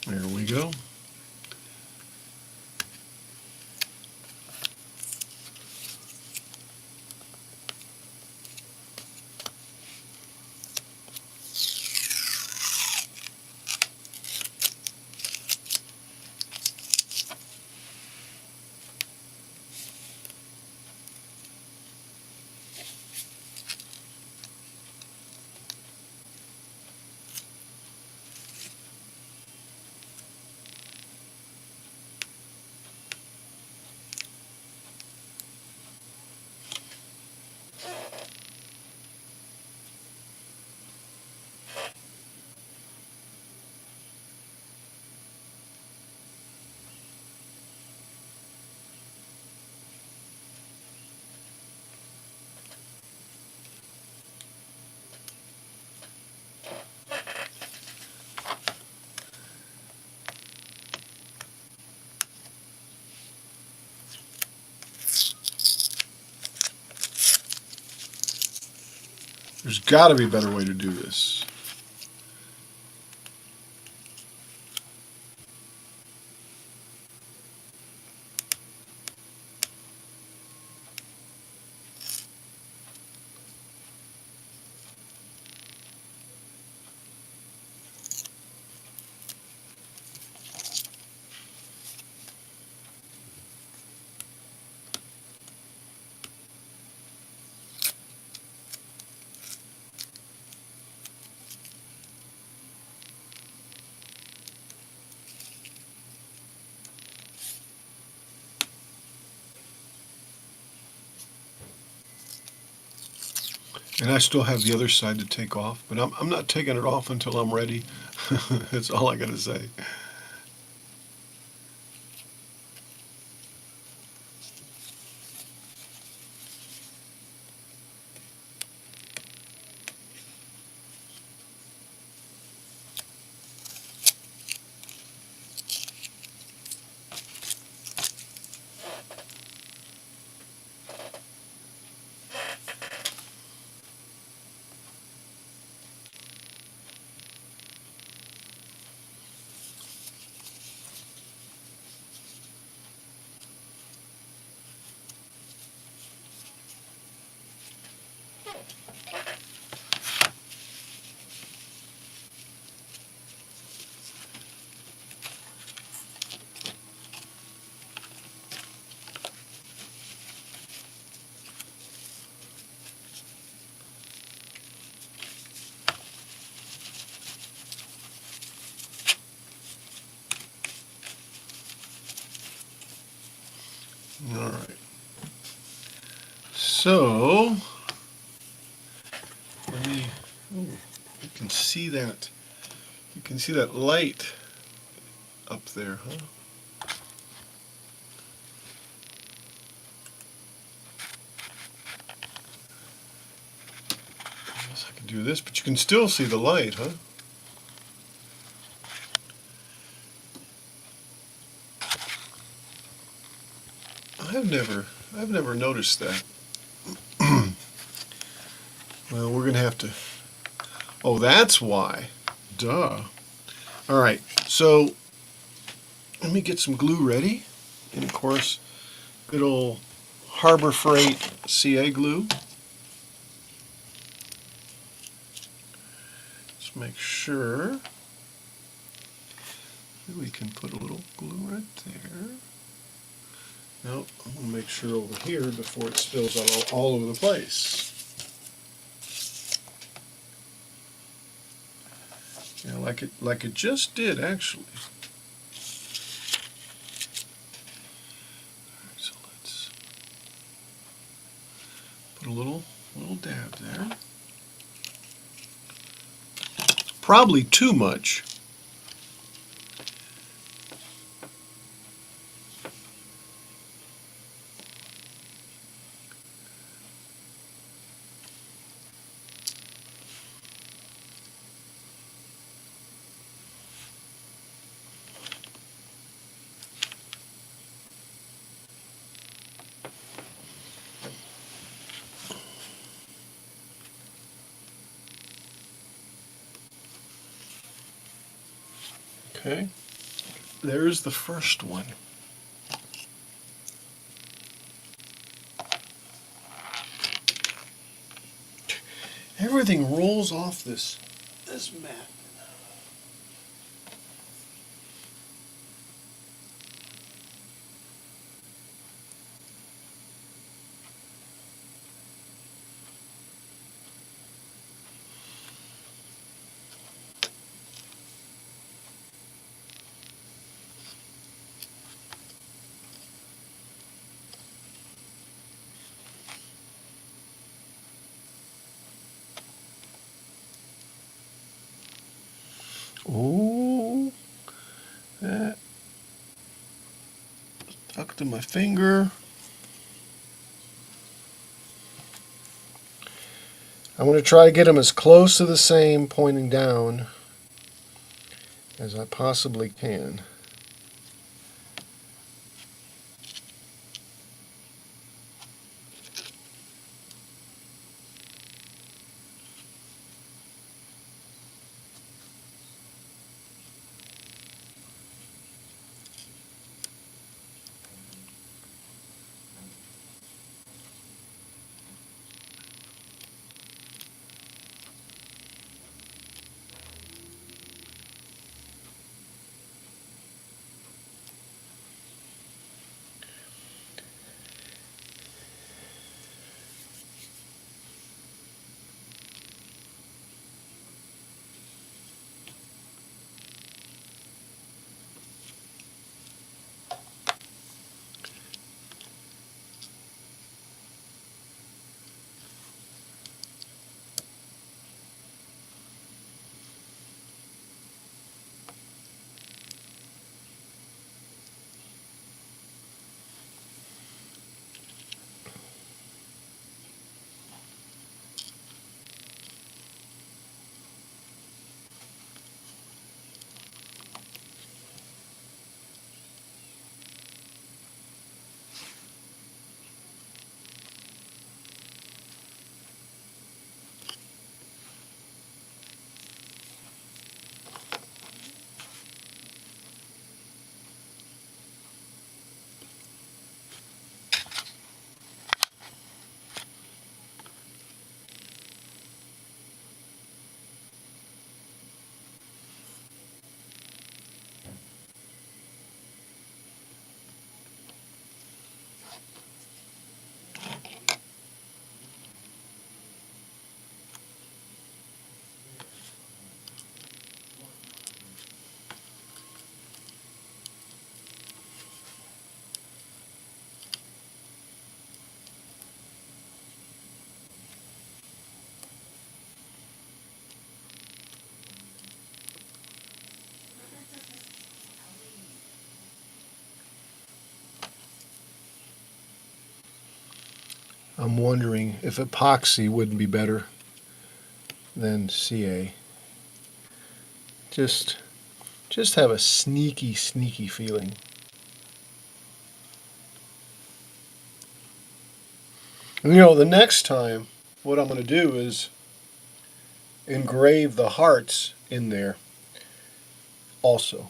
There we go. There's got to be a better way to do this. And I still have the other side to take off, but I'm not taking it off until I'm ready. That's all I got to say. All right. So, let me. Oh, you can see that. You can see that light up there, huh? I guess I can do this, but you can still see the light, huh? I've never noticed that. Well, we're gonna have to. Oh, that's why. Duh. All right. So let me get some glue ready, and of course, good old Harbor Freight CA glue. Let's make sure that we can put a little glue right there. Now, I'm going to make sure over here before it spills out all over the place. Yeah, like it just did actually. Alright, so let's put a little dab there. Probably too much. Okay. there's the first one. Everything rolls off this mat. Oh, that stuck to my finger. I'm going to try to get them as close to the same pointing down as I possibly can. I'm wondering if epoxy wouldn't be better than CA. Just have a sneaky feeling. And, the next time, what I'm going to do is engrave the hearts in there also.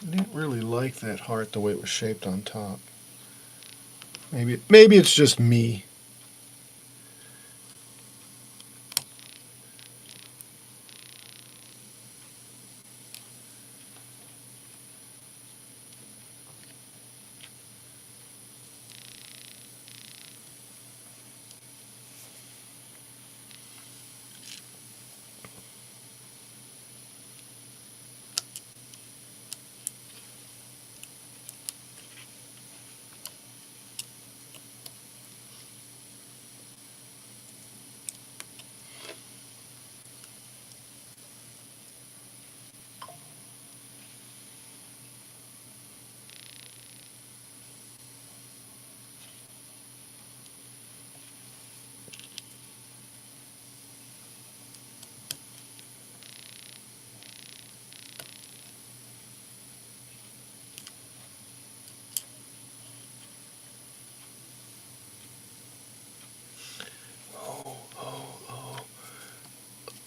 I didn't really like that heart the way it was shaped on top. Maybe it's just me.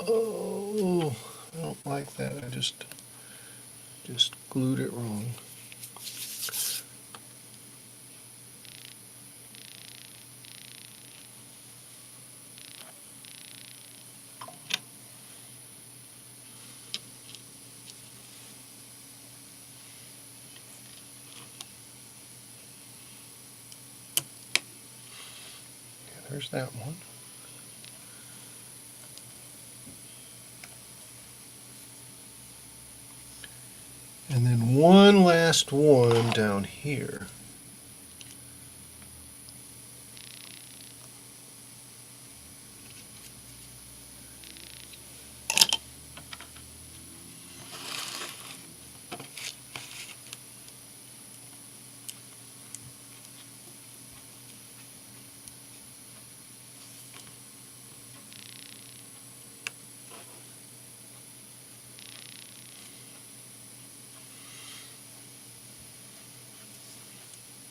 Oh, I don't like that. I just glued it wrong. Yeah, there's that one. And then one last one down here.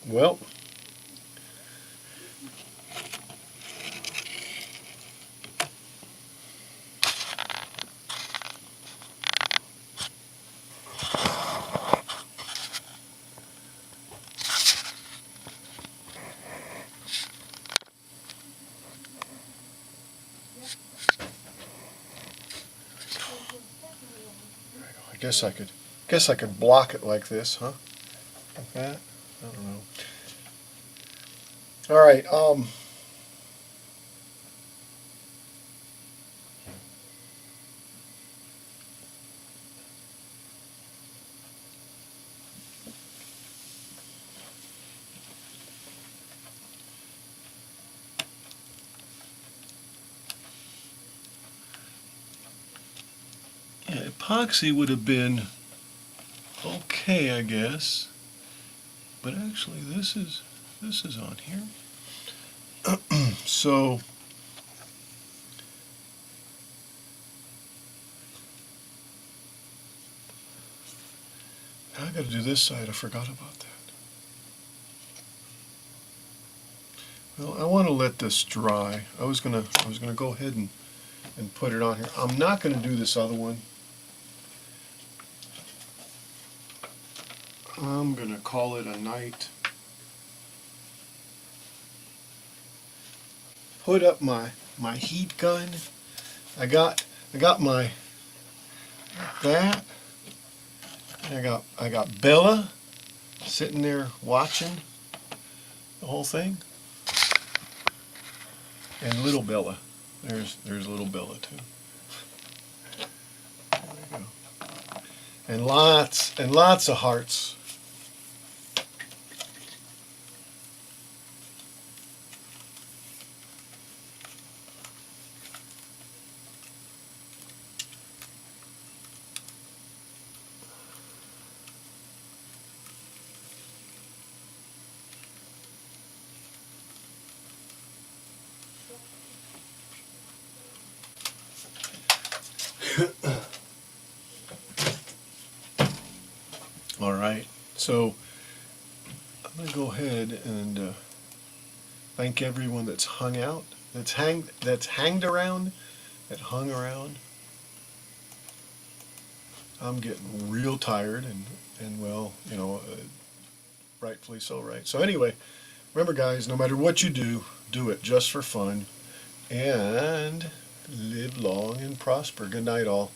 Well, I guess I could block it like this, huh? Like that? I don't know. All right. Yeah, epoxy would have been okay, I guess. But actually, this is on here. So I got to do this side. I forgot about that. Well, I want to let this dry. I was gonna go ahead and put it on here. I'm not gonna do this other one. I'm gonna call it a night. Put up my heat gun. I got my that. I got Bella sitting there watching the whole thing, and little Bella. There's little Bella too. There we go. And lots of hearts. All right, so I'm gonna go ahead and thank everyone that's hung out, that's hanged around, that hung around. I'm getting real tired, and well, rightfully so, right? So anyway, remember, guys, no matter what you do it just for fun, and live long and prosper. Good night, all.